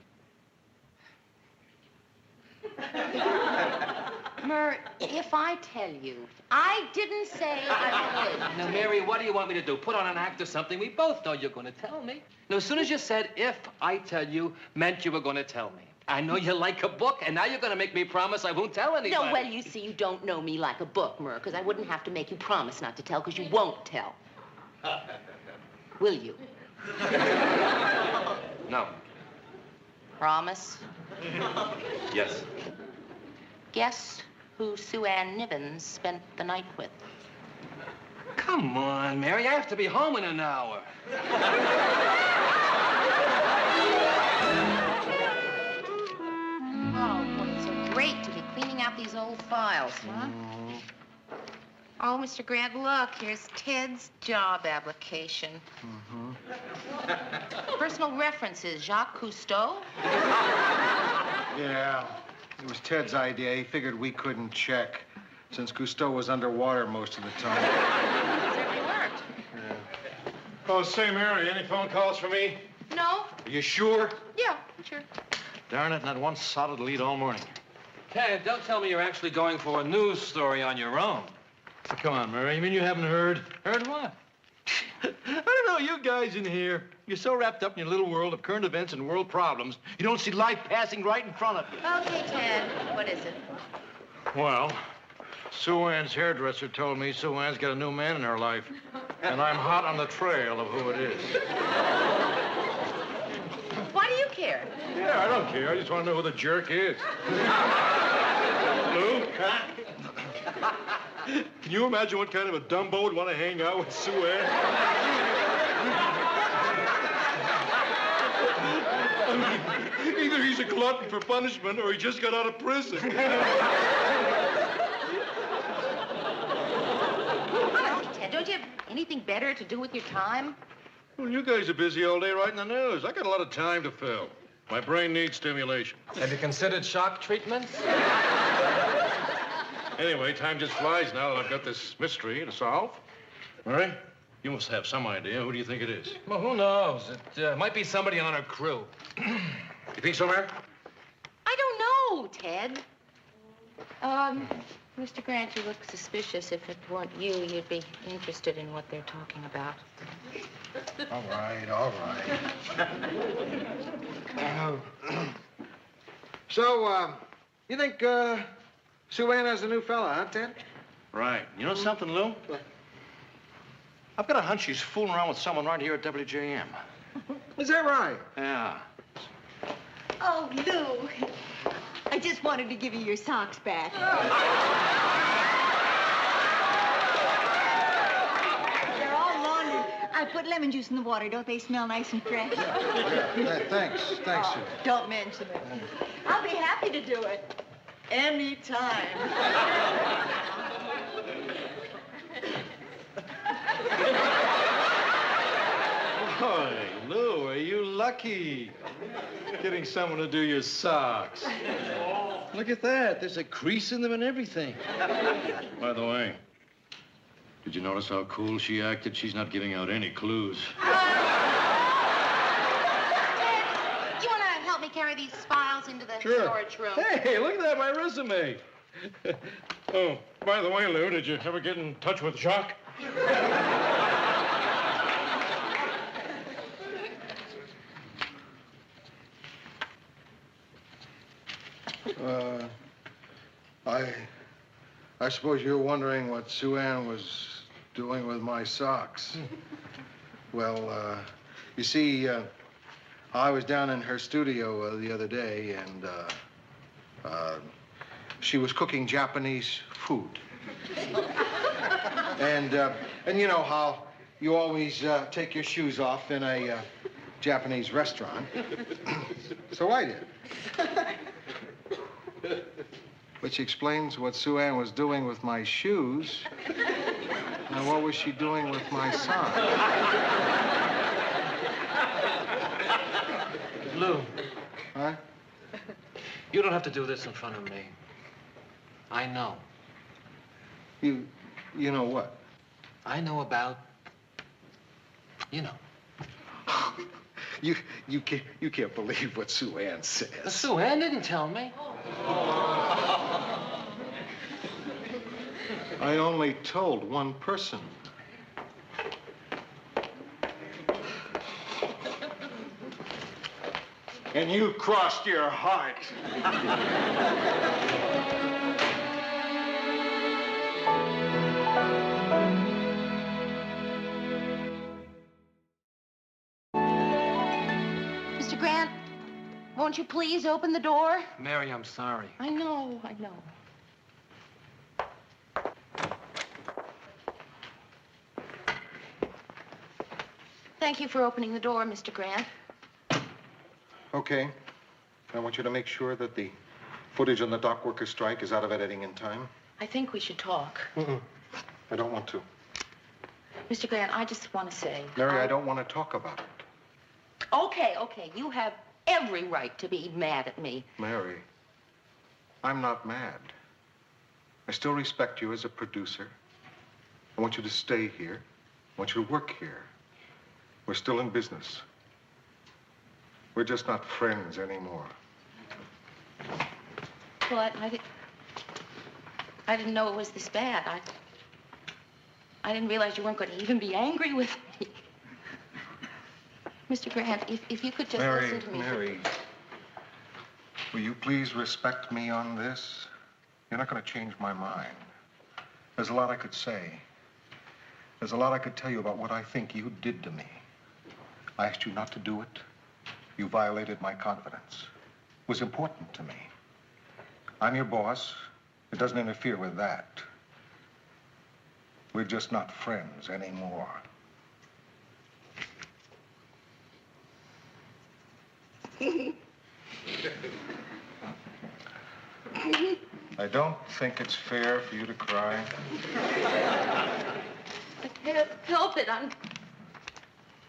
Murr, if I tell you, I didn't say I would. Now, Mary, what do you want me to do? Put on an act or something? We both know you're going to tell me. Now, as soon as you said, if I tell you, meant you were going to tell me. I know you like a book, and now you're going to make me promise I won't tell anybody. No, well, you see, you don't know me like a book, Murr, because I wouldn't have to make you promise not to tell, because you won't tell. Will you? No. Promise? Yes. Guess who Sue Ann Nivens spent the night with? Come on, Mary. I have to be home in an hour. Oh, boy, it's so great to be cleaning out these old files, huh? Oh, Mr. Grant, look, here's Ted's job application. Personal references, Jacques Cousteau. Yeah, it was Ted's idea. He figured we couldn't check since Cousteau was underwater most of the time. It certainly worked. Oh, say, Mary, any phone calls for me? No? Are you sure? Yeah, sure. Darn it, not one solid lead all morning. Ted, don't tell me you're actually going for a news story on your own. So come on, Murray. You mean you haven't heard? Heard what? I don't know, you guys in here. You're so wrapped up in your little world of current events and world problems, you don't see life passing right in front of you. Okay, Ted, what is it? Well, Sue Ann's hairdresser told me Sue Ann's got a new man in her life, and I'm hot on the trail of who it is. Why do you care? Yeah, I don't care. I just want to know who the jerk is. Lou? Can you imagine what kind of a Dumbo would want to hang out with Sue Ann? I mean, either he's a glutton for punishment or he just got out of prison. Ted, don't you have anything better to do with your time? Well, you guys are busy all day writing the news. I got a lot of time to fill. My brain needs stimulation. Have you considered shock treatments? Anyway, time just flies now that I've got this mystery to solve. Mary, you must have some idea. Who do you think it is? Well, who knows? It might be somebody on our crew. You think so, Mary? I don't know, Ted. Mr. Grant, you look suspicious. If it weren't you, you'd be interested in what they're talking about. All right, all right. So, you think, Sue Ann has a new fella, huh, Ted? Right. You know something, Lou? I've got a hunch she's fooling around with someone right here at WJM. Is that right? Yeah. Oh, Lou, I just wanted to give you your socks back. They're all laundered. I put lemon juice in the water. Don't they smell nice and fresh? Thanks, Sue. Don't mention it. I'll be happy to do it. Anytime. Boy, Lou, are you lucky? Getting someone to do your socks. Look at that. There's a crease in them and everything. By the way, did you notice how cool she acted? She's not giving out any clues. You want to help me carry these files into the storage room? Hey, look at that, my resume. Oh, by the way, Lou, did you ever get in touch with Jacques? I suppose you're wondering what Sue Ann was doing with my socks. Well, you see, I was down in her studio the other day, and she was cooking Japanese food. And you know how you always take your shoes off in a Japanese restaurant. So I did. Which explains what Sue Ann was doing with my shoes. And what was she doing with my socks? Lou. Huh? You don't have to do this in front of me. I know. You know what? I know about... You know. You can't believe what Sue Ann says. Sue Ann didn't tell me. I only told one person. And you crossed your heart. Mr. Grant, won't you please open the door? Mary, I'm sorry. I know. Thank you for opening the door, Mr. Grant. Okay. I want you to make sure that the footage on the dock worker strike is out of editing in time. I think we should talk. I don't want to. Mr. Grant, I just want to say... Mary, I don't want to talk about it. Okay. You have every right to be mad at me. Mary, I'm not mad. I still respect you as a producer. I want you to stay here. I want you to work here. We're still in business. We're just not friends anymore. Well, I didn't know it was this bad. I didn't realize you weren't going to even be angry with me. Mr. Grant, if you could just Mary, listen to me. Mary, will you please respect me on this? You're not going to change my mind. There's a lot I could say. There's a lot I could tell you about what I think you did to me. I asked you not to do it. You violated my confidence. It was important to me. I'm your boss. It doesn't interfere with that. We're just not friends anymore. I don't think it's fair for you to cry. I can't help it. I'm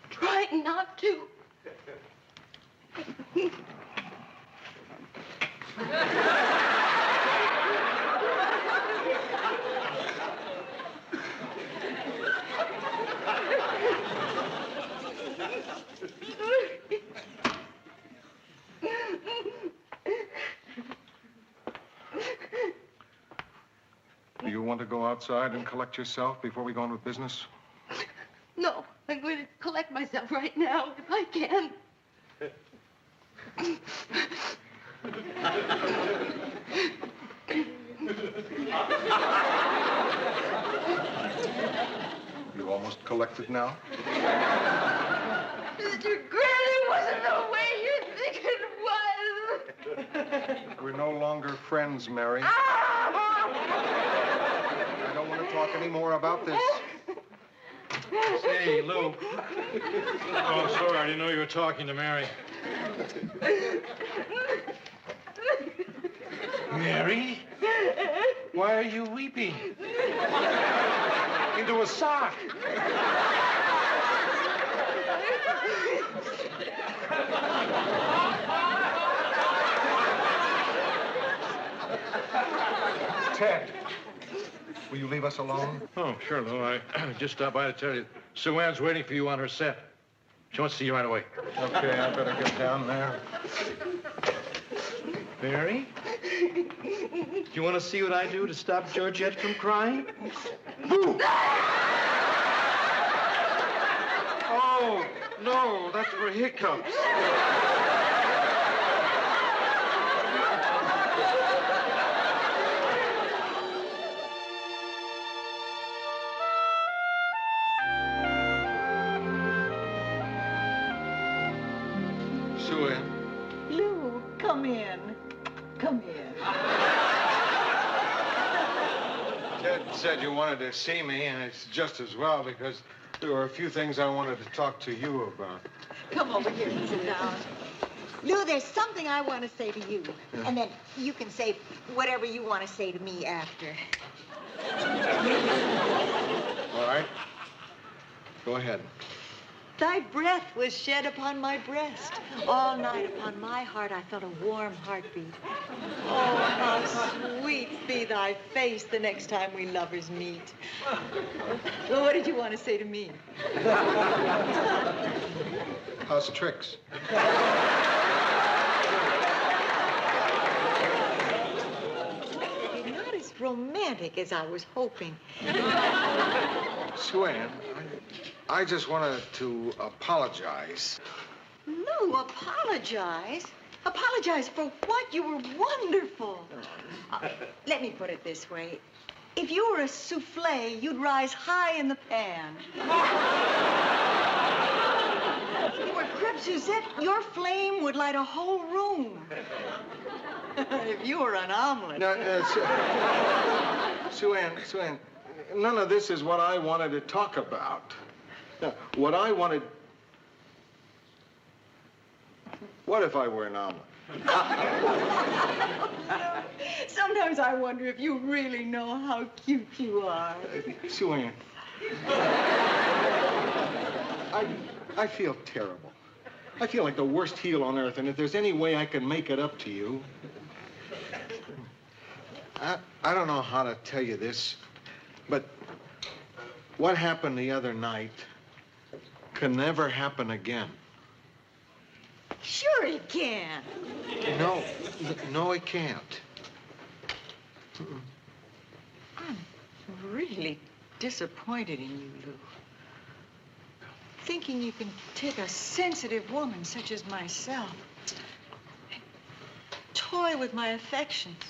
trying not to. Do you want to go outside and collect yourself before we go on with business? No, I'm going to collect myself right now if I can. You almost collected now? Mr. Grant, it wasn't the way you think it was. We're no longer friends, Mary. I don't want to talk any more about this. Say, Lou. Oh, I'm sorry. I didn't know you were talking to Mary. Mary? Why are you weeping? Into a sock. Ted, will you leave us alone? Oh, sure, Lou. I just stopped by to tell you. Sue Ann's waiting for you on her set. She wants to see you right away. Okay, I better get down there. Mary? Do you want to see what I do to stop Georgette from crying? Oh, no, that's for hiccups. Sue Ann. Lou, come in. Come in. Ted said you wanted to see me, and it's just as well because there were a few things I wanted to talk to you about. Come over here and sit down. Lou, there's something I want to say to you. Yeah. And then you can say whatever you want to say to me after. All right. Go ahead. Thy breath was shed upon my breast. All night upon my heart I felt a warm heartbeat. Oh, how sweet be thy face the next time we lovers meet. Well, what did you want to say to me? How's tricks? You're not as romantic as I was hoping. Sue Ann, I just wanted to apologize. Lou, apologize? Apologize for what? You were wonderful. Let me put it this way. If you were a souffle, you'd rise high in the pan. If you were crepe Suzette, your flame would light a whole room. If you were an omelet. No, Sue Ann, none of this is what I wanted to talk about. Now, what I wanted... What if I were an omelet? Sometimes I wonder if you really know how cute you are. Sue Ann, I feel terrible. I feel like the worst heel on earth, and if there's any way I can make it up to you... I don't know how to tell you this, but what happened the other night can never happen again. Sure it can. No, it can't. I'm really disappointed in you, Lou. Thinking you can take a sensitive woman such as myself, and toy with my affections,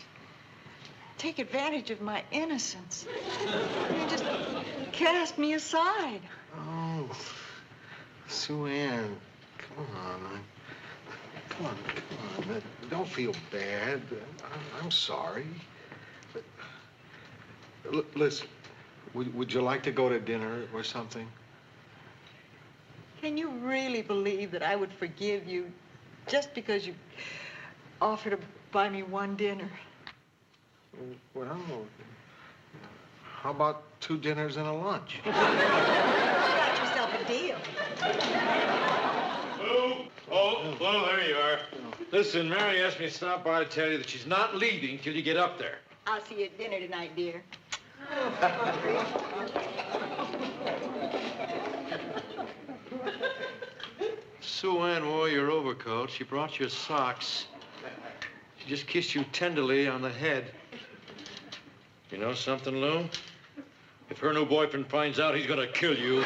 take advantage of my innocence, and just cast me aside. Oh, Sue Ann, come on. Come on. Don't feel bad. I'm sorry. Listen, would you like to go to dinner or something? Can you really believe that I would forgive you just because you offered to buy me one dinner? Well, how about 2 dinners and a lunch? You got yourself a deal. Lou? Oh, well, there you are. Listen, Mary asked me to stop by to tell you that she's not leaving till you get up there. I'll see you at dinner tonight, dear. Sue Ann wore your overcoat. She brought your socks. She just kissed you tenderly on the head. You know something, Lou? If her new boyfriend finds out, he's gonna kill you.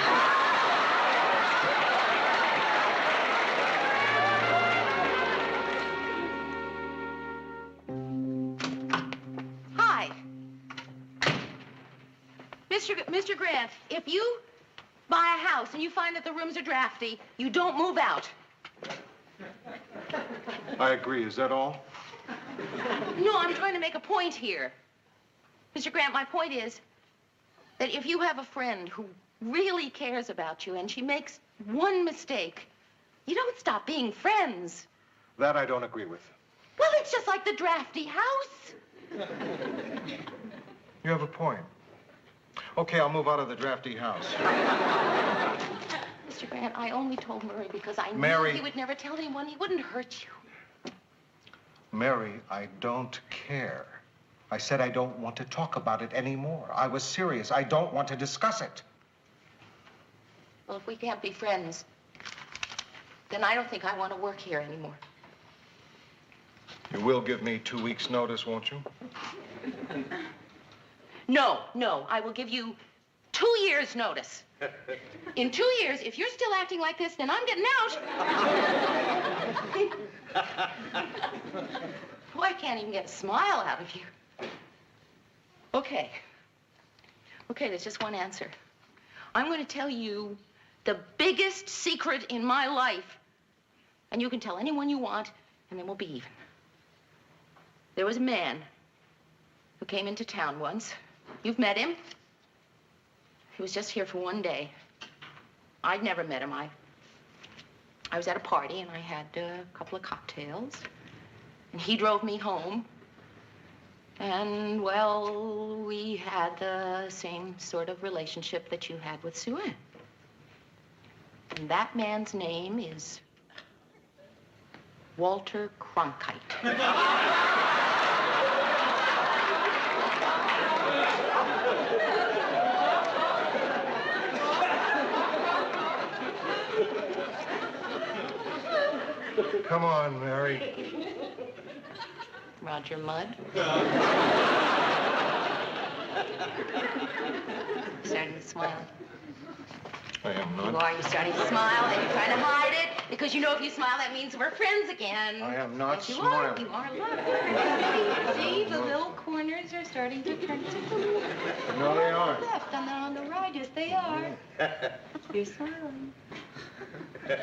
Hi. Mr. Grant, if you buy a house and you find that the rooms are drafty, you don't move out. I agree. Is that all? No, I'm trying to make a point here. Mr. Grant, my point is that if you have a friend who really cares about you and she makes one mistake, you don't stop being friends. That I don't agree with. Well, it's just like the drafty house. You have a point. Okay, I'll move out of the drafty house. Mr. Grant, I only told Murray because I Mary. knew he would never tell anyone. He wouldn't hurt you. Mary, I don't care. I said I don't want to talk about it anymore. I was serious. I don't want to discuss it. Well, if we can't be friends, then I don't think I want to work here anymore. You will give me 2 weeks' notice, won't you? No, I will give you 2 years' notice. In 2 years, if you're still acting like this, then I'm getting out. Oh, I can't even get a smile out of you. Okay, there's just one answer. I'm going to tell you the biggest secret in my life, and you can tell anyone you want, and then we'll be even. There was a man who came into town once. You've met him. He was just here for 1 day. I'd never met him. I was at a party, and I had a couple of cocktails, and he drove me home. And, well, we had the same sort of relationship that you had with Sue Ann. And that man's name is Walter Cronkite. Come on, Mary. Roger Mudd. Starting to smile. I am not. You are. You're starting to smile, and you're trying to hide it because you know if you smile, that means we're friends again. I am not Yes, you smiling. are. Look. See, the little corners are starting to turn to the No, they aren't. left and then on the right. Yes, they are. You're smiling. You're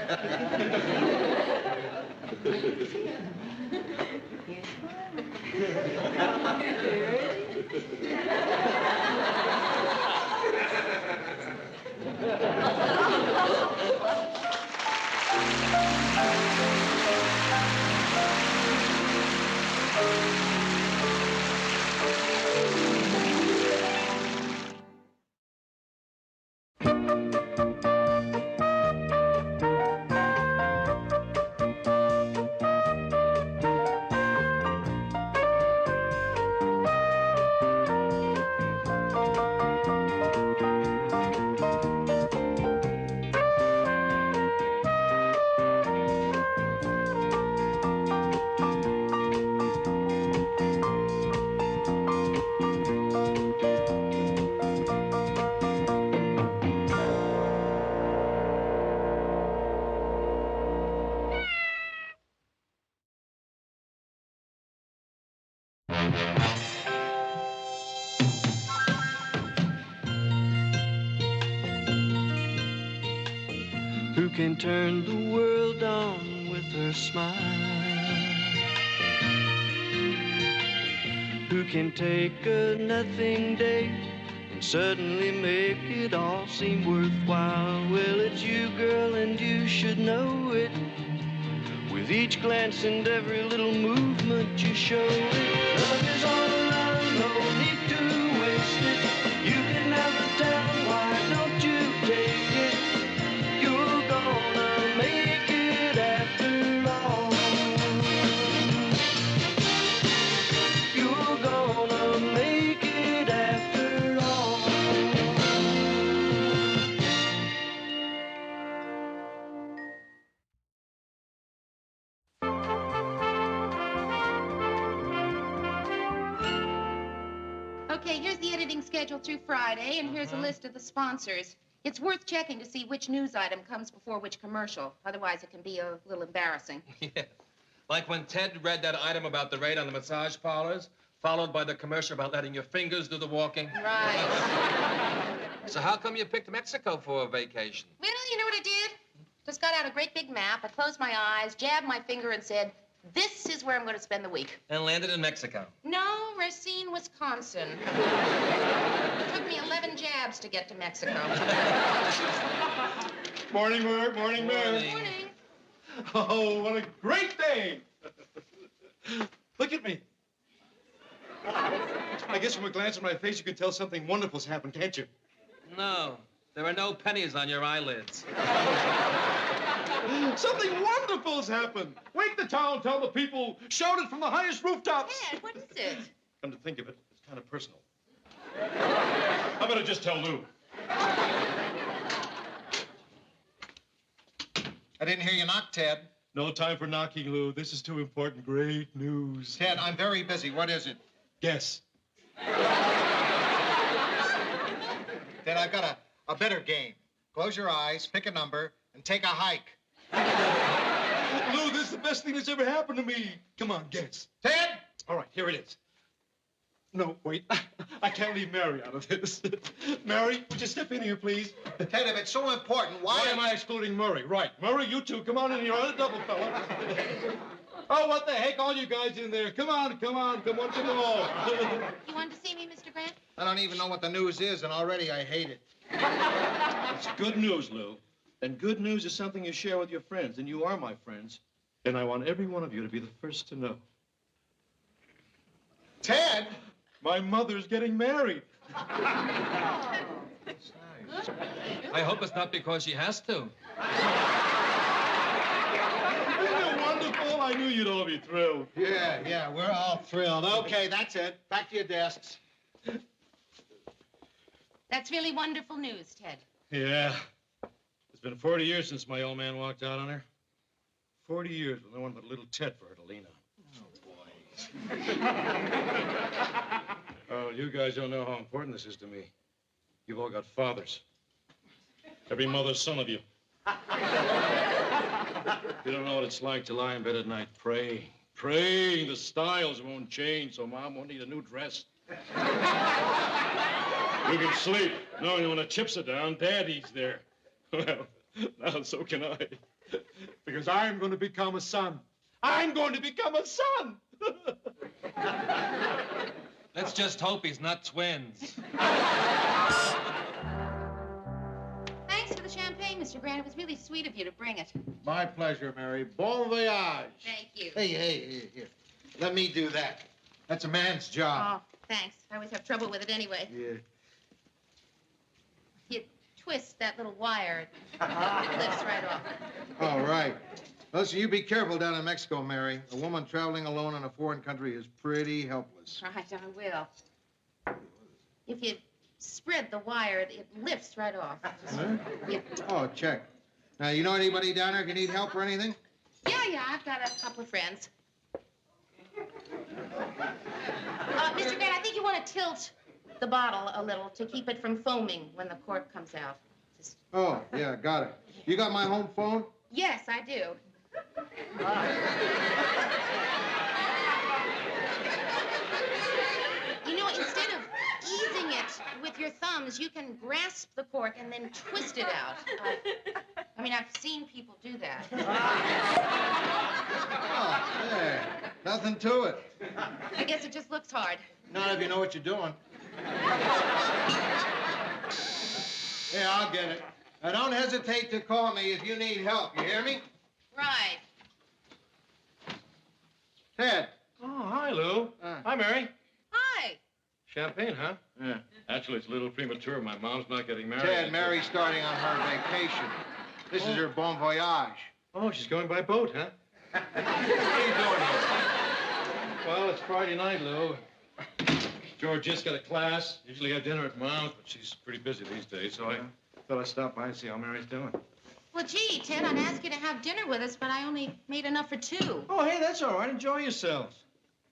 Who can turn the world on with her smile? Who can take a nothing day and suddenly make it all seem worthwhile? Well, it's you, girl, and you should know it. With each glance and every little movement you show it. Love is all around, no need to waste it. You can never tell, why don't you take it? You're gonna make it after all. You're gonna make it after all. Okay, here's the editing schedule through Friday, and here's a list of the sponsors. It's worth checking to see which news item comes before which commercial. Otherwise, it can be a little embarrassing. Yeah. Like when Ted read that item about the raid on the massage parlors, followed by the commercial about letting your fingers do the walking. Right. So how come you picked Mexico for a vacation? Well, you know what I did? Just got out a great big map. I closed my eyes, jabbed my finger, and said, this is where I'm going to spend the week. And landed in Mexico. No, Racine, Wisconsin. It took me 11 jabs to get to Mexico. Morning, Merv. Morning, Merv. Morning. Oh, what a great day. Look at me. I guess from a glance at my face, you can tell something wonderful's happened, can't you? No, there are no pennies on your eyelids. Something wonderful's happened. Wake the town, tell the people, shout it from the highest rooftops. Ted, what is it? Come to think of it, it's kind of personal. How about I just tell Lou? I didn't hear you knock, Ted. No time for knocking, Lou. This is too important. Great news. Ted, I'm very busy. What is it? Guess. Ted, I've got a better game. Close your eyes, pick a number, and take a hike. Lou, this is the best thing that's ever happened to me. Come on, guess. Ted! All right, here it is. No, wait. I can't leave Mary out of this. Mary, would you step in here, please? Ted, if it's so important, why am I excluding Murray? Right. Murray, you two, come on in here. Other double fella. Oh, what the heck, all you guys in there. Come on, come on, come on, come on. You wanted to see me, Mr. Grant? I don't even know what the news is, and already I hate it. It's good news, Lou. And good news is something you share with your friends, and you are my friends. And I want every one of you to be the first to know. Ted! My mother's getting married. I hope it's not because she has to. Isn't it wonderful? I knew you'd all be thrilled. Yeah, we're all thrilled. Okay, that's it. Back to your desks. That's really wonderful news, Ted. Yeah. It's been 40 years since my old man walked out on her. 40 years with no one but a little Ted for her to lean on. Oh, you guys don't know how important this is to me. You've all got fathers. Every mother's son of you. You don't know what it's like to lie in bed at night praying. Praying the styles won't change so Mom won't need a new dress. You can sleep knowing when the chips are down, Daddy's there. Well, now so can I. Because I'm going to become a son. I'm going to become a son! Let's just hope he's not twins. Thanks for the champagne, Mr. Grant. It was really sweet of you to bring it. My pleasure, Mary. Bon voyage. Thank you. Hey, here. Let me do that. That's a man's job. Oh, thanks. I always have trouble with it anyway. Yeah. You twist that little wire, it lifts right off. All right. Listen, you be careful down in Mexico, Mary. A woman traveling alone in a foreign country is pretty helpless. Right, I will. If you spread the wire, it lifts right off. Huh? Yeah. Oh, check. Now, you know anybody down there if you need help or anything? Yeah, I've got a couple of friends. Mr. Grant, I think you want to tilt the bottle a little to keep it from foaming when the cork comes out. Just... Oh, yeah, got it. You got my home phone? Yes, I do. thumbs, you can grasp the cork and then twist it out. I mean, I've seen people do that. Oh, there. Nothing to it. I guess it just looks hard. Not if you know what you're doing. Yeah, I'll get it. Now, don't hesitate to call me if you need help. You hear me? Right. Ted. Oh, hi, Lou. Hi, Mary. Hi. Champagne, huh? Yeah. Actually, it's a little premature. My mom's not getting married. Ted, Mary's starting on her vacation. This is her bon voyage. Oh, she's going by boat, huh? What are you doing here? Well, it's Friday night, Lou. George just got a class. Usually have dinner at Mom's, but she's pretty busy these days, so I thought I'd stop by and see how Mary's doing. Well, gee, Ted, I'd ask you to have dinner with us, but I only made enough for 2. Oh, hey, that's all right. Enjoy yourselves.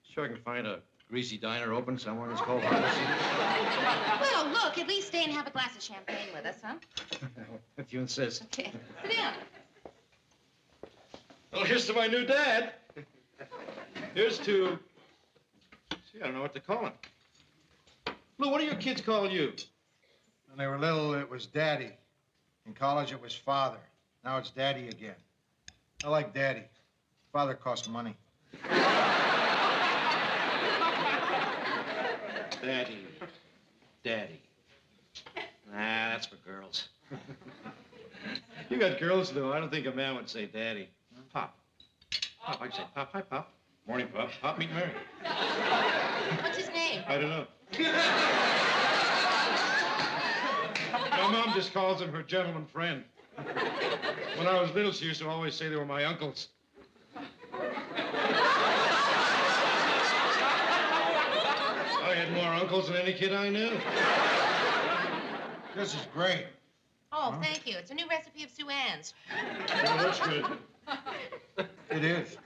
Sure I can find a greasy diner open somewhere that's called Well, look, at least stay and have a glass of champagne with us, huh? If you insist. Okay. Sit down. Well, here's to my new dad. Here's to... See, I don't know what to call him. Lou, what do your kids call you? When they were little, it was Daddy. In college, it was Father. Now it's Daddy again. I like Daddy. Father costs money. Daddy. Daddy. Nah, that's for girls. You got girls, Lou. I don't think a man would say daddy. Pop. Pop, I'd say Pop. Hi, Pop. Morning, Pop. Pop, meet Mary. What's his name? I don't know. My mom just calls him her gentleman friend. When I was little, she used to always say they were my uncles. I had more uncles than any kid I knew. This is great. Oh, thank you. It's a new recipe of Sue Ann's. Oh, that's good. It is.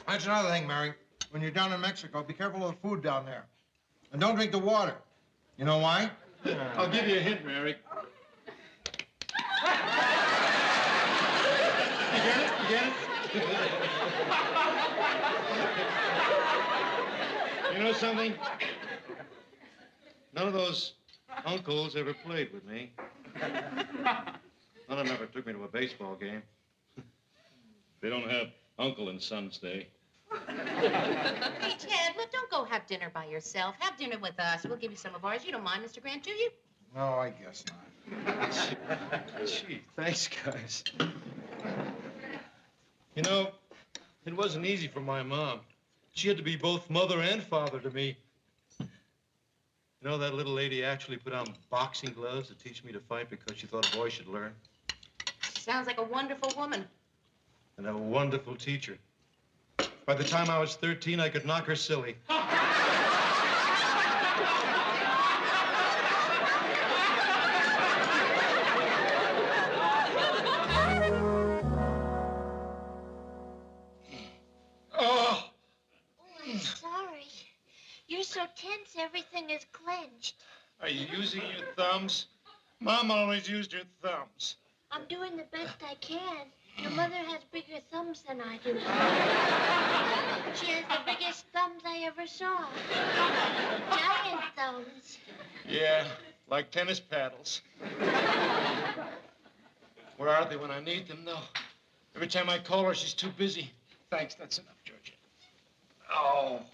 That's another thing, Mary. When you're down in Mexico, be careful of the food down there. And don't drink the water. You know why? I'll give you a hint, Mary. You get it? You get it? You know something? None of those uncles ever played with me. None of them ever took me to a baseball game. They don't have Uncle and Son's Day. Hey, Ted, look, don't go have dinner by yourself. Have dinner with us. We'll give you some of ours. You don't mind, Mr. Grant, do you? No, I guess not. Gee, thanks, guys. You know, it wasn't easy for my mom. She had to be both mother and father to me. You know, that little lady actually put on boxing gloves to teach me to fight because she thought a boy should learn. Sounds like a wonderful woman. And a wonderful teacher. By the time I was 13, I could knock her silly. Oh, I'm sorry. You're so tense, everything is clenched. Are you using your thumbs? Mom always used her thumbs. I'm doing the best I can. Your mother has bigger thumbs than I do. She has the biggest thumbs I ever saw. Giant thumbs. Yeah, like tennis paddles. Where are they when I need them, though? Every time I call her, she's too busy. Thanks, that's enough, Georgia. Oh.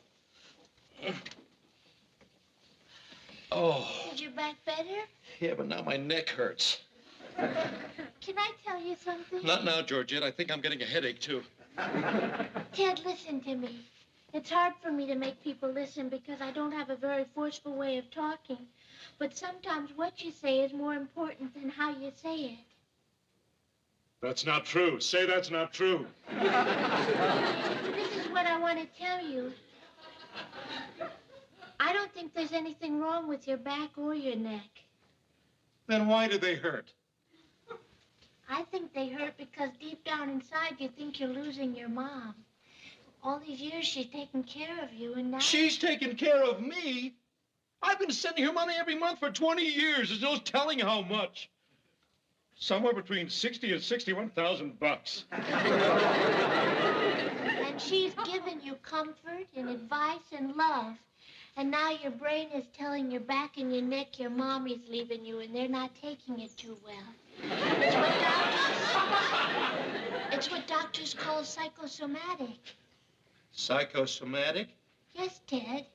Oh. Is your back better? Yeah, but now my neck hurts. Can I tell you something? Not now, Georgette. I think I'm getting a headache, too. Ted, listen to me. It's hard for me to make people listen because I don't have a very forceful way of talking. But sometimes what you say is more important than how you say it. That's not true. Say that's not true. This is what I want to tell you. I don't think there's anything wrong with your back or your neck. Then why do they hurt? I think they hurt because deep down inside you think you're losing your mom. All these years she's taken care of you, and now... She's taken care of me? I've been sending her money every month for 20 years. There's no telling how much. Somewhere between 60 and 61,000 bucks. And She's given you comfort and advice and love. And now your brain is telling your back and your neck your mommy's leaving you and they're not taking it too well. It's what doctors call psychosomatic. Psychosomatic? Yes, Ted.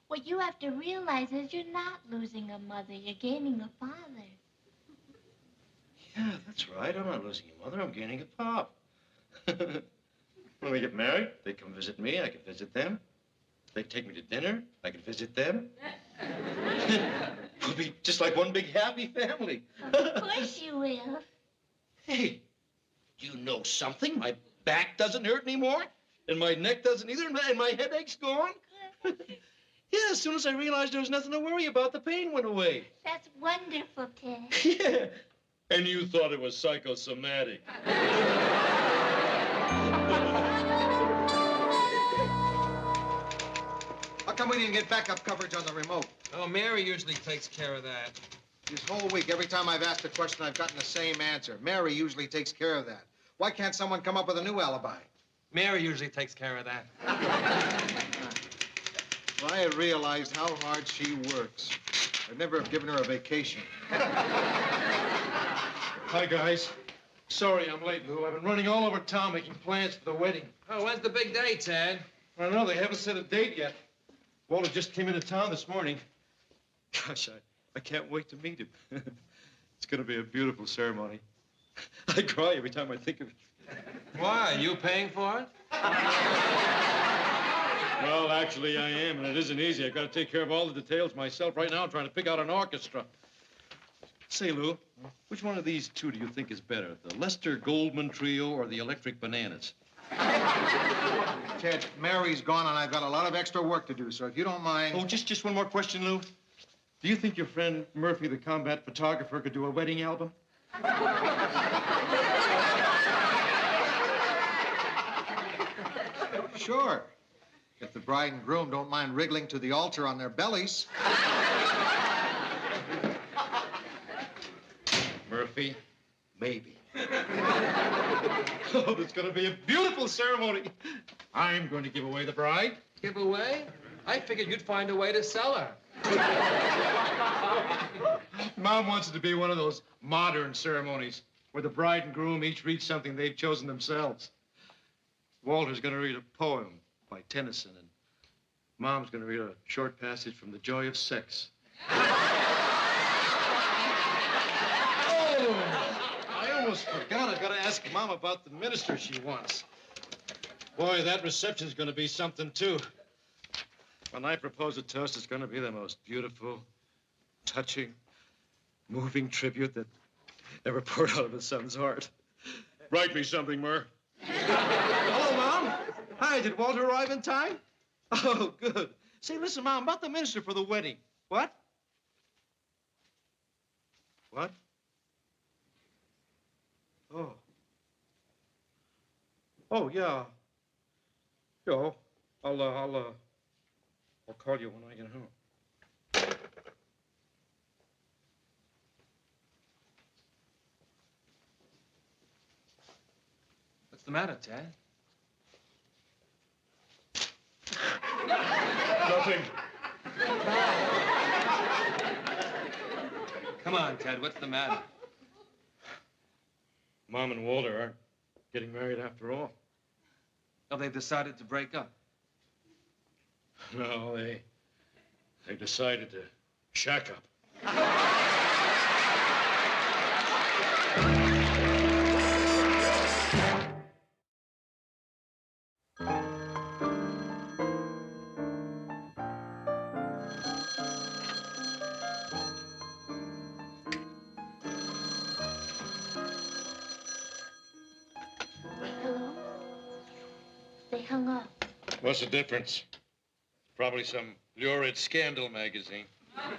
What you have to realize is you're not losing a mother. You're gaining a father. Yeah, that's right. I'm not losing a mother. I'm gaining a pop. When we get married, they come visit me. I can visit them. They take me to dinner. I can visit them. We'll be just like one big happy family. Of course you will. Hey, you know something? My back doesn't hurt anymore, and my neck doesn't either, and my headache's gone. Yeah, as soon as I realized there was nothing to worry about, the pain went away. That's wonderful, Ted. Yeah, and you thought it was psychosomatic. How come we didn't get backup coverage on the remote? Oh, Mary usually takes care of that. This whole week, every time I've asked a question, I've gotten the same answer. Mary usually takes care of that. Why can't someone come up with a new alibi? Mary usually takes care of that. If I had realized how hard she works, I'd never have given her a vacation. Hi, guys. Sorry I'm late, Lou. I've been running all over town making plans for the wedding. Oh, when's the big day, Ted? I don't know. They haven't set a date yet. Walter just came into town this morning. Gosh, I can't wait to meet him. It's going to be a beautiful ceremony. I cry every time I think of it. Why? Are you paying for it? Well, actually, I am, and it isn't easy. I've got to take care of all the details myself. Right now, I'm trying to pick out an orchestra. Say, Lou, which one of these two do you think is better? The Lester Goldman Trio or the Electric Bananas? Ted, Mary's gone, and I've got a lot of extra work to do, so if you don't mind... Oh, just one more question, Lou. Do you think your friend Murphy, the combat photographer, could do a wedding album? Sure. If the bride and groom don't mind wriggling to the altar on their bellies. Murphy, maybe. Oh, that's going to be a beautiful ceremony. I'm going to give away the bride. Give away? I figured you'd find a way to sell her. Mom wants it to be one of those modern ceremonies where the bride and groom each read something they've chosen themselves. Walter's going to read a poem by Tennyson, and Mom's going to read a short passage from The Joy of Sex. Oh, I almost forgot. I've got to ask Mom about the minister she wants. Boy, that reception's going to be something, too. When I propose a toast, it's going to be the most beautiful, touching, moving tribute that ever poured out of a son's heart. Write me something, Mur. Hello, Mom. Hi, did Walter arrive in time? Oh, good. Say, listen, Mom, about the minister for the wedding. What? What? Oh. Oh, yeah. Yo, I'll call you when I get home. What's the matter, Ted? Nothing. Come on, Ted, what's the matter? Mom and Walter aren't getting married after all. Oh, they've decided to break up. No, they decided to shack up. Hello? They hung up. What's the difference? Probably some lurid scandal magazine. It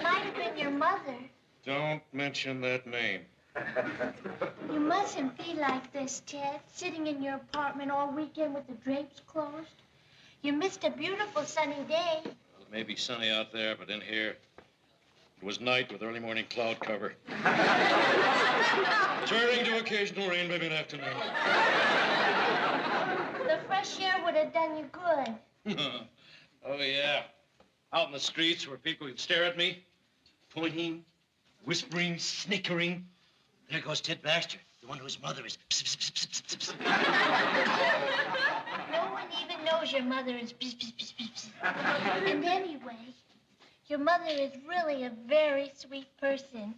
might have been your mother. Don't mention that name. You mustn't be like this, Ted, sitting in your apartment all weekend with the drapes closed. You missed a beautiful sunny day. Well, it may be sunny out there, but in here, It was night with early morning cloud cover. Turning to occasional rain by mid-afternoon. The fresh air would have done you good. Oh, yeah. Out in the streets where people could stare at me, pointing, whispering, snickering. There goes Ted Baxter, the one whose mother is... Pss, pss, pss, pss, pss, pss. No one even knows your mother is... And anyway, your mother is really a very sweet person.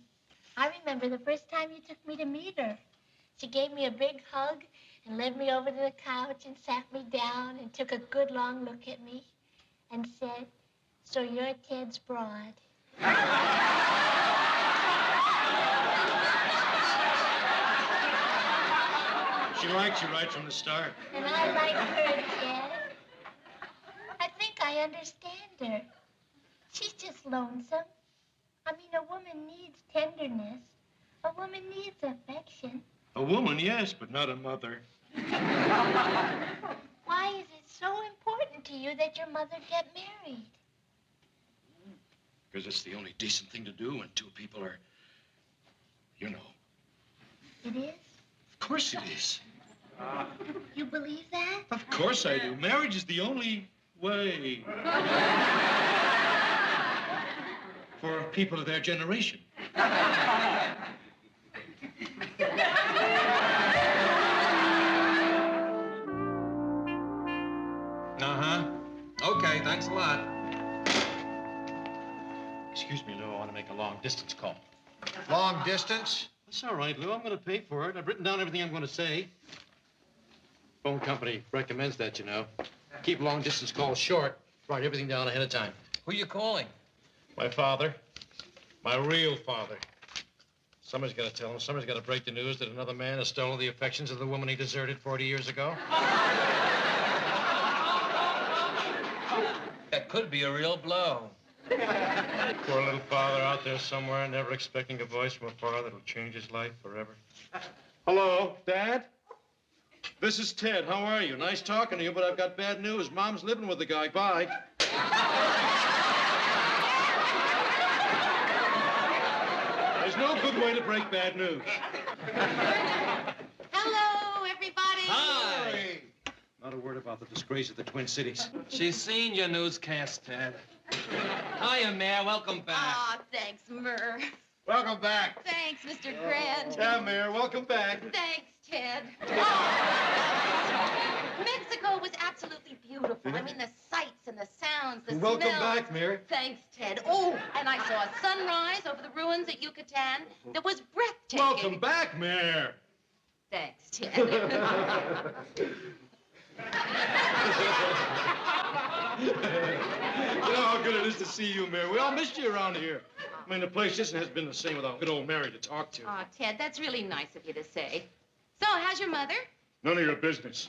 I remember the first time you took me to meet her. She gave me a big hug and led me over to the couch and sat me down and took a good long look at me and said, "So you're Ted's broad." She liked you right from the start. And I like her, Ted. I think I understand her. She's just lonesome. I mean, a woman needs tenderness. A woman needs affection. A woman, yes, but not a mother. Why is it so important to you that your mother get married? Because it's the only decent thing to do when two people are, you know. It is? Of course it is. You believe that? Of course I do. Marriage is the only way for people of their generation. Uh-huh. Okay, thanks a lot. Excuse me, Lou. I want to make a long-distance call. Long distance? That's all right, Lou. I'm going to pay for it. I've written down everything I'm going to say. Phone company recommends that, you know. Keep long-distance calls short. Write everything down ahead of time. Who you calling? My father. My real father. Somebody's got to tell him. Somebody's got to break the news that another man has stolen the affections of the woman he deserted 40 years ago. That could be a real blow. Poor little father out there somewhere, never expecting a voice from afar that'll change his life forever. Hello, Dad? This is Ted. How are you? Nice talking to you, but I've got bad news. Mom's living with the guy. Bye. There's no good way to break bad news. Hello, everybody. Hi. Not a word about the disgrace of the Twin Cities. She's seen your newscast, Ted. Hiya, Mayor. Welcome back. Aw, thanks, Murr. Welcome back. Thanks, Mr. Grant. Yeah, Mayor. Welcome back. Thanks, Ted. Oh. Mexico was absolutely beautiful. I mean, the sights and the sounds, the Welcome smells. back, Mayor. Thanks, Ted. Oh, and I saw a sunrise over the ruins at Yucatan that was breathtaking. Welcome back, Mayor. Thanks, Ted. You know how good it is to see you, Mayor. We all missed you around here. I mean, the place just has been the same without good old Mary to talk to. Oh, Ted, that's really nice of you to say. So, how's your mother? None of your business.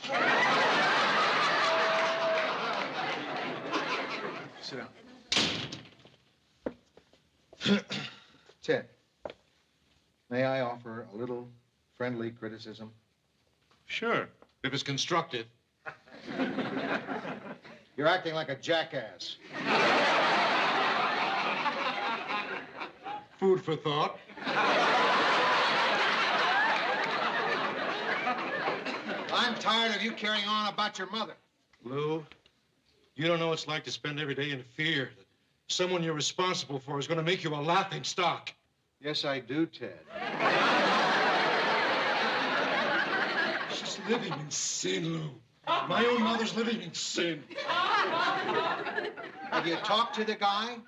Sit down. Ted, may I offer a little friendly criticism? Sure, if it's constructive. You're acting like a jackass. Food for thought. I'm tired of you carrying on about your mother. Lou, you don't know what it's like to spend every day in fear that someone you're responsible for is going to make you a laughing stock. Yes, I do, Ted. She's living in sin, Lou. My own mother's living in sin. Have you talked to the guy?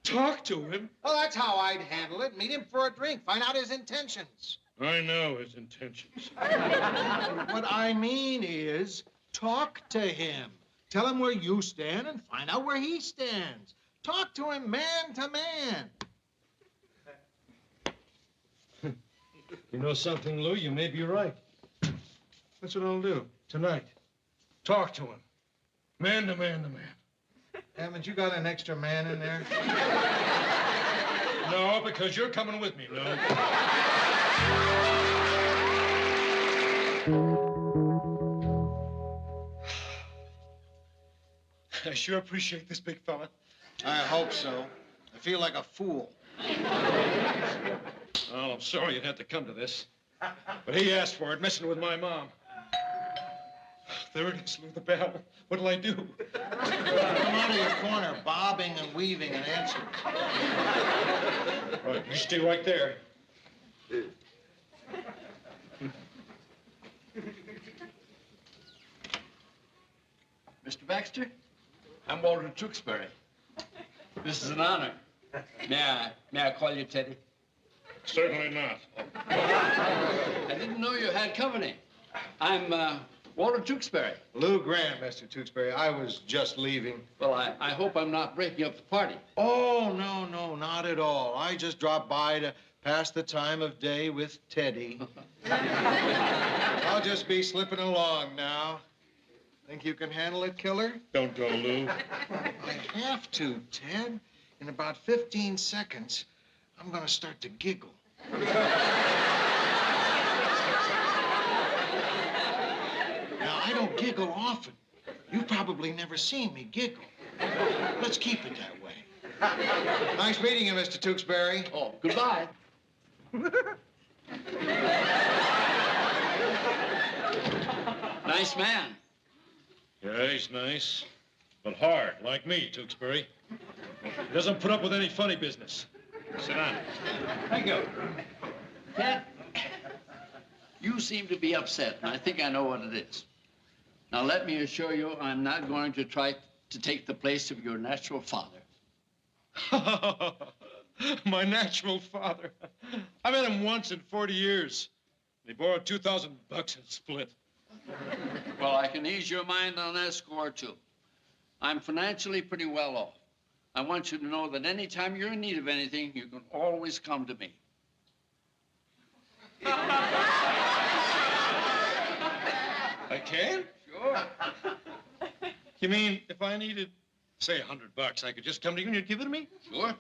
Talk to him? Well, that's how I'd handle it. Meet him for a drink. Find out his intentions. I know his intentions. What I mean is, talk to him. Tell him where you stand and find out where he stands. Talk to him man to man. You know something, Lou? You may be right. That's what I'll do tonight. Talk to him. Man to man to man. Haven't you got an extra man in there? No, because you're coming with me, Lou. I sure appreciate this, big fella. I hope so. I feel like a fool. Well, I'm sorry you'd have to come to this. But he asked for it, messing with my mom. There it is, Lou, the bell. What'll I do? Come out of your corner, bobbing and weaving and answering. Right, you stay right there. Mr. Baxter, I'm Walter Tewksbury. This is an honor. May I call you Teddy? Certainly not. I didn't know you had company. I'm Walter Tewksbury. Lou Grant, Mr. Tewksbury. I was just leaving. Well, I hope I'm not breaking up the party. Oh, no, not at all. I just dropped by to pass the time of day with Teddy. I'll just be slipping along now. Think you can handle it, killer? Don't go, Lou. I have to, Ted. In about 15 seconds, I'm gonna start to giggle. Now, I don't giggle often. You've probably never seen me giggle. Let's keep it that way. Nice meeting you, Mr. Tewksbury. Oh, goodbye. Nice man. Yeah, he's nice, but hard, like me, Tewksbury. He doesn't put up with any funny business. Sit down. Thank you. Ted, you seem to be upset, and I think I know what it is. Now, let me assure you, I'm not going to try to take the place of your natural father. My natural father. I met him once in 40 years. They borrowed $2,000 and split. Well, I can ease your mind on that score, too. I'm financially pretty well off. I want you to know that anytime you're in need of anything, you can always come to me. I can? Sure. You mean if I needed, say, $100, I could just come to you and you'd give it to me? Sure.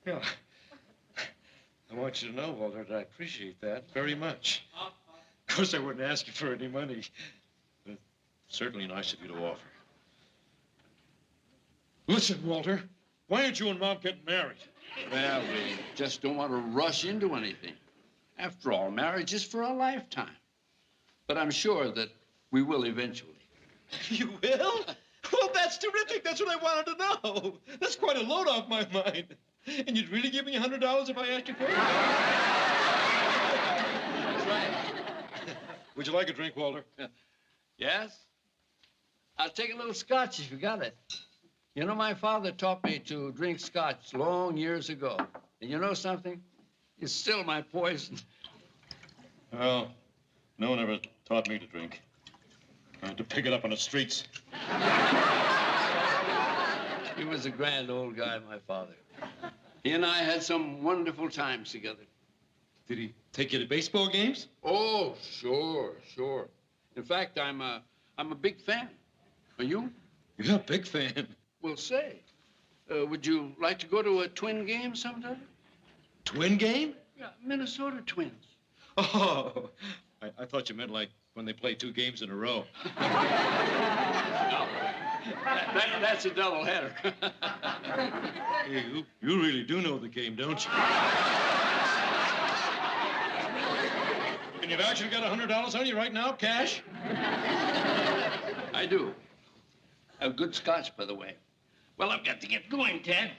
Yeah. I want you to know, Walter, that I appreciate that very much. Of course, I wouldn't ask you for any money, but certainly nice of you to offer. Listen, Walter, why aren't you and Mom getting married? Well, we just don't want to rush into anything. After all, marriage is for a lifetime. But I'm sure that we will eventually. You will? Well, that's terrific. That's what I wanted to know. That's quite a load off my mind. And you'd really give me $100 if I asked you for it? That's right. Would you like a drink, Walter? Yes? I'll take a little scotch if you got it. You know, my father taught me to drink scotch long years ago. And you know something? It's still my poison. Well, no one ever taught me to drink. I had to pick it up on the streets. He was a grand old guy, my father. He and I had some wonderful times together. Did he take you to baseball games? Oh, sure. In fact, I'm a big fan. Are you? You're a big fan. Well, say, would you like to go to a Twin game sometime? Twin game? Yeah, Minnesota Twins. Oh, I thought you meant like when they play 2 games in a row. No, that's a doubleheader. Hey, you really do know the game, don't you? And you've actually got $100 on you right now, cash? I do. A good scotch, by the way. Well, I've got to get going, Ted.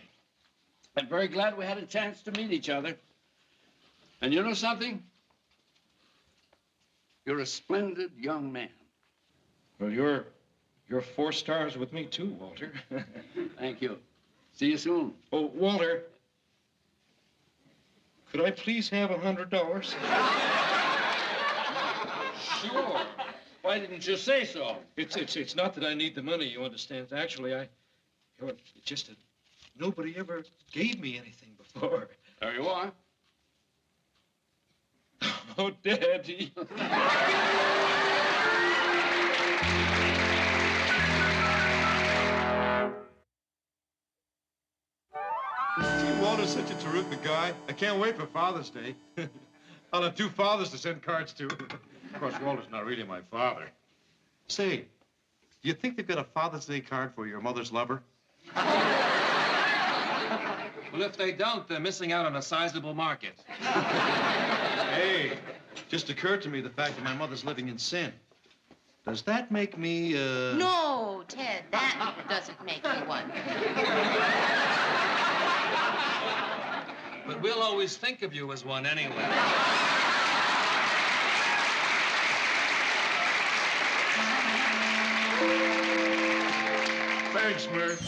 I'm very glad we had a chance to meet each other. And you know something? You're a splendid young man. Well, you're 4 stars with me, too, Walter. Thank you. See you soon. Oh, Walter, could I please have $100? Sure. Why didn't you say so? It's not that I need the money, you understand. Actually, it's just that nobody ever gave me anything before. There you are. Oh, Daddy. Walter's such a terrific guy. I can't wait for Father's Day. I'll have 2 fathers to send cards to. Of course, Walter's not really my father. Say, do you think they've got a Father's Day card for your mother's lover? Well, if they don't, they're missing out on a sizable market. Hey, just occurred to me the fact that my mother's living in sin. Does that make me, No, Ted, that doesn't make you one. But we'll always think of you as one anyway. Thanks, Murph.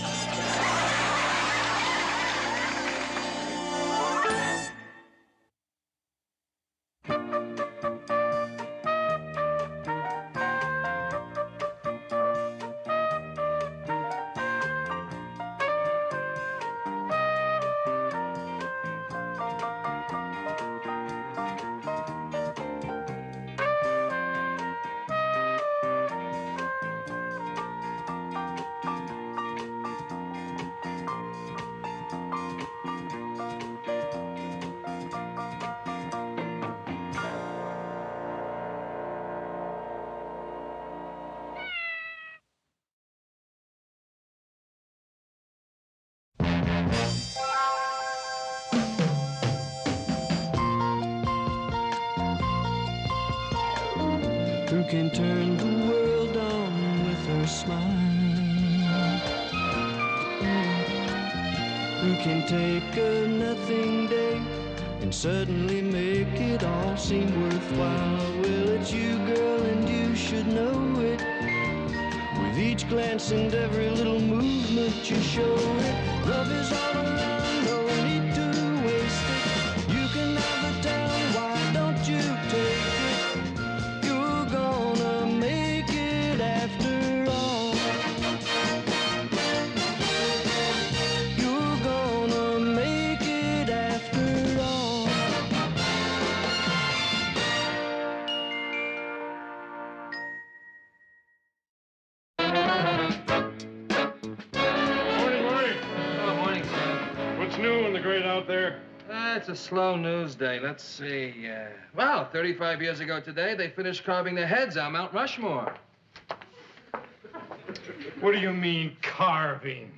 Who can turn the world on with her smile? Who can take a nothing day and suddenly make it all seem worthwhile? Well, it's you, girl, and you should know it. With each glance and every little movement you show it. Love is all around, no need to waste it. You can have the town, why don't you take it? You're gonna make it after all. You're gonna make it after all. Morning, morning. Oh, morning, Sam. What's new in the great out there? It's a slow news day. Let's see. Well, 35 years ago today, they finished carving the heads on Mount Rushmore. What do you mean, carving?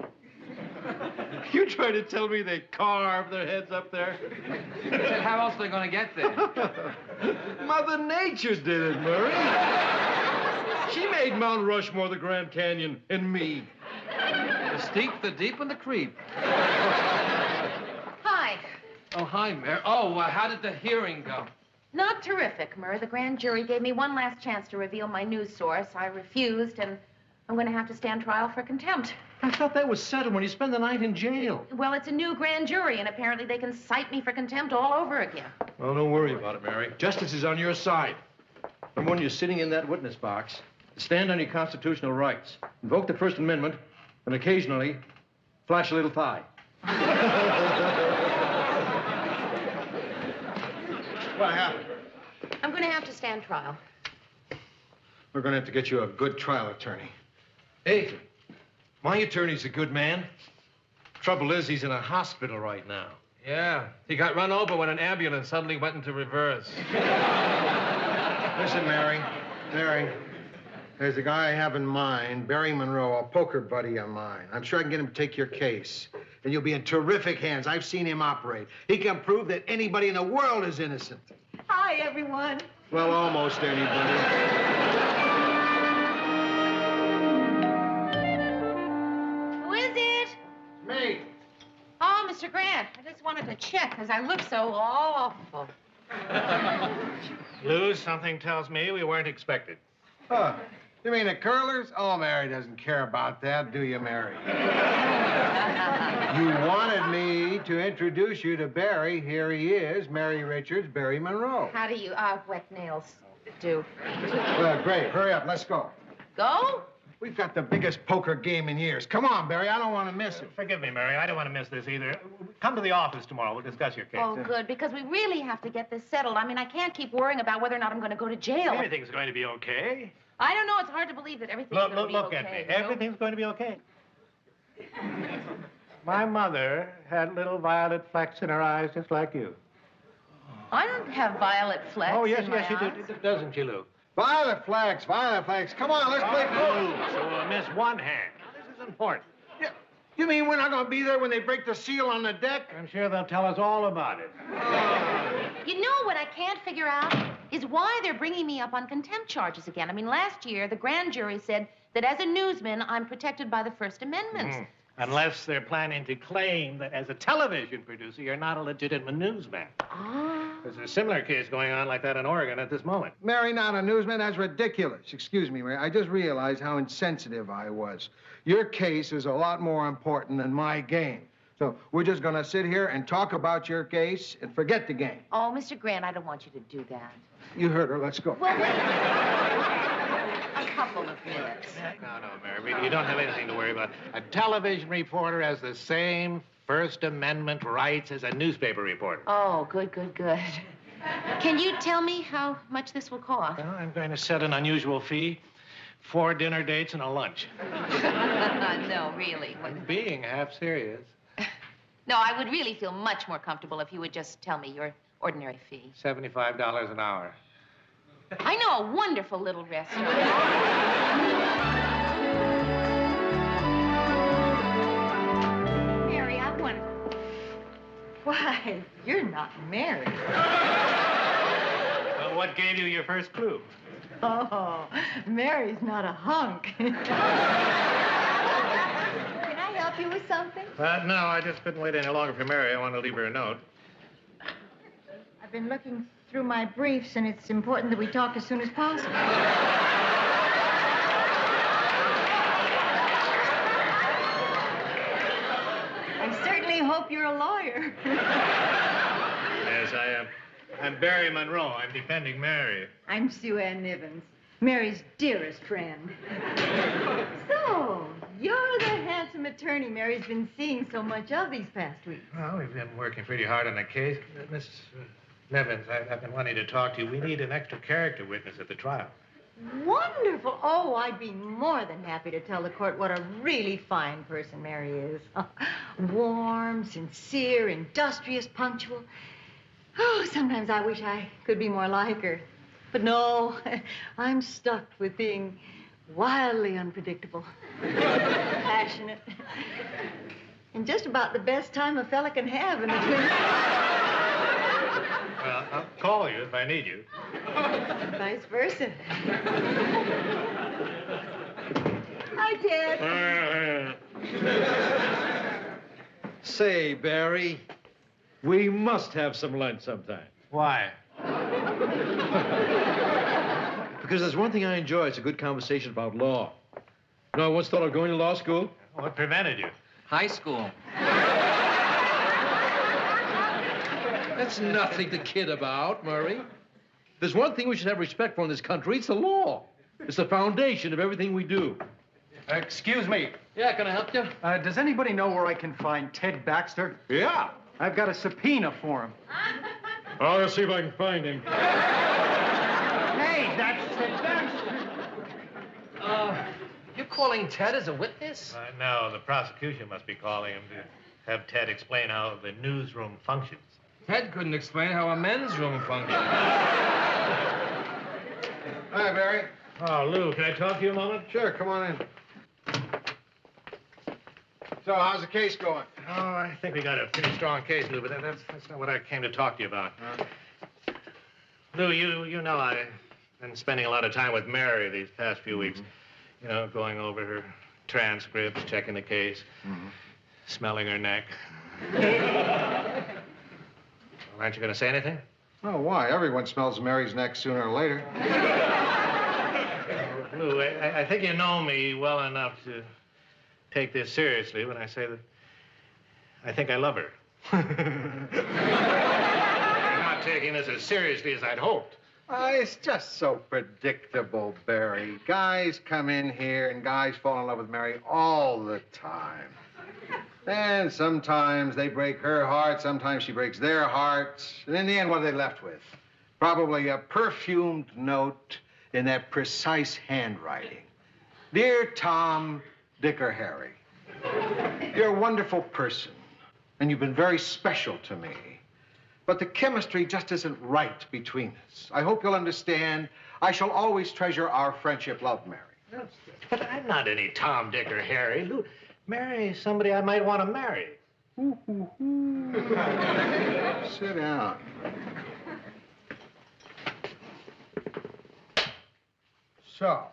You trying to tell me they carved their heads up there? How else are they going to get there? Mother Nature did it, Murray. She made Mount Rushmore, the Grand Canyon, and me. The steep, the deep, and the creep. Hi. Oh, hi, Mary. Oh, how did the hearing go? Not terrific, Murr. The grand jury gave me one last chance to reveal my news source. I refused, and I'm going to have to stand trial for contempt. I thought that was settled when you spend the night in jail. Well, it's a new grand jury, and apparently they can cite me for contempt all over again. Well, don't worry about it, Mary. Justice is on your side. And when you're sitting in that witness box, stand on your constitutional rights, invoke the First Amendment, and occasionally flash a little thigh. What happened? I'm going to have to stand trial. We're going to have to get you a good trial attorney. Hey, my attorney's a good man. Trouble is, he's in a hospital right now. Yeah, he got run over when an ambulance suddenly went into reverse. Listen, Mary. There's a guy I have in mind, Barry Monroe, a poker buddy of mine. I'm sure I can get him to take your case. And you'll be in terrific hands. I've seen him operate. He can prove that anybody in the world is innocent. Hi, everyone. Well, almost anybody. Who is it? Me. Oh, Mr. Grant. I just wanted to check because I look so awful. Lou, something tells me we weren't expected. Huh. You mean the curlers? Oh, Mary doesn't care about that, do you, Mary? You wanted me to introduce you to Barry. Here he is, Mary Richards, Barry Monroe. How do you, wet nails do? Well, great. Hurry up. Let's go. Go? We've got the biggest poker game in years. Come on, Barry. I don't want to miss it. Forgive me, Mary. I don't want to miss this either. Come to the office tomorrow. We'll discuss your case. Oh, good, because we really have to get this settled. I mean, I can't keep worrying about whether or not I'm going to go to jail. Everything's going to be okay. I don't know. It's hard to believe that everything's going to be Look okay. at me. You know? Everything's going to be okay. My mother had little violet flecks in her eyes just like you. I don't have violet flecks. Oh, yes, in my you eyes. do. Doesn't you, Lou? Violet flags. Come on, let's play poker. So miss one hand. Now, this is important. Yeah. You mean we're not going to be there when they break the seal on the deck? I'm sure they'll tell us all about it. You know what I can't figure out is why they're bringing me up on contempt charges again. I mean, last year, the grand jury said that as a newsman, I'm protected by the First Amendment. Unless they're planning to claim that as a television producer, you're not a legitimate newsman. There's a similar case going on like that in Oregon at this moment. Mary, not a newsman? That's ridiculous. Excuse me, Mary. I just realized how insensitive I was. Your case is a lot more important than my game. So we're just going to sit here and talk about your case and forget the game. Oh, Mr. Grant, I don't want you to do that. You heard her. Let's go. Well, wait. A couple of minutes. No, Mary, you don't have anything to worry about. A television reporter has the same First Amendment rights as a newspaper reporter. Oh, good. Can you tell me how much this will cost? Well, I'm going to set an unusual fee. 4 dinner dates and a lunch. No, really. I'm being half serious. No, I would really feel much more comfortable if you would just tell me your ordinary fee. $75 an hour. I know a wonderful little restaurant. Mary, I wonder. Why, you're not married. Well, what gave you your first clue? Oh, Mary's not a hunk. Can I help you with something? No, I just couldn't wait any longer for Mary. I want to leave her a note. I've been looking through my briefs, and it's important that we talk as soon as possible. I certainly hope you're a lawyer. Yes, I am. I'm Barry Monroe. I'm defending Mary. I'm Sue Ann Nivens, Mary's dearest friend. So, you're the handsome attorney Mary's been seeing so much of these past weeks. Well, we've been working pretty hard on the case. Miss Nivens, I've been wanting to talk to you. We need an extra character witness at the trial. Wonderful. Oh, I'd be more than happy to tell the court what a really fine person Mary is. Warm, sincere, industrious, punctual. Oh, sometimes I wish I could be more like her. But no, I'm stuck with being wildly unpredictable, passionate, and just about the best time a fella can have in between. Well, I'll call you if I need you. Vice versa. Hi, Ted. Say, Barry, we must have some lunch sometime. Why? Because there's one thing I enjoy. It's a good conversation about law. You know, I once thought of going to law school. What prevented you? High school. That's nothing to kid about, Murray. There's one thing we should have respect for in this country. It's the law. It's the foundation of everything we do. Excuse me. Yeah, can I help you? Does anybody know where I can find Ted Baxter? Yeah. I've got a subpoena for him. I'll see if I can find him. Hey, that's Ted Baxter. You're calling Ted as a witness? No, the prosecution must be calling him to have Ted explain how the newsroom functions. Ted couldn't explain how a men's room functions. Hi, Barry. Oh, Lou, can I talk to you a moment? Sure, come on in. So, how's the case going? Oh, I think we got a pretty strong case, Lou, but that's not what I came to talk to you about. Lou, you know I've been spending a lot of time with Mary these past few weeks. You know, going over her transcripts, checking the case, smelling her neck. Well, aren't you going to say anything? Oh, why? Everyone smells Mary's neck sooner or later. Lou, I think you know me well enough to take this seriously when I say that I think I love her. You're not taking this as seriously as I'd hoped. It's just so predictable, Barry. Guys come in here and guys fall in love with Mary all the time. And sometimes they break her heart, sometimes she breaks their hearts. And in the end, what are they left with? Probably a perfumed note in that precise handwriting. Dear Tom, Dick, or Harry, you're a wonderful person, and you've been very special to me. But the chemistry just isn't right between us. I hope you'll understand. I shall always treasure our friendship. Love, Mary. But I'm not any Tom, Dick, or Harry. Marry somebody I might want to marry. Sit down. So,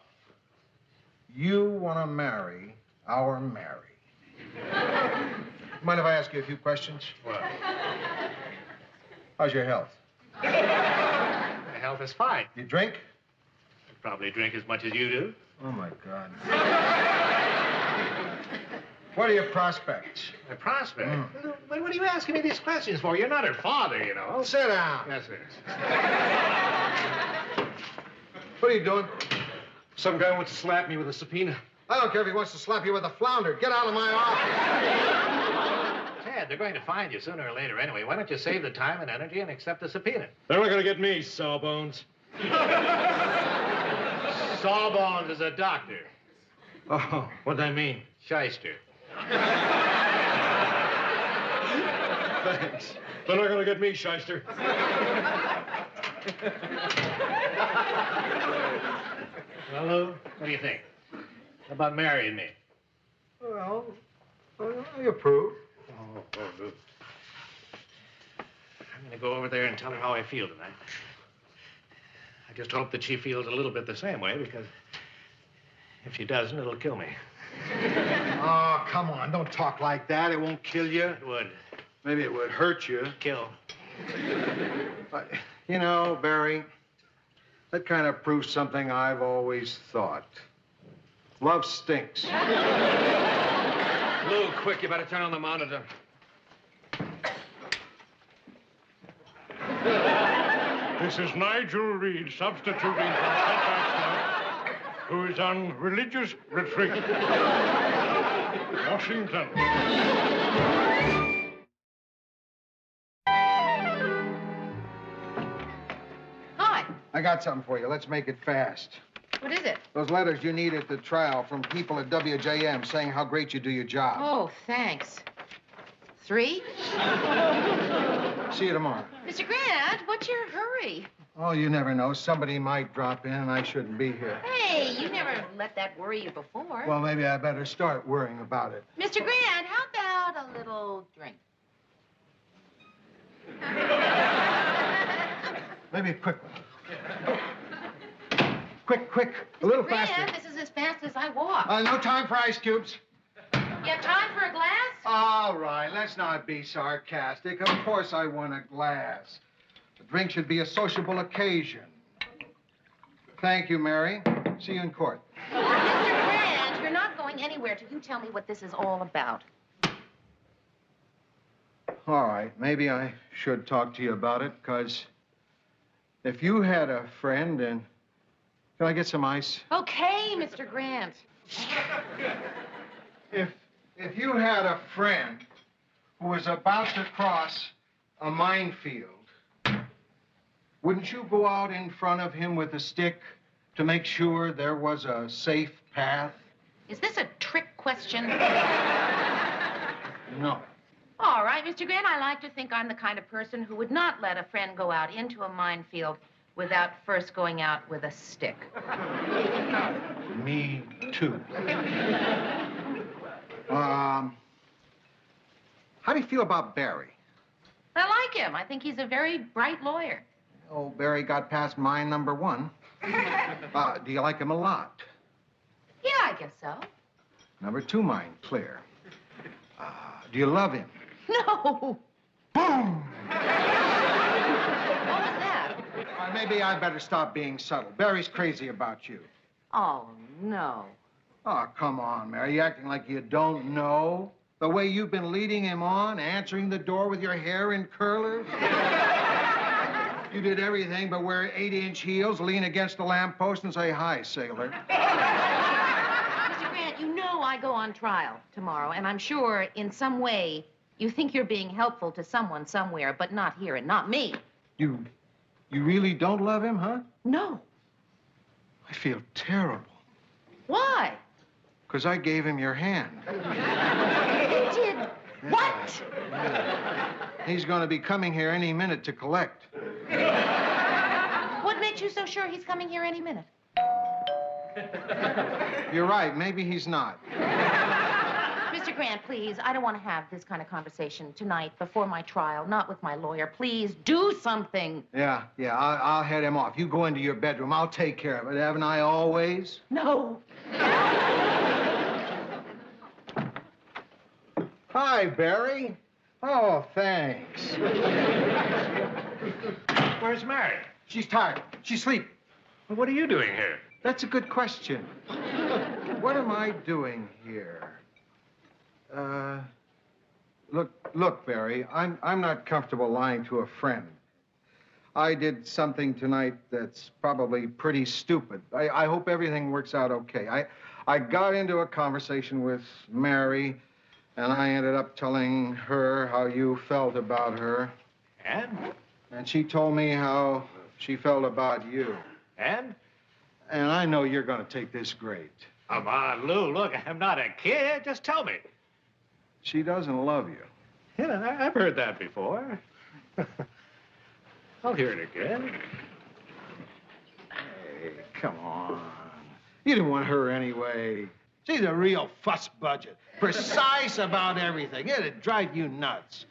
you want to marry our Mary. Mind if I ask you a few questions? What? How's your health? My health is fine. You drink? I probably drink as much as you do. Oh, my God. What are your prospects? My prospect? What are you asking me these questions for? You're not her father, you know. Sit down. Yes, sir. What are you doing? Some guy wants to slap me with a subpoena. I don't care if he wants to slap you with a flounder. Get out of my office. Ted, they're going to find you sooner or later anyway. Why don't you save the time and energy and accept the subpoena? They're not going to get me, Sawbones. Sawbones is a doctor. Oh, what'd I mean? Shyster. Thanks. They're not going to get me, Shyster. Well, Lou, what do you think? How about marrying me? Well, I approve. Oh, Lou. I'm going to go over there and tell her how I feel tonight. I just hope that she feels a little bit the same way, because if she doesn't, it'll kill me. Oh, come on. Don't talk like that. It won't kill you. It would. Maybe it would hurt you. Kill. You know, Barry, that kind of proves something I've always thought. Love stinks. Lou, quick, you better turn on the monitor. This is Nigel Reed substituting for Ted Baxter, who is on religious retreat. Washington. Hi. I got something for you. Let's make it fast. What is it? Those letters you need at the trial from people at WJM saying how great you do your job. Oh, thanks. 3? See you tomorrow. Mr. Grant, what's your hurry? Oh, you never know. Somebody might drop in and I shouldn't be here. Hey, you never let that worry you before. Well, maybe I better start worrying about it. Mr. Grant, how about a little drink? Maybe a quick one. Quick. A little faster. Grant, this is as fast as I walk. No time for ice cubes. You have time for a glass? All right, let's not be sarcastic. Of course I want a glass. The drink should be a sociable occasion. Thank you, Mary. See you in court. Mr. Grant, you're not going anywhere till you tell me what this is all about. All right, maybe I should talk to you about it, because if you had a friend and... Can I get some ice? Okay, Mr. Grant. If you had a friend who was about to cross a minefield, wouldn't you go out in front of him with a stick to make sure there was a safe path? Is this a trick question? No. All right, Mr. Grant, I like to think I'm the kind of person who would not let a friend go out into a minefield without first going out with a stick. Me too. How do you feel about Barry? I like him. I think he's a very bright lawyer. Oh, Barry got past mine number 1. Do you like him a lot? Yeah, I guess so. Number 2 mine, clear. Do you love him? No. Boom! What was that? Maybe I better stop being subtle. Barry's crazy about you. Oh, no. Oh, come on, Mary. You acting like you don't know? The way you've been leading him on, answering the door with your hair in curlers? You did everything but wear 8-inch heels, lean against the lamppost, and say, "Hi, sailor." Mr. Grant, you know I go on trial tomorrow, and I'm sure in some way you think you're being helpful to someone somewhere, but not here and not me. You really don't love him, huh? No. I feel terrible. Why? Because I gave him your hand. You did what? He's going to be coming here any minute to collect. What makes you so sure he's coming here any minute? You're right. Maybe he's not. Mr. Mr. Grant, please, I don't want to have this kind of conversation tonight before my trial, not with my lawyer. Please, do something. Yeah, I'll head him off. You go into your bedroom. I'll take care of it. Haven't I always? No. Hi, Barry. Oh, thanks. Where's Mary? She's tired. She's asleep. Well, what are you doing here? That's a good question. What am I doing here? Look, Barry, I'm not comfortable lying to a friend. I did something tonight that's probably pretty stupid. I hope everything works out okay. I got into a conversation with Mary, and I ended up telling her how you felt about her. And? And she told me how she felt about you. And? And I know you're going to take this great. Come on, Lou. Look, I'm not a kid. Just tell me. She doesn't love you. Yeah, I've heard that before. I'll hear it again. Hey, come on. You didn't want her anyway. She's a real fuss budget. Precise about everything. It'd drive you nuts.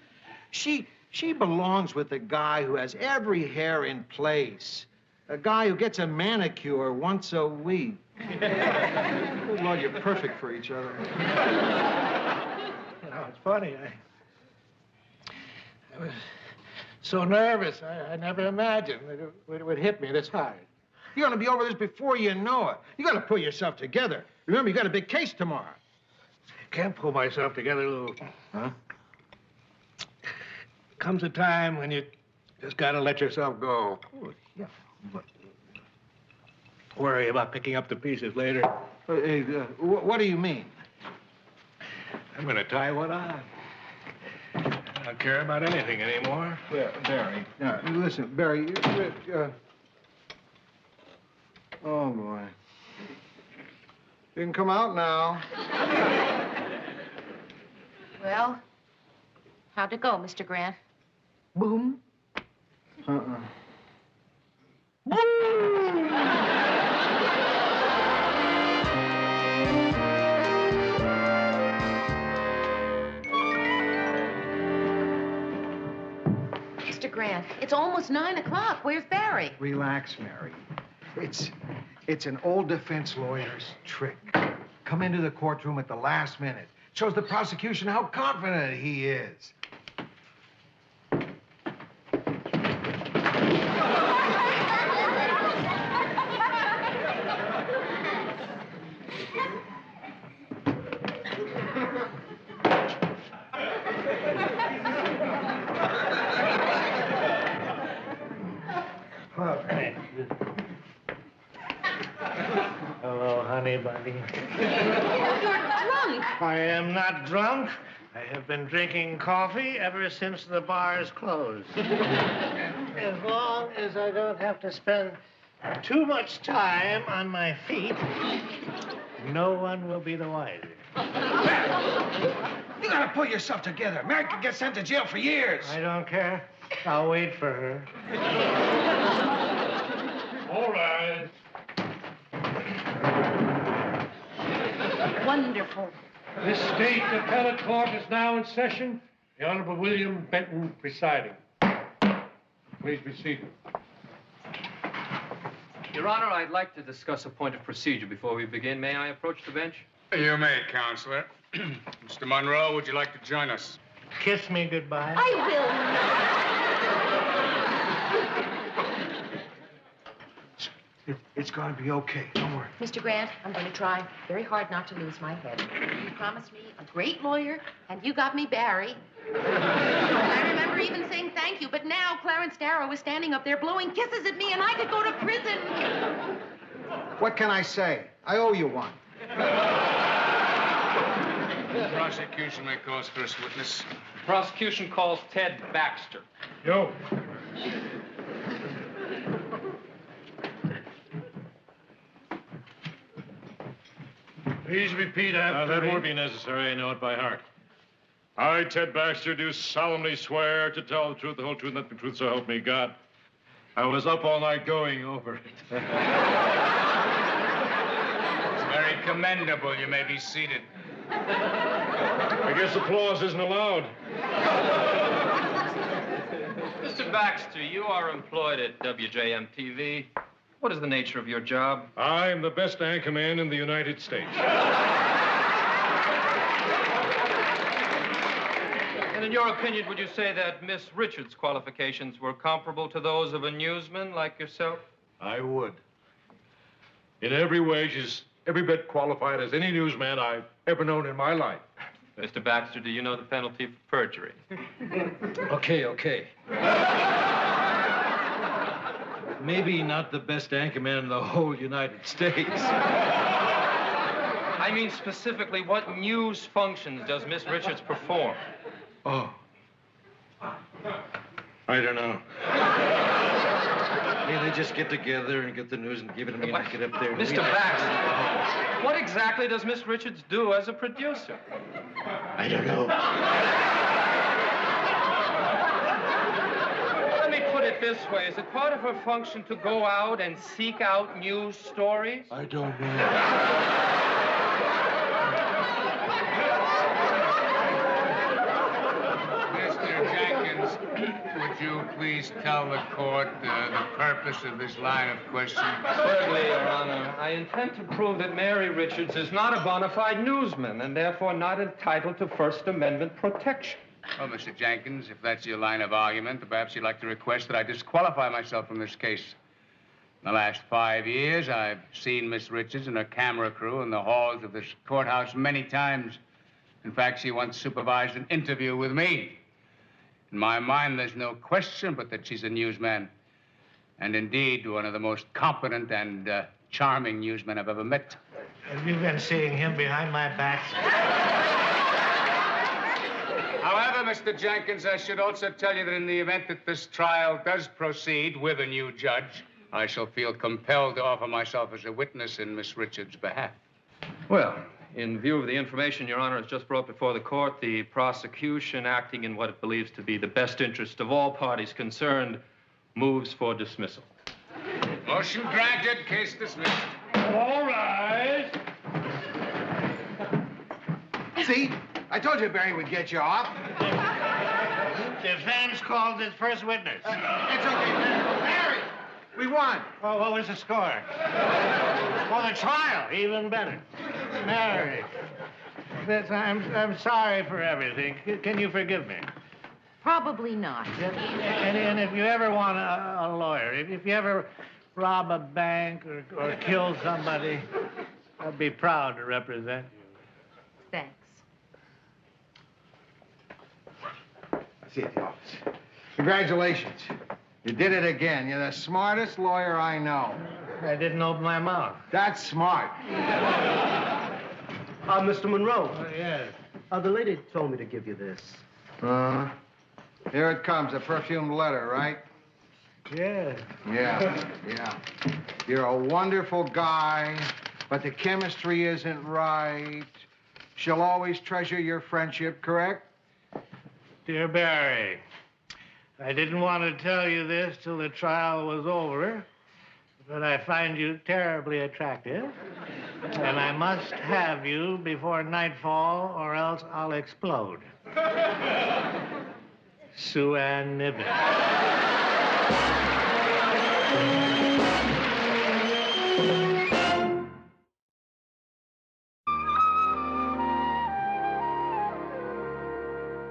She belongs with the guy who has every hair in place. A guy who gets a manicure once a week. Good Lord, you're perfect for each other. You know, it's funny. I was so nervous. I never imagined that it would hit me this hard. You're going to be over this before you know it. You got to pull yourself together. Remember, you got a big case tomorrow. I can't pull myself together, Lou. Huh? Comes a time when you just got to let yourself go. Oh, yeah. But... worry about picking up the pieces later. What do you mean? I'm going to tie one on. I don't care about anything anymore. Yeah, Barry. Now, listen, Barry. Oh, boy. You can come out now. Well, how'd it go, Mr. Grant? Boom. Mr. Grant, it's almost 9 o'clock. Where's Barry? Relax, Mary. It's an old defense lawyer's trick. Come into the courtroom at the last minute. Shows the prosecution how confident he is. Hello, honey bunny. You're drunk. I am not drunk. I have been drinking coffee ever since the bars closed. As long as I don't have to spend too much time on my feet, no one will be the wiser. You gotta pull yourself together. Mary could get sent to jail for years. I don't care. I'll wait for her. All right. Wonderful. This state appellate court is now in session. The Honorable William Benton presiding. Please be seated. Your Honor, I'd like to discuss a point of procedure before we begin. May I approach the bench? You may, Counselor. Mr. Monroe, would you like to join us? Kiss me goodbye. It's gonna be okay. Don't worry. Mr. Grant, I'm going to try very hard not to lose my head. You promised me a great lawyer, and you got me Barry. I remember even saying thank you, but now Clarence Darrow is standing up there blowing kisses at me, and I could go to prison. What can I say? I owe you one. The prosecution may call first witness. Prosecution calls Ted Baxter. Yo. Please repeat after That me. won't be necessary. I know it by heart. I, Ted Baxter, do solemnly swear to tell the truth, the whole truth, nothing but the truth, so help me God. I was up all night going over it. It's very commendable. You may be seated. I guess applause isn't allowed. Mr. Baxter, you are employed at WJM-TV. What is the nature of your job? I am the best anchorman in the United States. And in your opinion, would you say that Miss Richards' qualifications were comparable to those of a newsman like yourself? I would. In every way, she's every bit qualified as any newsman I've ever known in my life. Mr. Baxter, do you know the penalty for perjury? Okay. Maybe not the best anchorman in the whole United States. I mean specifically, what news functions does Miss Richards perform? Oh. I don't know. Hey, they just get together and get the news and give it to me and I get up there and Mr. Baxter, what exactly does Miss Richards do as a producer? I don't know. Let me put it this way. Is it part of her function to go out and seek out news stories? I don't know. Mr. Jenkins, would you please tell the court the purpose of this line of questioning? Certainly, Your Honor. I intend to prove that Mary Richards is not a bona fide newsman and therefore not entitled to First Amendment protection. Well, Mr. Jenkins, if that's your line of argument, perhaps you'd like to request that I disqualify myself from this case. In the last 5 years, I've seen Miss Richards and her camera crew in the halls of this courthouse many times. In fact, she once supervised an interview with me. In my mind, there's no question but that she's a newsman. And indeed, one of the most competent and charming newsmen I've ever met. Have you been seeing him behind my back? However, Mr. Jenkins, I should also tell you that in the event that this trial does proceed with a new judge, I shall feel compelled to offer myself as a witness in Miss Richards' behalf. Well, in view of the information Your Honor has just brought before the court, the prosecution, acting in what it believes to be the best interest of all parties concerned, moves for dismissal. Motion granted, case dismissed. All rise. See? I told you Barry would get you off. Defense called his first witness. It's okay, Barry. We won. Well, what was the score? For the trial, even better. Mary, I'm sorry for everything. Can you forgive me? Probably not. And if you ever want a lawyer, if you ever rob a bank or kill somebody, I'd be proud to represent you. Thanks. I'll see you at the office. Congratulations. You did it again. You're the smartest lawyer I know. I didn't open my mouth. That's smart. Mr. Monroe. Yes. The lady told me to give you this. Here it comes, a perfumed letter, right? Yeah. Yeah. You're a wonderful guy, but the chemistry isn't right. She'll always treasure your friendship, correct? Dear Barry, I didn't want to tell you this till the trial was over, but I find you terribly attractive, and I must have you before nightfall, or else I'll explode. Sue Ann Niven.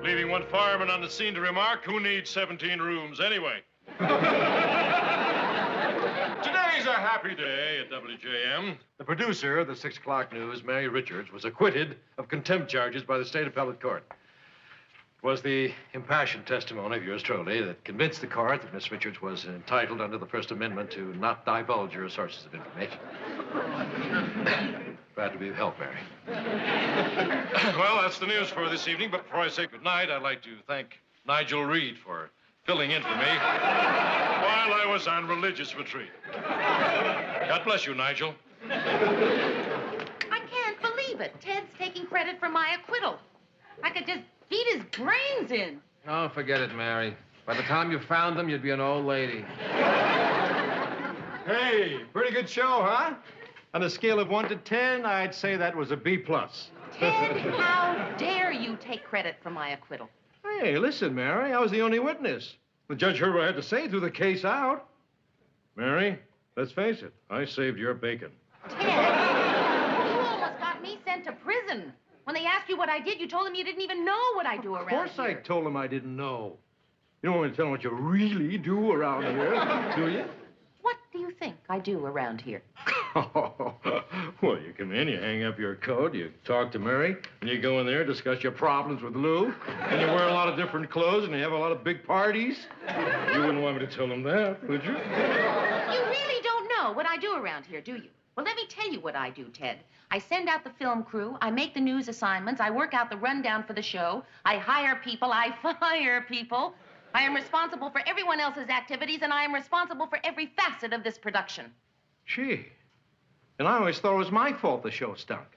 Leaving one fireman on the scene to remark, who needs 17 rooms anyway? Today's a happy day at WJM. The producer of the 6 o'clock news, Mary Richards, was acquitted of contempt charges by the state appellate court. It was the impassioned testimony of yours truly that convinced the court that Miss Richards was entitled under the First Amendment to not divulge her sources of information. Glad to be of help, Mary. Well, that's the news for this evening, but before I say goodnight, I'd like to thank Nigel Reed for filling in for me while I was on religious retreat. God bless you, Nigel. I can't believe it. Ted's taking credit for my acquittal. I could just feed his brains in. Oh, forget it, Mary. By the time you found them, you'd be an old lady. Hey, pretty good show, huh? On a scale of 1 to 10, I'd say that was a B+. Ted, how dare you take credit for my acquittal? Hey, listen, Mary, I was the only witness. The judge heard what I had to say, threw the case out. Mary, let's face it, I saved your bacon. Ted, you almost got me sent to prison. When they asked you what I did, you told them you didn't even know what I do around here. Of course I told him I didn't know. You don't want me to tell him what you really do around here, do you? What do you think I do around here? Well, you come in, you hang up your coat, you talk to Mary, and you go in there, discuss your problems with Lou, and you wear a lot of different clothes, and you have a lot of big parties. You wouldn't want me to tell him that, would you? You really don't know what I do around here, do you? Well, let me tell you what I do, Ted. I send out the film crew, I make the news assignments, I work out the rundown for the show, I hire people, I fire people. I am responsible for everyone else's activities, and I am responsible for every facet of this production. Gee. And I always thought it was my fault the show stunk.